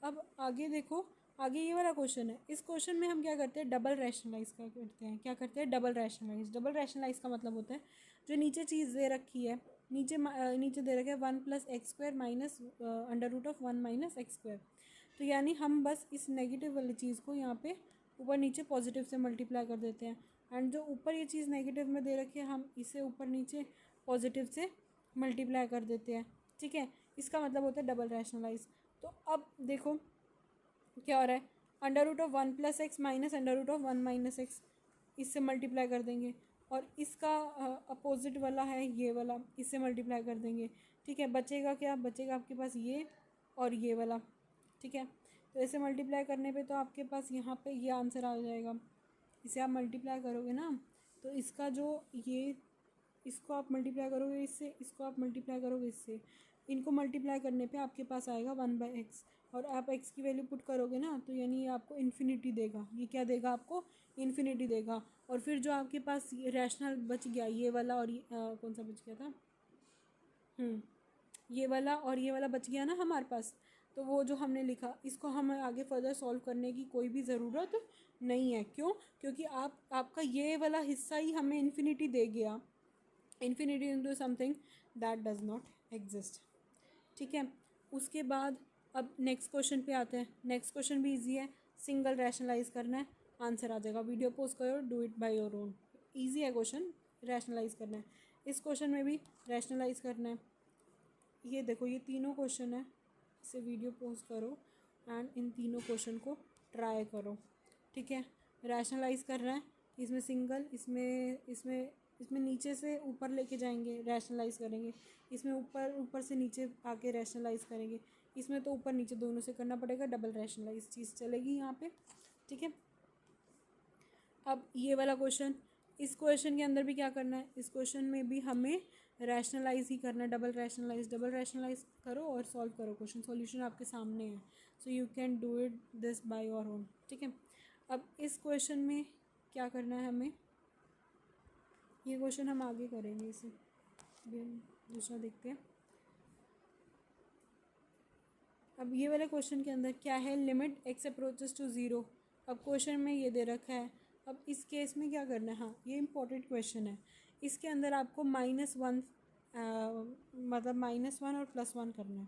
Speaker 1: अब आगे देखो, आगे ये वाला क्वेश्चन है, इस क्वेश्चन में हम क्या करते हैं, डबल रैशनलाइज का करते हैं। क्या करते हैं, डबल रैशनलाइज। डबल रैशनलाइज का मतलब होता है, जो नीचे चीज़ दे रखी है, नीचे दे रखा है 1+x² माइनस √1 - x²। तो यानी हम बस इस नेगेटिव वाली चीज़ को यहाँ पे ऊपर नीचे पॉजिटिव से मल्टीप्लाई कर देते हैं, एंड जो ऊपर ये चीज़ नेगेटिव में दे रखी है, हम इसे ऊपर नीचे पॉजिटिव से मल्टीप्लाई कर देते हैं। ठीक है, इसका मतलब होता है डबल रैशनलाइज। तो अब देखो क्या हो रहा है, √1+x माइनस √1 - x, इससे मल्टीप्लाई कर देंगे, और इसका अपोजिट वाला है ये वाला, इससे मल्टीप्लाई कर देंगे। ठीक है, बचेगा क्या, बचेगा आपके पास ये और ये वाला। ठीक है, तो ऐसे मल्टीप्लाई करने पे तो आपके पास यहाँ पे ये आंसर आ जाएगा। इसे आप मल्टीप्लाई करोगे ना, तो इसका जो ये, इसको आप मल्टीप्लाई करोगे इससे, इसको आप मल्टीप्लाई करोगे इससे, इनको मल्टीप्लाई करने पे आपके पास आएगा 1/x, और आप x की वैल्यू पुट करोगे ना, तो यानी ये आपको इन्फिनिटी देगा। ये क्या देगा आपको, इन्फिनिटी देगा। और फिर जो आपके पास रैशनल बच गया, ये वाला और कौन सा बच गया था, ये वाला और ये वाला बच गया ना हमारे पास, तो वो जो हमने लिखा, इसको हमें आगे फर्दर सॉल्व करने की कोई भी ज़रूरत नहीं है। क्यों, क्योंकि आपका ये वाला हिस्सा ही हमें इन्फिनिटी दे गया, infinity into something that does not exist. ठीक है, उसके बाद अब नेक्स्ट क्वेश्चन पे आते हैं। नेक्स्ट क्वेश्चन भी इजी है, सिंगल रैशनलाइज करना है, आंसर आ जाएगा। वीडियो पोस्ट करो, do it by your own, easy है क्वेश्चन, रैशनलाइज करना है। इस क्वेश्चन में भी रैशनलाइज करना है। ये देखो, ये तीनों क्वेश्चन है, इसे वीडियो पोस्ट करो एंड इन तीनों क्वेश्चन को ट्राई करो। ठीक है, रैशनलाइज कर रहा है, इसमें सिंगल, इसमें इसमें इसमें नीचे से ऊपर लेके जाएंगे, रैशनलाइज करेंगे, इसमें ऊपर से नीचे आके रैशनलाइज करेंगे, इसमें तो ऊपर नीचे दोनों से करना पड़ेगा, डबल रैशनलाइज चीज़ चलेगी यहाँ पे। ठीक है, अब ये वाला क्वेश्चन, इस क्वेश्चन के अंदर भी क्या करना है, इस क्वेश्चन में भी हमें रैशनलाइज ही करना है, डबल रैशनलाइज करो और सॉल्व करो क्वेश्चन। सॉल्यूशन आपके सामने है, so you can do it this by your own, ठीक है। अब इस क्वेश्चन में क्या करना है हमें, ये क्वेश्चन हम आगे करेंगे, इसे भी हम दूसरा देखते हैं। अब ये वाले क्वेश्चन के अंदर क्या है, limit x approaches to zero. अब क्वेश्चन में ये दे रखा है। अब इस केस में क्या करना है, हाँ ये इंपॉर्टेंट क्वेश्चन है। इसके अंदर आपको -1 मतलब -1 और +1 करना है।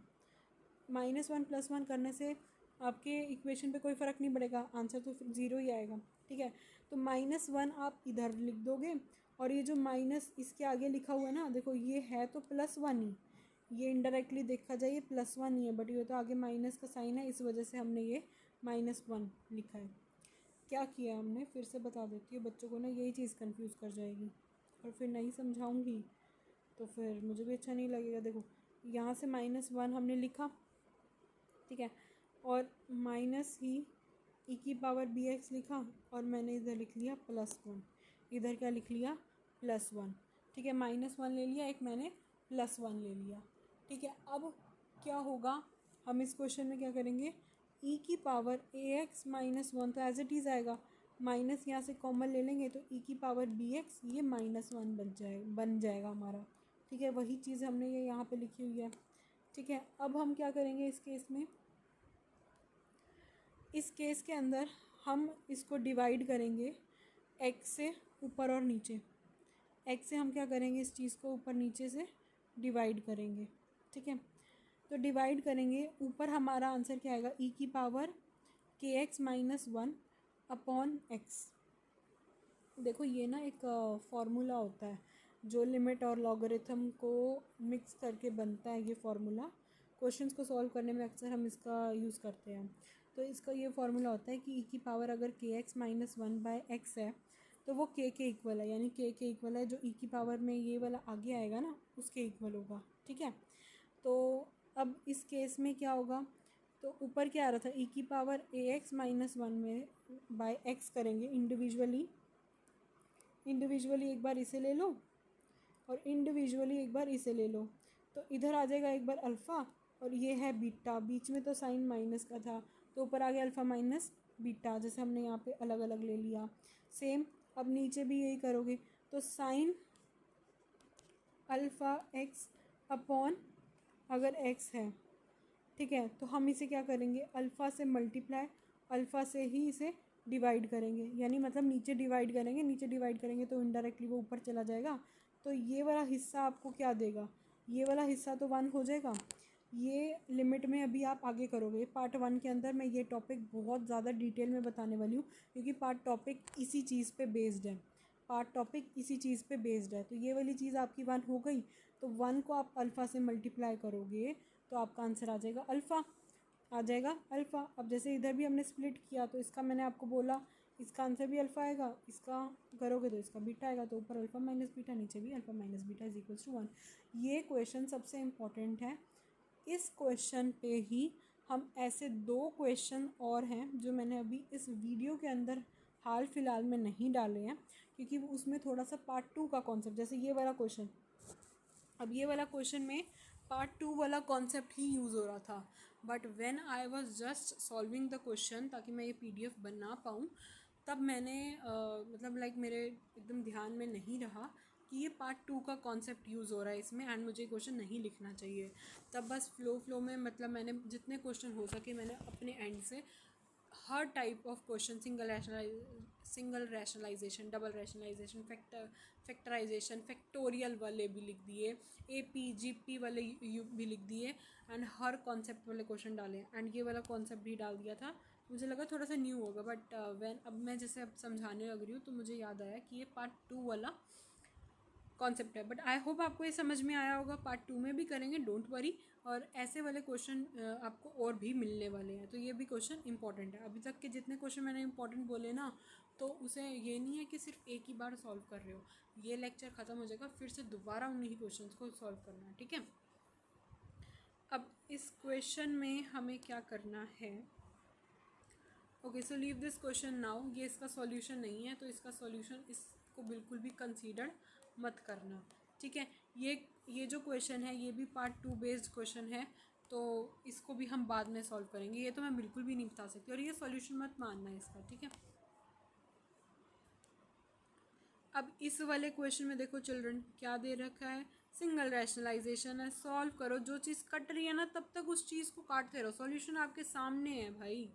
Speaker 1: -1 +1 करने से आपके इक्वेशन पे कोई फ़र्क नहीं पड़ेगा, आंसर तो फिर ज़ीरो ही आएगा, ठीक है। तो -1 आप इधर लिख दोगे, और ये जो माइनस इसके आगे लिखा हुआ है ना, देखो ये है तो +1 ही, ये इनडायरेक्टली देखा जाए ये +1 ही है, बट ये तो आगे माइनस का साइन है, इस वजह से हमने ये -1 लिखा है। क्या किया हमने, फिर से बता देती हूँ, बच्चों को ना यही चीज़ कंफ्यूज कर जाएगी, और फिर नहीं समझाऊंगी तो फिर मुझे भी अच्छा नहीं लगेगा। देखो यहाँ से -1 हमने लिखा, ठीक है, और माइनस ही e⁻⁴ लिखा, और मैंने इधर लिख लिया +1, इधर क्या लिख लिया +1, ठीक है। -1 ले लिया, एक मैंने +1 ले लिया, ठीक है। अब क्या होगा, हम इस क्वेश्चन में क्या करेंगे, e⁻ax - 1 तो एज इट इज़ आएगा, माइनस यहाँ से कॉमन ले लेंगे तो e⁻bx ये -1 बन जाएगा हमारा, ठीक है। वही चीज़ हमने ये यहाँ पे लिखी हुई है, ठीक है। अब हम क्या करेंगे इस केस में, इस केस के अंदर हम इसको डिवाइड करेंगे x से ऊपर और नीचे, x से हम क्या करेंगे, इस चीज़ को ऊपर नीचे से डिवाइड करेंगे, ठीक है। तो डिवाइड करेंगे, ऊपर हमारा आंसर क्या आएगा, e⁻kx - 1 अपॉन x। देखो ये ना एक फार्मूला होता है जो लिमिट और लॉगरिथम को मिक्स करके बनता है, ये फार्मूला क्वेश्चंस को सॉल्व करने में अक्सर हम इसका यूज़ करते हैं। तो इसका ये फार्मूला होता है कि e⁻ अगर kx - 1/x है तो वो k के इक्वल है, यानी k के इक्वल है, जो e⁻ में ये वाला आगे आएगा ना उसके इक्वल होगा, ठीक है। तो अब इस केस में क्या होगा, तो ऊपर क्या आ रहा था, e⁻ax - 1 में बाय x करेंगे इंडिविजुअली एक बार इसे ले लो, और इंडिविजुअली एक बार इसे ले लो, तो इधर आ जाएगा एक बार अल्फ़ा, और ये है बीटा, बीच में तो साइन माइनस का था, तो ऊपर आ गया अल्फ़ा माइनस बीटा, जैसे हमने यहाँ पे अलग अलग ले लिया। सेम अब नीचे भी यही करोगे, तो साइन अल्फ़ा एक्स अपॉन अगर एक्स है, ठीक है, तो हम इसे क्या करेंगे, अल्फ़ा से मल्टीप्लाई, अल्फ़ा से ही इसे डिवाइड करेंगे, यानी मतलब नीचे डिवाइड करेंगे तो इनडायरेक्टली वो ऊपर चला जाएगा, तो ये वाला हिस्सा आपको क्या देगा, ये वाला हिस्सा तो 1 हो जाएगा। ये लिमिट में अभी आप आगे करोगे, पार्ट 1 के अंदर मैं ये टॉपिक बहुत ज़्यादा डिटेल में बताने वाली हूँ, क्योंकि पार्ट टॉपिक इसी चीज़ पे बेस्ड है, तो ये वाली चीज़ आपकी 1 हो गई, तो 1 को आप अल्फ़ा से मल्टीप्लाई करोगे तो आपका आंसर आ जाएगा अल्फ़ा। अब जैसे इधर भी हमने स्प्लिट किया, तो इसका मैंने आपको बोला इसका आंसर भी अल्फ़ा आएगा, इसका करोगे तो इसका बीटा आएगा, तो ऊपर अल्फ़ा माइनस बीटा, नीचे भी alpha minus beta is equals to 1। ये क्वेश्चन सबसे इम्पॉर्टेंट है। इस क्वेश्चन पे ही हम ऐसे 2 क्वेश्चन और हैं जो मैंने अभी इस वीडियो के अंदर हाल फिलहाल में नहीं डाले हैं, क्योंकि उसमें थोड़ा सा पार्ट 2 का कॉन्सेप्ट, जैसे ये वाला क्वेश्चन, अब ये वाला क्वेश्चन में पार्ट 2 वाला कॉन्सेप्ट ही यूज़ हो रहा था, but when I was just solving the question ताकि मैं ये पीडीएफ बना पाऊँ, तब मैंने मतलब लाइक मेरे एकदम ध्यान में नहीं रहा कि ये पार्ट 2 का कॉन्सेप्ट यूज़ हो रहा है इसमें, एंड मुझे क्वेश्चन नहीं लिखना चाहिए। तब बस फ्लो में मतलब मैंने जितने क्वेश्चन हो सके मैंने अपने एंड से हर type of question, single rationalisation, double rationalisation, factorisation, factorial वाले भी लिख दिए, APGP वाले भी लिख दिए, एंड हर कॉन्सेप्ट वाले क्वेश्चन डाले, एंड ये वाला कॉन्सेप्ट भी डाल दिया था। मुझे लगा थोड़ा सा न्यू होगा, बट अब मैं जैसे अब समझाने लग रही हूँ तो मुझे याद आया कि ये पार्ट 2 वाला कॉन्सेप्ट है। बट आई होप आपको ये समझ में आया होगा, पार्ट 2 में भी करेंगे, डोंट वरी, और ऐसे वाले क्वेश्चन आपको और भी मिलने वाले हैं, तो ये भी क्वेश्चन इंपॉर्टेंट है। अभी तक के जितने क्वेश्चन मैंने इंपॉर्टेंट बोले ना, तो उसे ये नहीं है कि सिर्फ एक ही बार सॉल्व कर रहे हो, ये लेक्चर ख़त्म हो जाएगा फिर से दोबारा उन्हीं क्वेश्चन को सॉल्व करना है, ठीक है। अब इस क्वेश्चन में हमें क्या करना है, okay, so leave this question now, ये इसका सॉल्यूशन नहीं है, तो इसका सॉल्यूशन इस इसको बिल्कुल भी कंसीडर मत करना, ठीक है। ये जो क्वेश्चन है ये भी पार्ट 2 बेस्ड क्वेश्चन है, तो इसको भी हम बाद में सॉल्व करेंगे। ये तो मैं बिल्कुल भी नहीं बता सकती और ये सॉल्यूशन मत मानना इसका, ठीक है। अब इस वाले क्वेश्चन में देखो चिल्ड्रन क्या दे रखा है, सिंगल रैशनलाइजेशन है, सॉल्व करो। जो चीज़ कट रही है ना तब तक उस चीज़ को काटते रहो, सॉल्यूशन आपके सामने है भाई,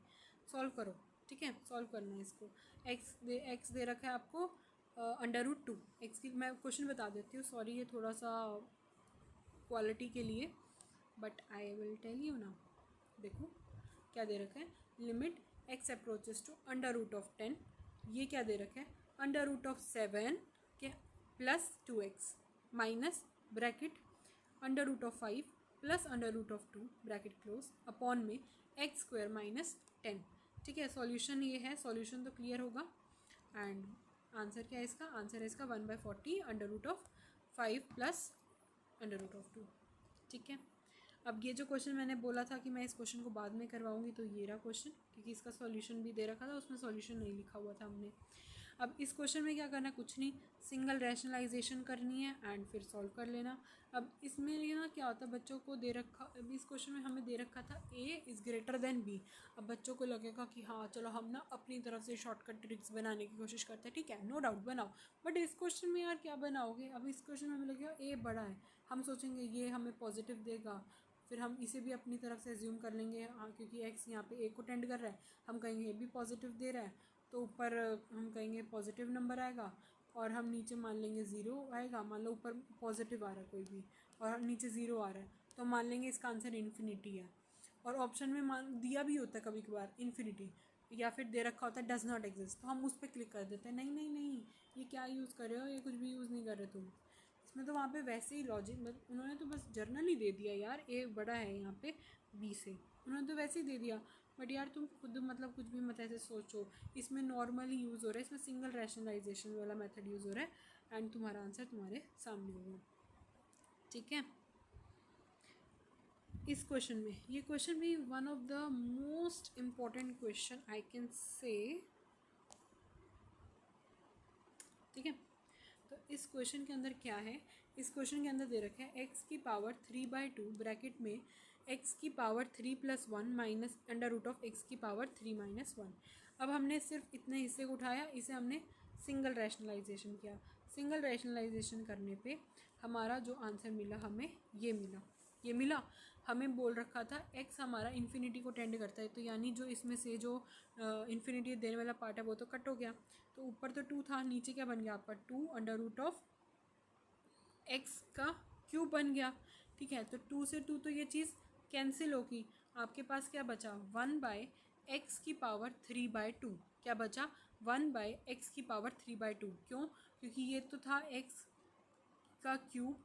Speaker 1: सॉल्व करो, ठीक है। सॉल्व करना है इसको। एक्स दे रखा है आपको √2। एक्स की मैं क्वेश्चन बता देती हूँ, सॉरी ये थोड़ा सा क्वालिटी के लिए, but I will tell you ना। देखो क्या दे रखा है, लिमिट एक्स अप्रोचेस टू √10। ये क्या दे रखा है, √7 के plus 2x minus bracket √5 plus √2 bracket close upon में x² माइनस 10, ठीक है। सॉल्यूशन ये है, सॉल्यूशन तो क्लियर होगा। एंड आंसर क्या है इसका, आंसर है इसका 1/40 √5 प्लस √2, ठीक है। अब ये जो क्वेश्चन मैंने बोला था कि मैं इस क्वेश्चन को बाद में करवाऊंगी, तो ये रहा क्वेश्चन, क्योंकि इसका सॉल्यूशन भी दे रखा था, उसमें सॉल्यूशन नहीं लिखा हुआ था हमने। अब इस क्वेश्चन में क्या करना है, कुछ नहीं, सिंगल रैशनलाइजेशन करनी है एंड फिर सॉल्व कर लेना। अब इसमें ये ना क्या होता है, बच्चों को दे रखा, अब इस क्वेश्चन में हमें दे रखा था a is greater than b। अब बच्चों को लगेगा कि हाँ चलो हम ना अपनी तरफ से शॉर्टकट ट्रिक्स बनाने की कोशिश करते हैं, ठीक है, नो डाउट बनाओ। बट इस क्वेश्चन में यार क्या बनाओगे, अब इस क्वेश्चन में हमें लगेगा a बड़ा है, हम सोचेंगे ये हमें पॉजिटिव देगा, फिर हम इसे भी अपनी तरफ से एज्यूम कर लेंगे, हाँ क्योंकि x यहाँ पे a को टेंड कर रहा है, हम कहेंगे ये भी पॉजिटिव दे रहा है, तो ऊपर हम कहेंगे पॉजिटिव नंबर आएगा, और हम नीचे मान लेंगे ज़ीरो आएगा। मान लो ऊपर पॉजिटिव आ रहा है कोई भी और नीचे ज़ीरो आ रहा है, तो मान लेंगे इसका आंसर इन्फिनिटी है। और ऑप्शन में मान दिया भी होता है कभी कभार इन्फिनिटी, या फिर दे रखा होता है डज नॉट एग्जिस्ट, तो हम उस पर क्लिक कर देते हैं, नहीं नहीं नहीं ये क्या यूज़ कर रहे हो, ये कुछ भी यूज़ नहीं कर रहे तुम। इसमें तो वहाँ पे वैसे ही लॉजिक, उन्होंने तो बस जर्नल ही दे दिया यार, ए बड़ा है यहाँ पे बी से, उन्होंने तो वैसे ही दे दिया। बट यार तुम खुद मतलब कुछ भी मत ऐसे सोचो, इसमें नॉर्मली यूज़ हो रहा है, इसमें सिंगल रैशनलाइजेशन वाला मेथड यूज़ हो रहा है एंड तुम्हारा आंसर तुम्हारे सामने होगा, ठीक है। इस क्वेश्चन में, ये क्वेश्चन भी one of the most important question I can say, ठीक है। तो इस क्वेश्चन के अंदर क्या है, इस क्वेश्चन के अंदर दे रखा है x की पावर 3/2 ब्रैकेट में x की पावर 3 + 1 माइनस √x की पावर 3 - 1। अब हमने सिर्फ इतने हिस्से को उठाया, इसे हमने सिंगल रैशनलाइजेशन किया। सिंगल रैशनलाइजेशन करने पे हमारा जो आंसर मिला, हमें ये मिला। हमें बोल रखा था x हमारा इन्फिनिटी को टेंड करता है, तो यानी जो इसमें से जो इन्फिनिटी देने वाला पार्ट है वो तो कट हो गया, तो ऊपर तो 2 था, नीचे क्या बन गया आपका 2 √x का क्यूब बन गया, ठीक है। तो 2 से 2 तो ये चीज़ कैंसिल होगी, आपके पास क्या बचा 1/x की पावर 3/2, क्या बचा 1/x की पावर 3/2। क्यों, क्योंकि ये तो था x का क्यूब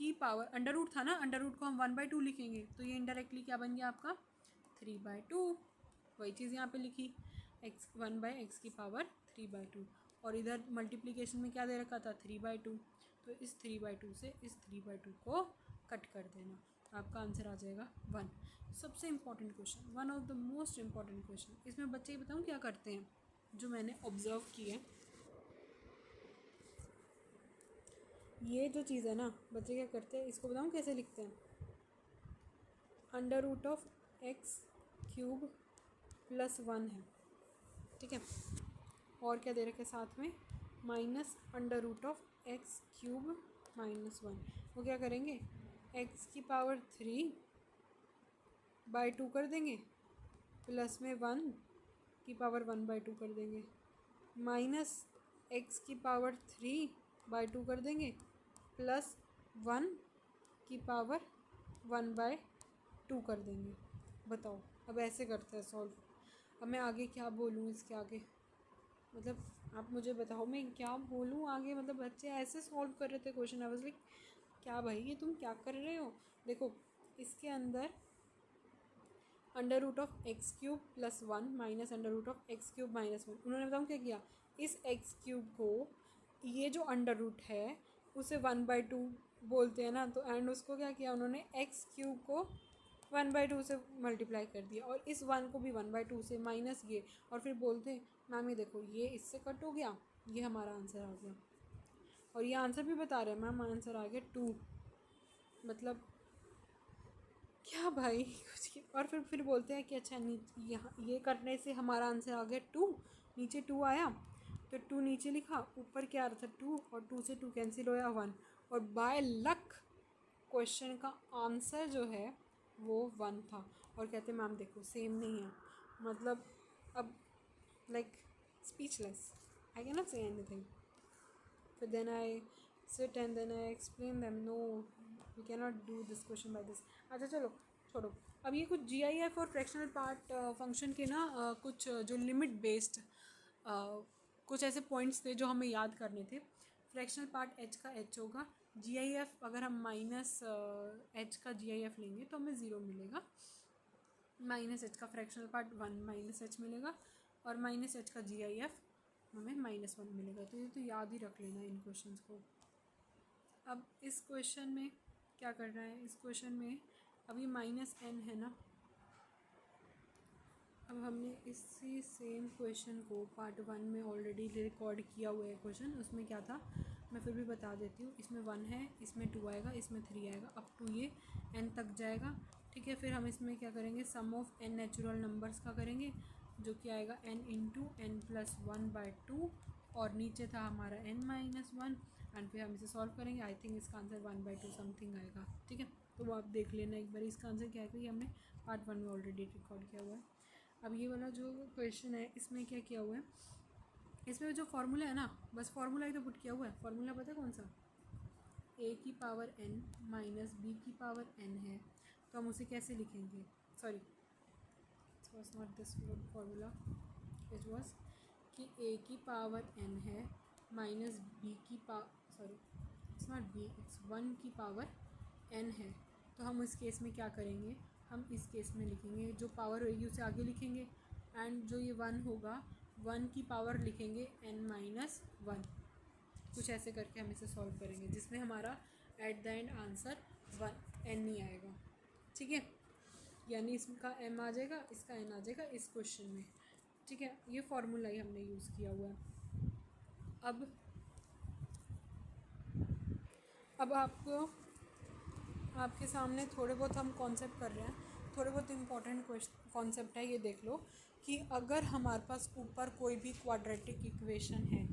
Speaker 1: की पावर, अंडर था ना, अंडर को हम 1/2 लिखेंगे, तो ये इनडायरेक्टली क्या बन गया आपका 3/2, वही चीज़ यहाँ पे लिखी, x 1/x की पावर 3/2, और इधर मल्टीप्लिकेशन में क्या दे रखा था 3/2, तो इस 3/2 से इस 3/2 को कट कर देना, आपका आंसर आ जाएगा 1। सबसे important question, one of the most important question. इसमें बच्चे बताऊँ क्या करते हैं, जो मैंने ऑब्जर्व किए, ये जो चीज़ है ना, बच्चे क्या करते हैं, इसको बताऊँ कैसे लिखते हैं, √x³ +1 है, ठीक है, और क्या दे रखे साथ में माइनस √x³ -1। वो क्या करेंगे, x की पावर 3/2 कर देंगे, प्लस में 1 की पावर 1/2 कर देंगे, माइनस x की पावर 3/2 कर देंगे, प्लस 1 की पावर 1/2 कर देंगे। बताओ, अब ऐसे करते हैं सॉल्व। अब मैं आगे क्या बोलूँ इसके आगे, मतलब आप मुझे बताओ मैं क्या बोलूँ आगे, मतलब बच्चे ऐसे सॉल्व कर रहे थे क्वेश्चन, आई वाज लाइक क्या भाई ये तुम क्या कर रहे हो। देखो इसके अंदर √x³ +1 माइनस √x³ -1, उन्होंने बताऊँ क्या किया, इस x³ को, ये जो अंडर है उसे 1/2 बोलते हैं ना, तो एंड उसको क्या किया उन्होंने x³ को 1/2 से मल्टीप्लाई कर दिया, और इस 1 को भी 1/2 से माइनस ये, और फिर बोलते मैम ये देखो ये इससे कट हो गया, ये हमारा आंसर आ गया। और ये आंसर भी बता रहे हैं मैम, आंसर आ गया 2। मतलब क्या भाई कुछ। और फिर बोलते हैं कि अच्छा यहाँ ये करने से हमारा आंसर आ गया 2, नीचे 2 आया तो 2 नीचे लिखा, ऊपर क्या आ रहा था 2, और 2 से 2 कैंसिल होया 1, और बाय लक क्वेश्चन का आंसर जो है वो 1 था। और कहते मैम देखो सेम नहीं है, मतलब अब like speechless, I can not say anything. फिर then I sit and then I explain them, no we can not do this question by this. अच्छा चलो छोड़ो, अब ये कुछ GIF और फ्रैक्शनल पार्ट फंक्शन के ना कुछ जो लिमिट बेस्ड कुछ ऐसे पॉइंट्स थे जो हमें याद करने थे। फ्रैक्शनल पार्ट h का h होगा, GIF अगर हम माइनस h का GIF लेंगे तो हमें 0 मिलेगा, माइनस h का फ्रैक्शनल पार्ट 1 माइनस h मिलेगा, और माइनस h का GIF हमें -1 मिलेगा। तो ये तो याद ही रख लेना इन क्वेश्चंस को। अब इस क्वेश्चन में क्या करना है, इस क्वेश्चन में अभी -n है ना, अब हमने इसी सेम क्वेश्चन को पार्ट 1 में ऑलरेडी रिकॉर्ड किया हुआ है क्वेश्चन। उसमें क्या था मैं फिर भी बता देती हूँ। इसमें 1 है, इसमें 2 आएगा, इसमें 3 आएगा, अप टू ये n तक जाएगा, ठीक है। फिर हम इसमें क्या करेंगे, सम ऑफ n नेचुरल नंबर्स का करेंगे, जो कि आएगा n इंटू n+1/2, और नीचे था हमारा n-1, एंड फिर हम इसे सॉल्व करेंगे। आई थिंक इसका आंसर 1/2 समथिंग आएगा, ठीक है। तो वो आप देख लेना एक बार, इसका आंसर क्या है, ये हमने पार्ट 1 में ऑलरेडी रिकॉर्ड किया हुआ है। अब ये वाला जो क्वेश्चन है इसमें क्या किया हुआ है, इसमें जो फार्मूला है ना, बस फार्मूला ही तो पुट किया हुआ है। फार्मूला पता है कौन सा, a की पावर n माइनस b की पावर n है, तो हम उसे कैसे लिखेंगे, sorry it was not this formula, it was कि a की पावर n है माइनस b की sorry it's not b, it's 1 की पावर n है। तो हम इस केस में क्या करेंगे, हम इस केस में लिखेंगे जो पावर होगी उसे आगे लिखेंगे, एंड जो ये 1 होगा 1 की पावर लिखेंगे n-1, कुछ ऐसे करके हम इसे सॉल्व करेंगे, जिसमें हमारा at the end answer 1n ही आएगा, ठीक है। यानी इसका m आ जाएगा, इसका n आ जाएगा इस क्वेश्चन में, ठीक है। ये फार्मूला ही हमने यूज़ किया हुआ है। अब आपको आपके सामने थोड़े बहुत हम कॉन्सेप्ट कर रहे हैं, थोड़े बहुत इंपॉर्टेंट कॉन्सेप्ट है। ये देख लो कि अगर हमारे पास ऊपर कोई भी क्वाड्रेटिक इक्वेशन है,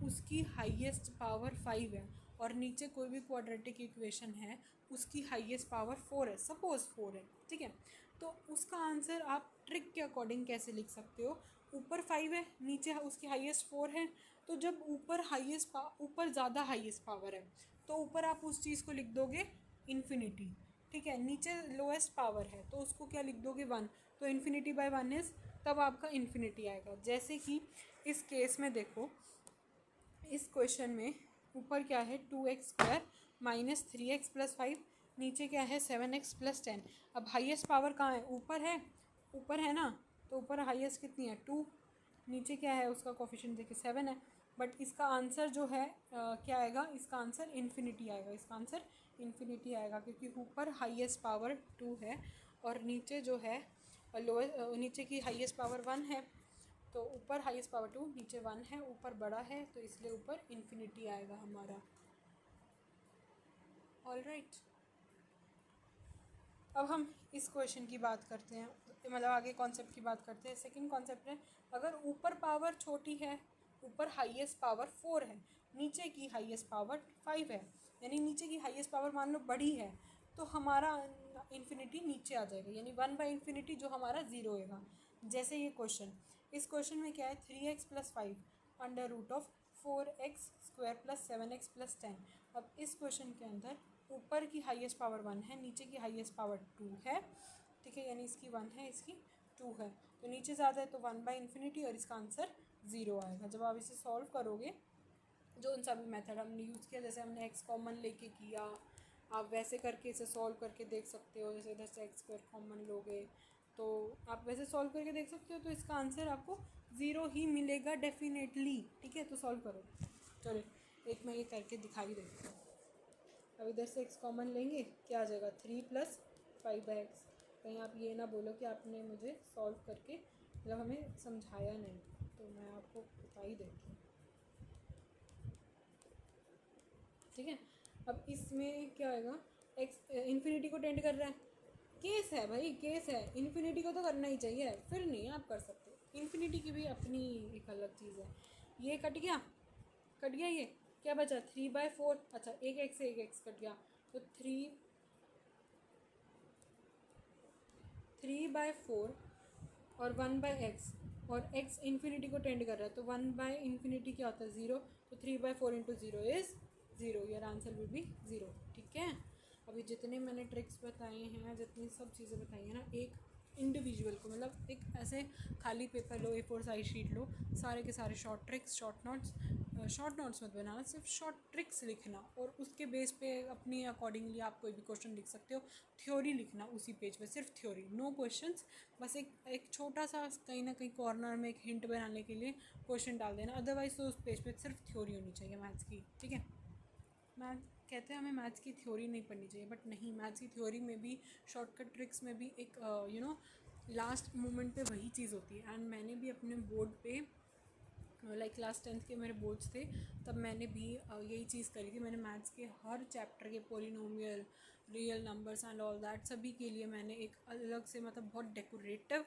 Speaker 1: उसकी हाईएस्ट पावर 5 है, और नीचे कोई भी क्वाड्रेटिक इक्वेशन है उसकी हाईएस्ट पावर 4 है, सपोज 4 है, ठीक है। तो उसका आंसर आप ट्रिक के अकॉर्डिंग कैसे लिख सकते हो, ऊपर 5 है, नीचे उसकी हाईएस्ट 4 है, तो जब ऊपर ज़्यादा हाईएस्ट पावर है तो ऊपर आप उस चीज़ को लिख दोगे इन्फिनिटी, ठीक है। नीचे लोएस्ट पावर है तो उसको क्या लिख दोगे 1, तो इन्फिनिटी बाय 1 इज़, तब आपका इन्फिनिटी आएगा। जैसे कि इस केस में देखो, इस क्वेश्चन में ऊपर क्या है 2x² माइनस 3x प्लस 5, नीचे क्या है 7x प्लस 10। अब हाईएस्ट पावर कहाँ है, ऊपर है ना, तो ऊपर हाईएस्ट कितनी है 2, नीचे क्या है उसका कोफिशिएंट देखिए 7 है। बट इसका आंसर जो है क्या आएगा, इसका आंसर इन्फिनिटी आएगा, इसका आंसर इन्फिनिटी आएगा, क्योंकि ऊपर हाईएस्ट पावर 2 है और नीचे जो है नीचे की हाईएस्ट पावर 1 है। तो ऊपर हाईएस्ट पावर 2, नीचे 1 है, ऊपर बड़ा है तो इसलिए ऊपर इन्फिनिटी आएगा हमारा। ऑलराइट, अब हम इस क्वेश्चन की बात करते हैं, मतलब आगे कॉन्सेप्ट की बात करते हैं। सेकंड कॉन्सेप्ट है, अगर ऊपर पावर छोटी है, ऊपर हाईएस्ट पावर 4 है, नीचे की हाईएस्ट पावर 5 है, यानी नीचे की हाईएस्ट पावर मान लो बड़ी है, तो हमारा इन्फिनिटी नीचे आ जाएगा, यानी 1/इन्फिनिटी जो हमारा 0 होएगा। जैसे ये क्वेश्चन, इस क्वेश्चन में क्या है 3x plus 5 under root of 4x² plus 7x plus 10। अब इस क्वेश्चन के अंदर ऊपर की हाईएस्ट पावर 1 है, नीचे की हाईएस्ट पावर 2 है, ठीक है, यानी इसकी 1 है, इसकी 2 है, तो नीचे ज़्यादा है तो 1/इन्फिनिटी और इसका आंसर 0 आएगा। जब आप इसे सॉल्व करोगे, जो उन सभी मेथड हमने यूज़ किया, जैसे हमने x कॉमन लेके किया, आप वैसे करके इसे सॉल्व करके देख सकते हो। जैसे इधर से x² कॉमन लोगे तो आप वैसे सॉल्व करके देख सकते हो, तो इसका आंसर आपको 0 ही मिलेगा डेफिनेटली, ठीक है। तो सॉल्व करो, चलो एक मैं ये करके दिखाई देती हूँ। अब इधर से x कॉमन लेंगे, क्या आ जाएगा 3 + 5x। कहीं आप ये ना बोलो कि आपने मुझे सॉल्व करके मतलब हमें समझाया नहीं, तो मैं आपको बता ही देती हूँ। ठीक है। अब इसमें क्या आएगा, एक्स इन्फिनिटी को टेंड कर रहा है, केस है भाई, केस है, इन्फिनिटी को तो करना ही चाहिए, फिर नहीं आप कर सकते। इन्फिनिटी की भी अपनी एक अलग चीज़ है। ये कट गया, कट गया, ये क्या बचा 3/4, अच्छा एक एक्स से एक एक्स कट गया, तो 3/4 और 1/x, और x इन्फिनिटी को टेंड कर रहा है, तो 1/∞ क्या होता है 0, तो 3/4 into 0 is 0, your answer will be 0। ठीक है। अभी जितने मैंने ट्रिक्स बताए हैं, जितनी सब चीज़ें बताई हैं ना, एक इंडिविजुअल को, मतलब एक ऐसे खाली पेपर लो, A4 साइज शीट लो, सारे के सारे शॉर्ट ट्रिक्स, शॉर्ट नोट्स मत बनाना, सिर्फ शॉर्ट ट्रिक्स लिखना, और उसके बेस पे अपनी अकॉर्डिंगली आप कोई भी क्वेश्चन लिख सकते हो। थ्योरी लिखना उसी पेज पे, सिर्फ थ्योरी, नो क्वेश्चंस, बस एक छोटा सा कहीं ना कहीं कॉर्नर में एक हिंट बनाने के लिए क्वेश्चन डाल देना, अदरवाइज तो उस पेज पे सिर्फ थ्योरी होनी चाहिए मैथ्स की। ठीक है। मैथ कहते हैं हमें मैथ्स की थ्योरी नहीं पढ़नी चाहिए, बट नहीं, मैथ्स की थ्योरी में भी, शॉर्टकट ट्रिक्स में भी एक लास्ट मोमेंट पे वही चीज़ होती है। एंड मैंने भी अपने बोर्ड पे, लाइक क्लास 10th के मेरे बोर्ड्स थे, तब मैंने भी यही चीज़ करी थी। मैंने मैथ्स के हर चैप्टर के polynomial, real numbers and all that सभी के लिए मैंने एक अलग से, मतलब बहुत डेकोरेटिव,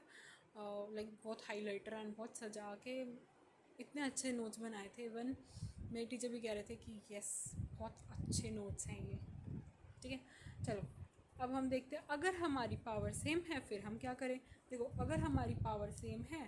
Speaker 1: लाइक बहुत हाईलाइटर एंड बहुत सजा के इतने अच्छे नोट्स बनाए थे। इवन मेरे टीचर भी कह रहे थे कि यस, बहुत अच्छे नोट्स हैं ये। ठीक है। चलो अब हम देखते हैं, अगर हमारी पावर सेम है फिर हम क्या करें। देखो, अगर हमारी पावर सेम है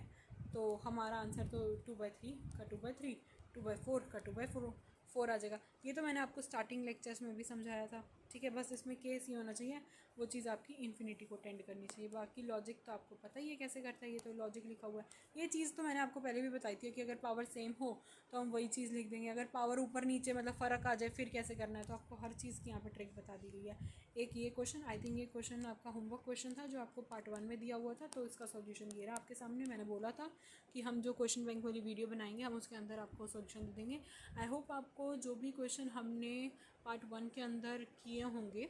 Speaker 1: तो हमारा आंसर तो 2/3 का 2/3, 2/4 का 2/4 आ जाएगा। ये तो मैंने आपको स्टार्टिंग लेक्चर्स में भी समझाया था। ठीक है। बस इसमें केस ये होना चाहिए, वो चीज़ आपकी इन्फिनिटी को टेंड करनी चाहिए। बाकी लॉजिक तो आपको पता ही है कैसे करता है, ये तो लॉजिक लिखा हुआ है। ये चीज़ तो मैंने आपको पहले भी बताई थी कि अगर पावर सेम हो तो हम वही चीज़ लिख देंगे, अगर पावर ऊपर नीचे मतलब फ़र्क आ जाए फिर कैसे करना है, तो आपको हर चीज़ की यहाँ पर ट्रिक बता दी गई है। एक ये क्वेश्चन, आई थिंक ये क्वेश्चन आपका होमवर्क क्वेश्चन था जो आपको पार्ट 1 में दिया हुआ था, तो इसका सॉल्यूशन ये रहा आपके सामने। मैंने बोला था कि हम जो क्वेश्चन बैंक वाली वीडियो बनाएंगे हम उसके अंदर आपको सॉल्यूशन दे देंगे। आई होप आपको जो भी क्वेश्चन हमने पार्ट 1 के अंदर किए होंगे,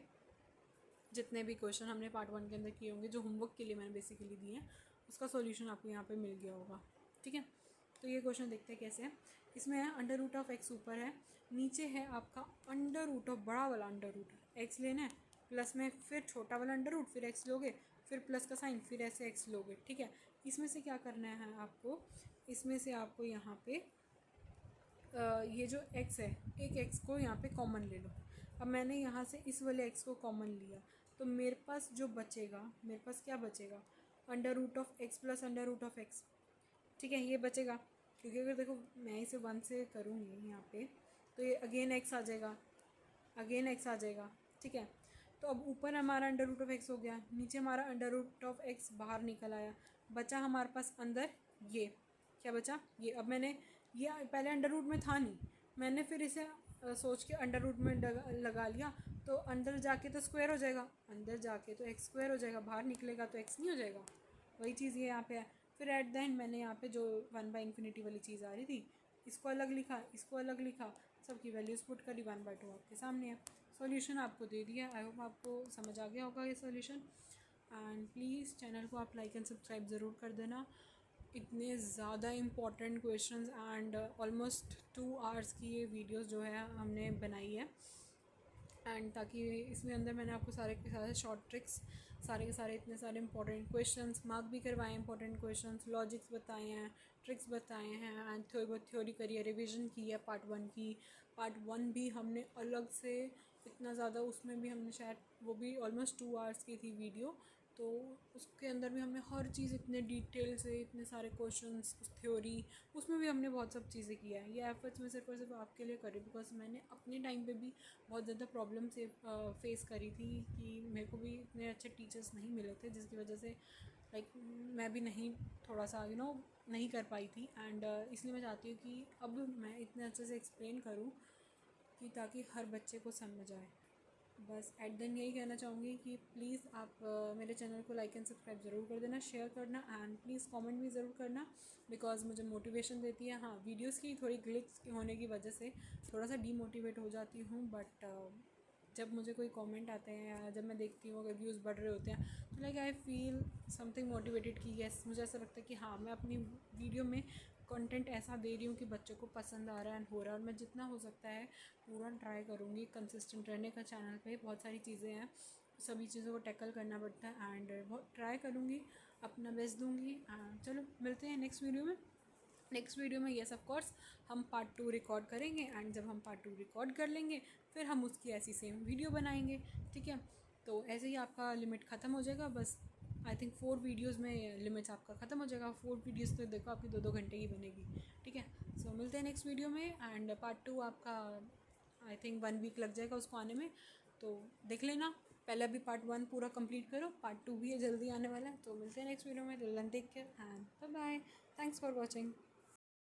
Speaker 1: जितने भी क्वेश्चन हमने पार्ट 1 के अंदर किए होंगे, जो होमवर्क के लिए मैंने बेसिकली दिए हैं, उसका सॉल्यूशन आपको यहाँ पे मिल गया होगा। ठीक है। तो ये क्वेश्चन देखते हैं कैसे है। इसमें है √(x) ऊपर है, नीचे है आपका √, बड़ा वाला √ x लेना है, प्लस में फिर छोटा वाला √, फिर x लोगे, फिर प्लस का साइन, फिर ऐसे x लोगे। ठीक है। इसमें से क्या करना है आपको, इसमें से आपको यहाँ पे ये जो x है, एक x को यहाँ पे कॉमन ले लो। अब मैंने यहाँ से इस वाले x को कॉमन लिया, तो मेरे पास जो बचेगा, मेरे पास क्या बचेगा, √(x) प्लस √(x). ठीक है, ये बचेगा, क्योंकि अगर देखो मैं इसे 1 से करूँगी यहाँ पे, तो ये अगेन x आ जाएगा, अगेन x आ जाएगा। ठीक है। तो अब ऊपर हमारा √(x) हो गया, नीचे हमारा √(x) बाहर निकल आया, बचा हमारे पास अंदर ये क्या बचा, ये। अब मैंने ये पहले √ में था नहीं, मैंने फिर इसे सोच के √ में लगा लिया, तो अंदर जाके तो स्क्वायर हो जाएगा, अंदर जाके तो x² हो जाएगा, बाहर निकलेगा तो x नहीं हो जाएगा। वही चीज़ ये यहाँ पे है। फिर एट द एंड मैंने यहाँ पे जो 1/∞ वाली चीज़ आ रही थी, इसको अलग लिखा, इसको अलग लिखा, सबकी वैल्यूज़ पुट करी, 1/2 आपके सामने है। सॉल्यूशन आपको दे दिया। आई होप आपको समझ आ गया होगा ये सॉल्यूशन। एंड प्लीज़ चैनल को आप लाइक एंड सब्सक्राइब ज़रूर कर देना। इतने ज़्यादा important questions and almost 2 hours की ये वीडियोस जो है हमने बनाई है, एंड ताकि इसमें अंदर मैंने आपको सारे के सारे शॉर्ट ट्रिक्स, सारे के सारे इतने सारे इंपॉर्टेंट क्वेश्चंस मार्क भी करवाए हैं, इंपॉर्टेंट क्वेश्चंस, लॉजिक्स बताए हैं, ट्रिक्स बताए हैं, एंड थोड़ी बहुत थ्योरी करी है, रिवीजन की है पार्ट 1 की। पार्ट 1 भी हमने अलग से इतना ज़्यादा, उसमें भी हमने शायद, वो भी ऑलमोस्ट 2 आवर्स की थी वीडियो, तो उसके अंदर भी हमने हर चीज़ इतने डिटेल से, इतने सारे क्वेश्चंस, थ्योरी, उसमें भी हमने बहुत सब चीज़ें किया है। ये एफर्ट्स मैं सिर्फ और सिर्फ आपके लिए करी, बिकॉज मैंने अपने टाइम पे भी बहुत ज़्यादा प्रॉब्लम से फेस करी थी कि मेरे को भी इतने अच्छे टीचर्स नहीं मिले थे, जिसकी वजह से लाइक मैं भी नहीं, थोड़ा सा नहीं कर पाई थी। एंड इसलिए मैं चाहती हूँ कि अब मैं इतने अच्छे से एक्सप्लेन करूँ कि ताकि हर बच्चे को समझ आए। बस एट देन यही कहना चाहूँगी कि प्लीज़ आप मेरे चैनल को लाइक एंड सब्सक्राइब ज़रूर कर देना, शेयर करना, एंड प्लीज़ कमेंट भी ज़रूर करना, बिकॉज मुझे मोटिवेशन देती है। हाँ, वीडियोस की थोड़ी ग्लिच होने की वजह से थोड़ा सा डीमोटिवेट हो जाती हूँ, बट जब मुझे कोई कमेंट आते हैं या जब मैं देखती हूँ अगर व्यूज़ बढ़ रहे होते हैं, तो like I feel something motivated कि येस, मुझे ऐसा लगता है कि हाँ, मैं अपनी वीडियो में कंटेंट ऐसा दे रही हूँ कि बच्चों को पसंद आ रहा है एंड हो रहा है, और मैं जितना हो सकता है पूरा ट्राई करूँगी कंसिस्टेंट रहने का। चैनल पे बहुत सारी चीज़ें हैं, सभी चीज़ों को टैकल करना पड़ता है एंड बहुत ट्राई करूँगी, अपना बेस्ट दूँगी। चलो मिलते हैं नेक्स्ट वीडियो में। नेक्स्ट वीडियो में येस ऑफ कोर्स हम पार्ट 2 रिकॉर्ड करेंगे एंड जब हम पार्ट 2 रिकॉर्ड कर लेंगे फिर हम उसकी ऐसी सेम वीडियो बनाएंगे, ठीक है। तो ऐसे ही आपका लिमिट ख़त्म हो जाएगा, बस आई थिंक 4 वीडियोज़ में लिमिट्स आपका ख़त्म हो जाएगा। 4 वीडियोज़ तो देखो आपकी 2-2 घंटे की बनेगी, ठीक है। सो मिलते हैं नेक्स्ट वीडियो में एंड पार्ट 2 आपका आई थिंक 1 वीक लग जाएगा उसको आने में, तो देख लेना। पहले अभी पार्ट 1 पूरा कंप्लीट करो, पार्ट 2 भी है जल्दी आने वाला है। तो मिलते हैं नेक्स्ट वीडियो में, till then take care and bye bye, thanks for watching.